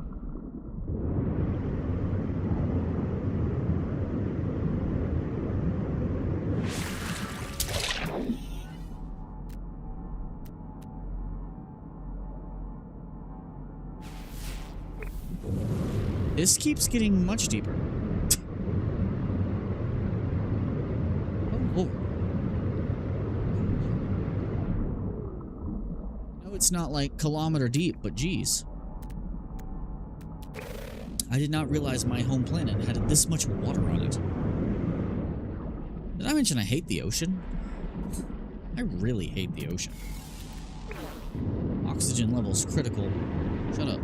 This keeps getting much deeper. Oh, Lord. No, it's not like kilometer deep, but geez. I did not realize my home planet had this much water on it. Did I mention I hate the ocean? I really hate the ocean. Oxygen levels critical. Shut up.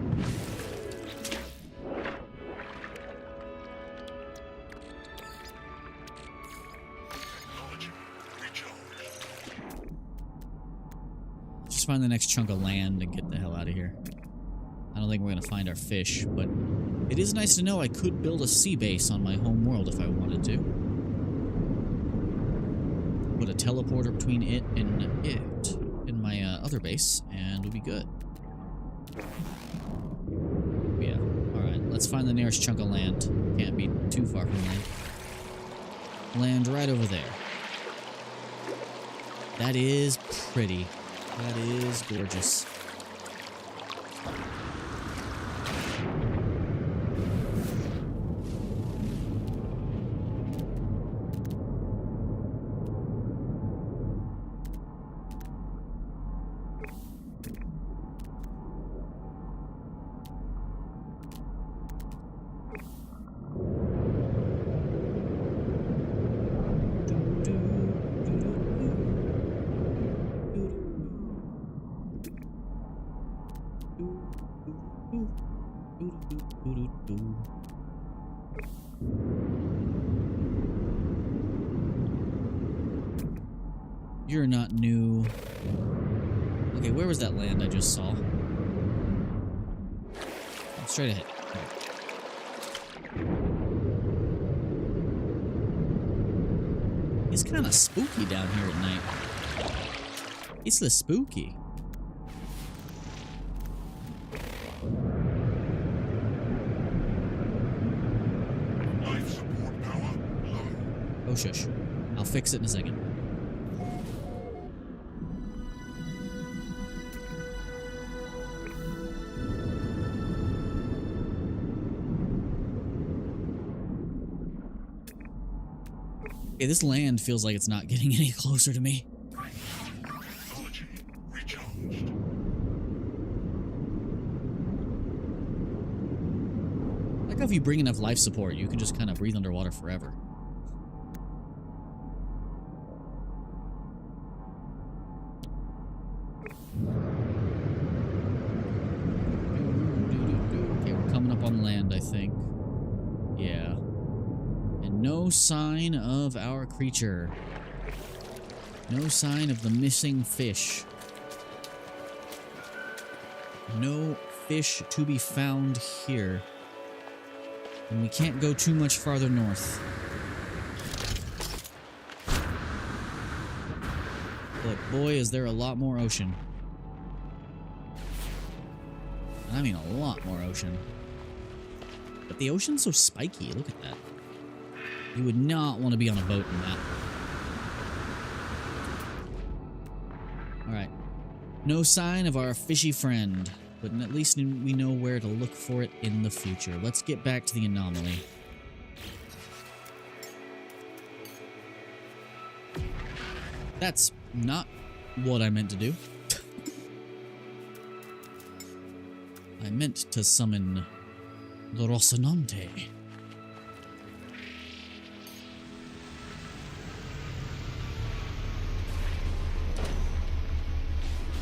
Just find the next chunk of land and get the hell out of here. don't think we're gonna find our fish, but it is nice to know I could build a sea base on my home world if I wanted to. Put a teleporter between it and my other base, and we'll be good. Yeah. Alright, let's find the nearest chunk of land. Can't be too far from land. Land right over there. That is pretty. That is gorgeous. You're not new. Okay, where was that land I just saw? Straight ahead. It's kind of spooky down here at night. It's the spooky. Life support power low. Oh, shush. I'll fix it in a second. Okay, this land feels like it's not getting any closer to me. Technology recharged. I like how if you bring enough life support, you can just kind of breathe underwater forever. Okay, we're coming up on land, I think. Yeah. And no sign of our creature. No sign of the missing fish. No fish to be found here. And we can't go too much farther north. But boy, is there a lot more ocean. I mean a lot more ocean. But the ocean's so spiky, look at that. You would not want to be on a boat in that. Alright. No sign of our fishy friend, but at least we know where to look for it in the future. Let's get back to the anomaly. That's not what I meant to do. I meant to summon the Rocinante.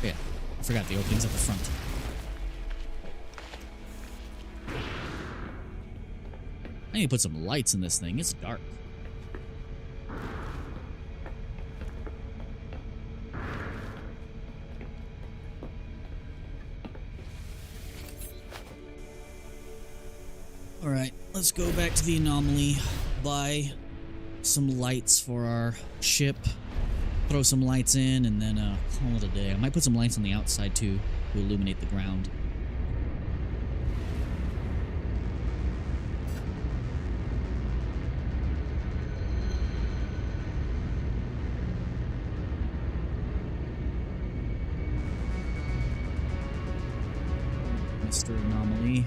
Yeah, I forgot the opening's at the front. I need to put some lights in this thing. It's dark. Alright, let's go back to the anomaly, buy some lights for our ship, throw some lights in, and then call it a day. I might put some lights on the outside too to illuminate the ground. Mr. Anomaly.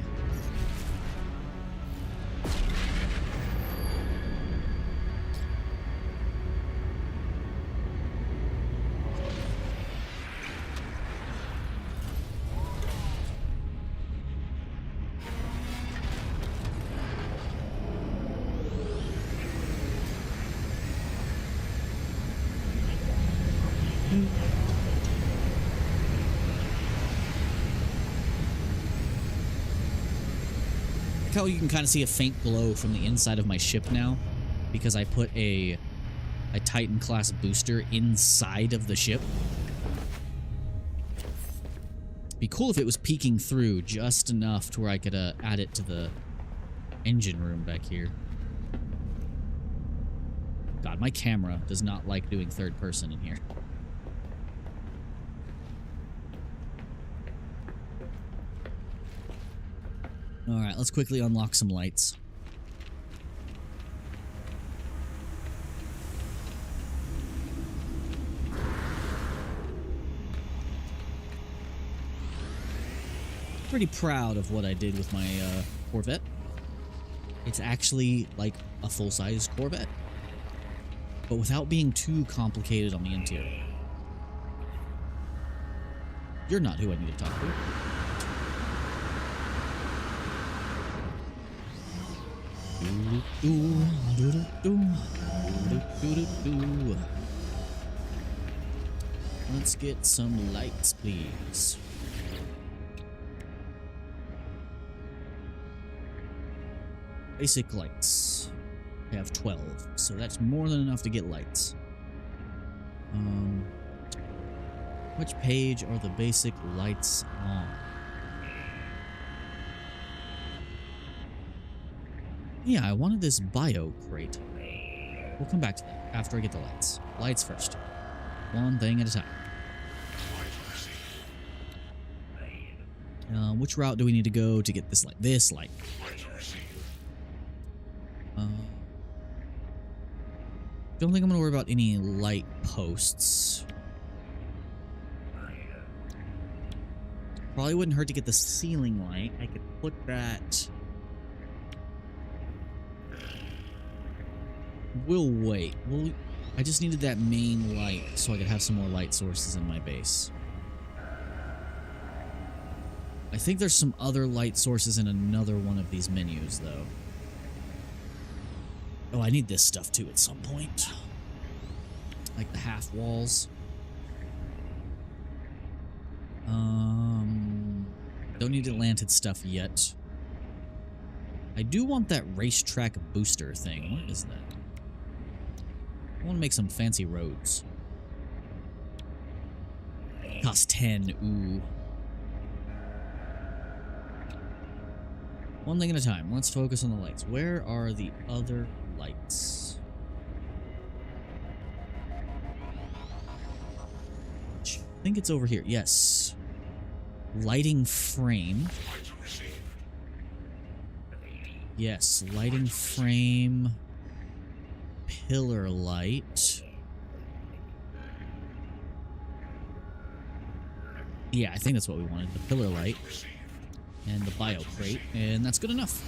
Like how you can kind of see a faint glow from the inside of my ship now, because I put a Titan-class booster inside of the ship. Be cool if it was peeking through just enough to where I could add it to the engine room back here. God, my camera does not like doing third person in here. Alright, let's quickly unlock some lights. Pretty proud of what I did with my Corvette. It's actually like a full-size Corvette, but without being too complicated on the interior. You're not who I need to talk to. Let's get some lights, please. Basic lights. I have 12, so that's more than enough to get lights. Which page are the basic lights on? Yeah, I wanted this bio crate. We'll come back to that after I get the lights. Lights first. One thing at a time. Which route do we need to go to get this light? This light. Don't think I'm gonna worry about any light posts. Probably wouldn't hurt to get the ceiling light. I could put that. We'll wait. I just needed that main light so I could have some more light sources in my base. I think there's some other light sources in another one of these menus, though. Oh, I need this stuff too at some point. Like the half walls. Don't need Atlantis stuff yet. I do want that racetrack booster thing. What is that? I want to make some fancy roads. Cost 10. Ooh. One thing at a time. Let's focus on the lights. Where are the other lights? I think it's over here. Yes. Lighting frame. Yes, lighting frame. Pillar light. Yeah, I think that's what we wanted. The pillar light. And the bio crate. And that's good enough.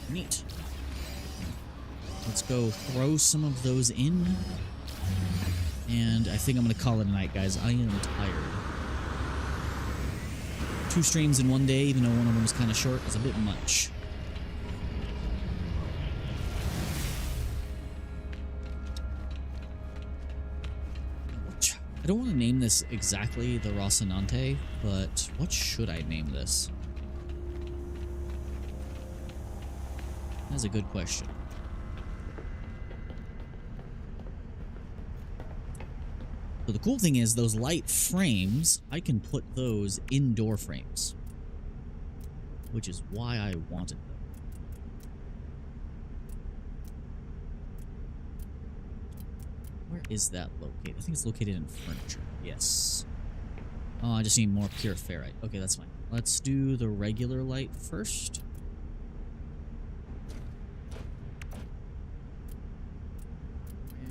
Neat. Let's go throw some of those in. And I think I'm going to call it a night, guys. I am tired. 2 streams in one day, even though one of them was kind of short, is a bit much. I don't want to name this exactly the Rocinante, but what should I name this? That's a good question. So the cool thing is, those light frames, I can put those indoor frames, which is why I wanted them. Where is that located? I think it's located in furniture. Yes. Oh, I just need more pure ferrite. Okay, that's fine. Let's do the regular light first. Where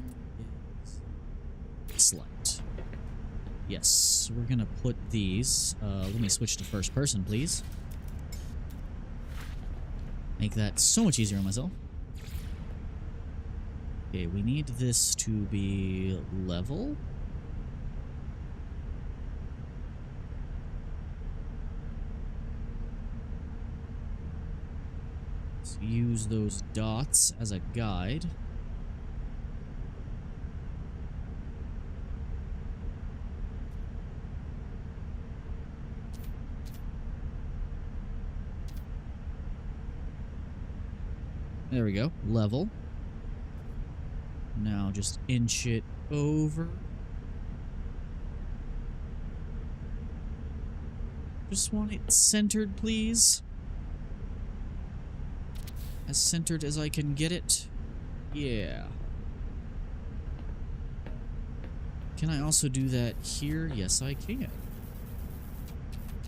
is this light? Yes, we're gonna put these. Let me switch to first person, please. Make that so much easier on myself. Okay, we need this to be level. Let's use those dots as a guide. There we go. Level. Now just inch it over. Just want it centered, please. As centered as I can get it. Yeah. Can I also do that here? Yes, I can.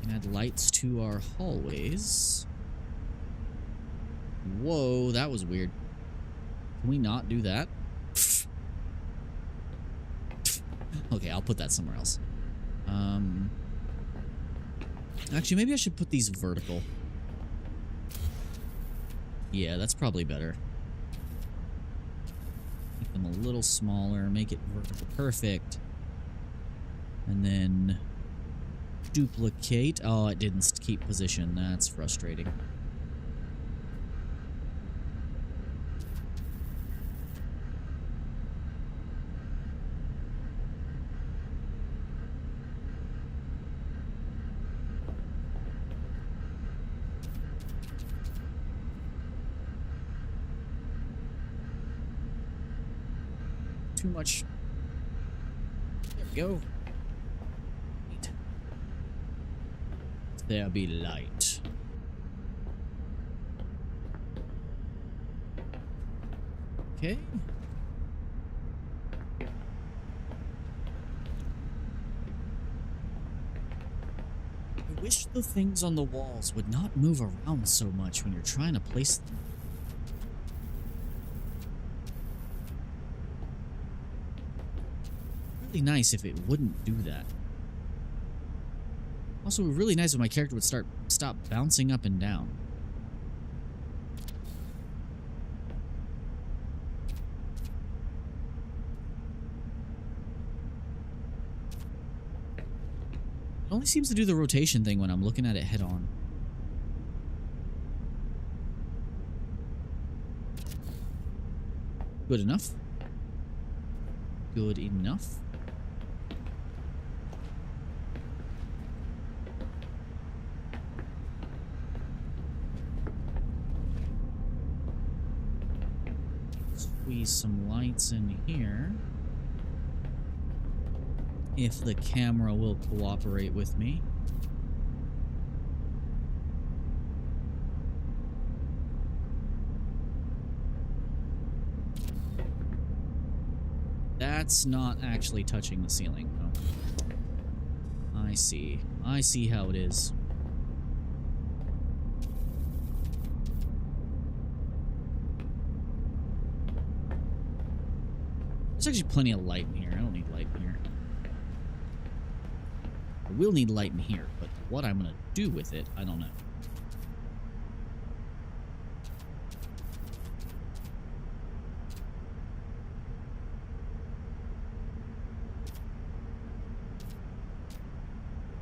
Can add lights to our hallways. Whoa, that was weird. Can we not do that? Okay, I'll put that somewhere else. Actually, maybe I should put these vertical. Yeah, that's probably better. Make them a little smaller, make it vertical. Perfect. And then duplicate. Oh, it didn't keep position. That's frustrating. Too much. There we go. Neat. There be light. Okay. I wish the things on the walls would not move around so much when you're trying to place them. Really nice if it wouldn't do that. Also, really nice if my character would stop bouncing up and down. It only seems to do the rotation thing when I'm looking at it head on. Good enough. Good enough. Squeeze some lights in here. If the camera will cooperate with me. That's not actually touching the ceiling. Oh. I see. I see how it is. There's actually plenty of light in here. I don't need light in here. I will need light in here, but what I'm going to do with it, I don't know.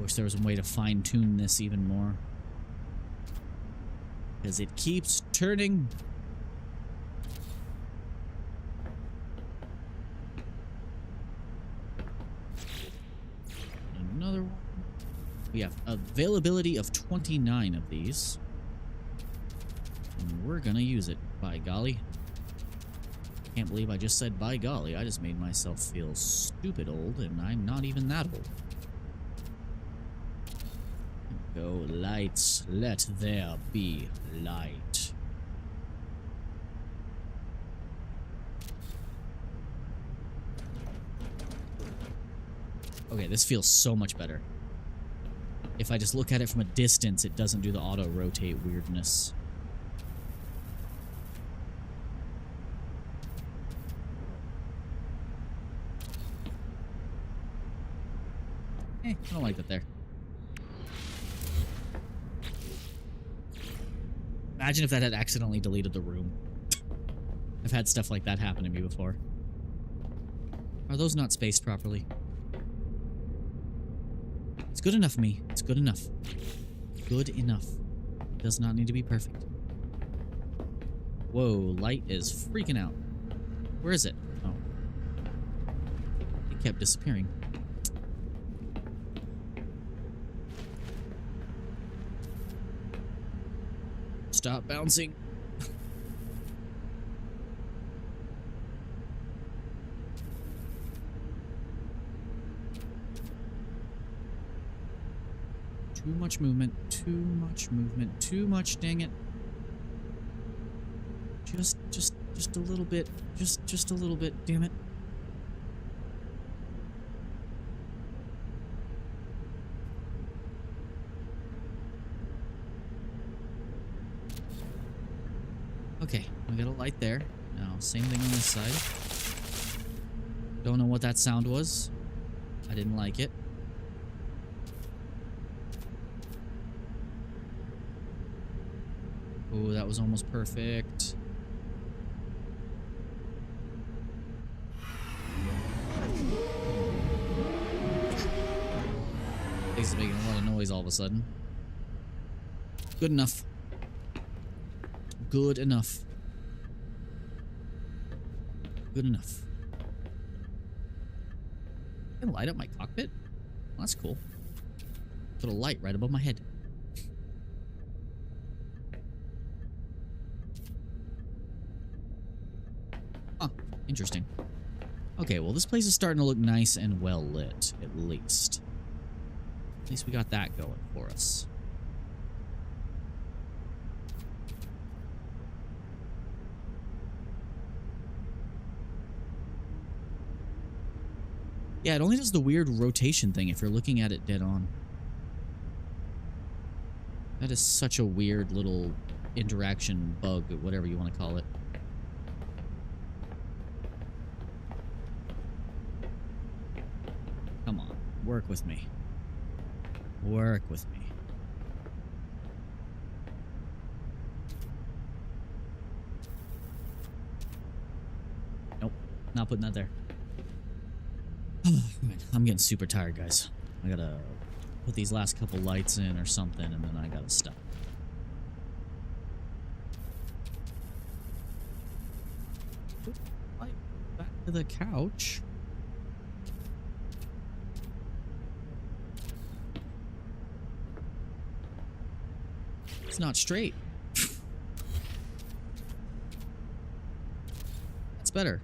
Wish there was a way to fine-tune this even more. Because it keeps turning. Another one. We have availability of 29 of these. And we're gonna use it, by golly. Can't believe I just said by golly. I just made myself feel stupid old, and I'm not even that old. Go, lights. Let there be light. Okay, this feels so much better. If I just look at it from a distance, it doesn't do the auto-rotate weirdness. I don't like that there. Imagine if that had accidentally deleted the room. I've had stuff like that happen to me before. Are those not spaced properly? It's good enough, me. It's good enough. Good enough. It does not need to be perfect. Whoa, light is freaking out. Where is it? Oh. It kept disappearing. Stop bouncing. Too much movement. Too much movement. Too much, dang it. Just a little bit. Just a little bit, damn it. Okay, we got a light there. Now, same thing on this side. Don't know what that sound was. I didn't like it. Oh, that was almost perfect. Things are making a lot of noise all of a sudden. Good enough. Good enough. Good enough. Can I light up my cockpit? Well, that's cool. Put a light right above my head. Huh. Interesting. Okay, well, this place is starting to look nice and well lit, at least. At least we got that going for us. Yeah, it only does the weird rotation thing if you're looking at it dead on. That is such a weird little interaction bug, or whatever you want to call it. Come on, work with me. Work with me. Nope, not putting that there. I'm getting super tired, guys. I gotta put these last couple lights in or something, and then I gotta stop. Put the light back to the couch. It's not straight. That's better.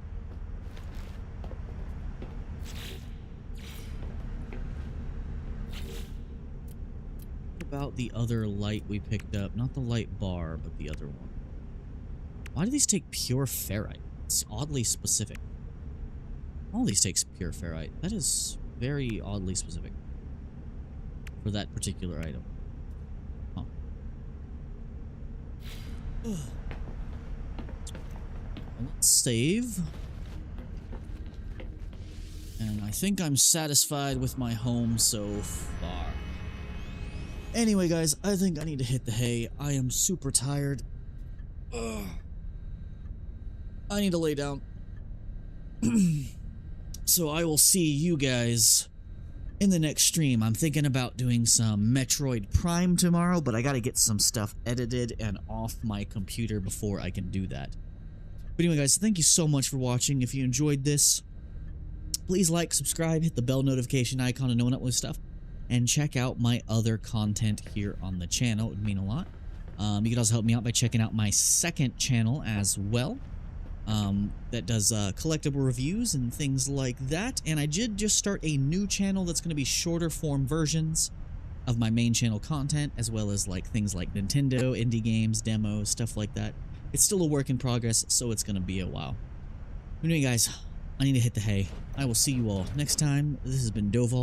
About the other light we picked up, not the light bar, but the other one. Why do these take pure ferrite? It's oddly specific. All these takes pure ferrite. That is very oddly specific for that particular item. Huh. Well, let's save. And I think I'm satisfied with my home so far. Anyway, guys, I think I need to hit the hay. I am super tired. Ugh. I need to lay down. So I will see you guys in the next stream. I'm thinking about doing some Metroid Prime tomorrow, but I gotta get some stuff edited and off my computer before I can do that. But anyway, guys, thank you so much for watching. If you enjoyed this, please like, subscribe, hit the bell notification icon to know when I upload stuff. And check out my other content here on the channel. It would mean a lot. You can also help me out by checking out my second channel as well. That does collectible reviews and things like that. And I did just start a new channel that's going to be shorter form versions of my main channel content, as well as like things like Nintendo, indie games, demos, stuff like that. It's still a work in progress, so it's going to be a while. Anyway, guys, I need to hit the hay. I will see you all next time. This has been Doval.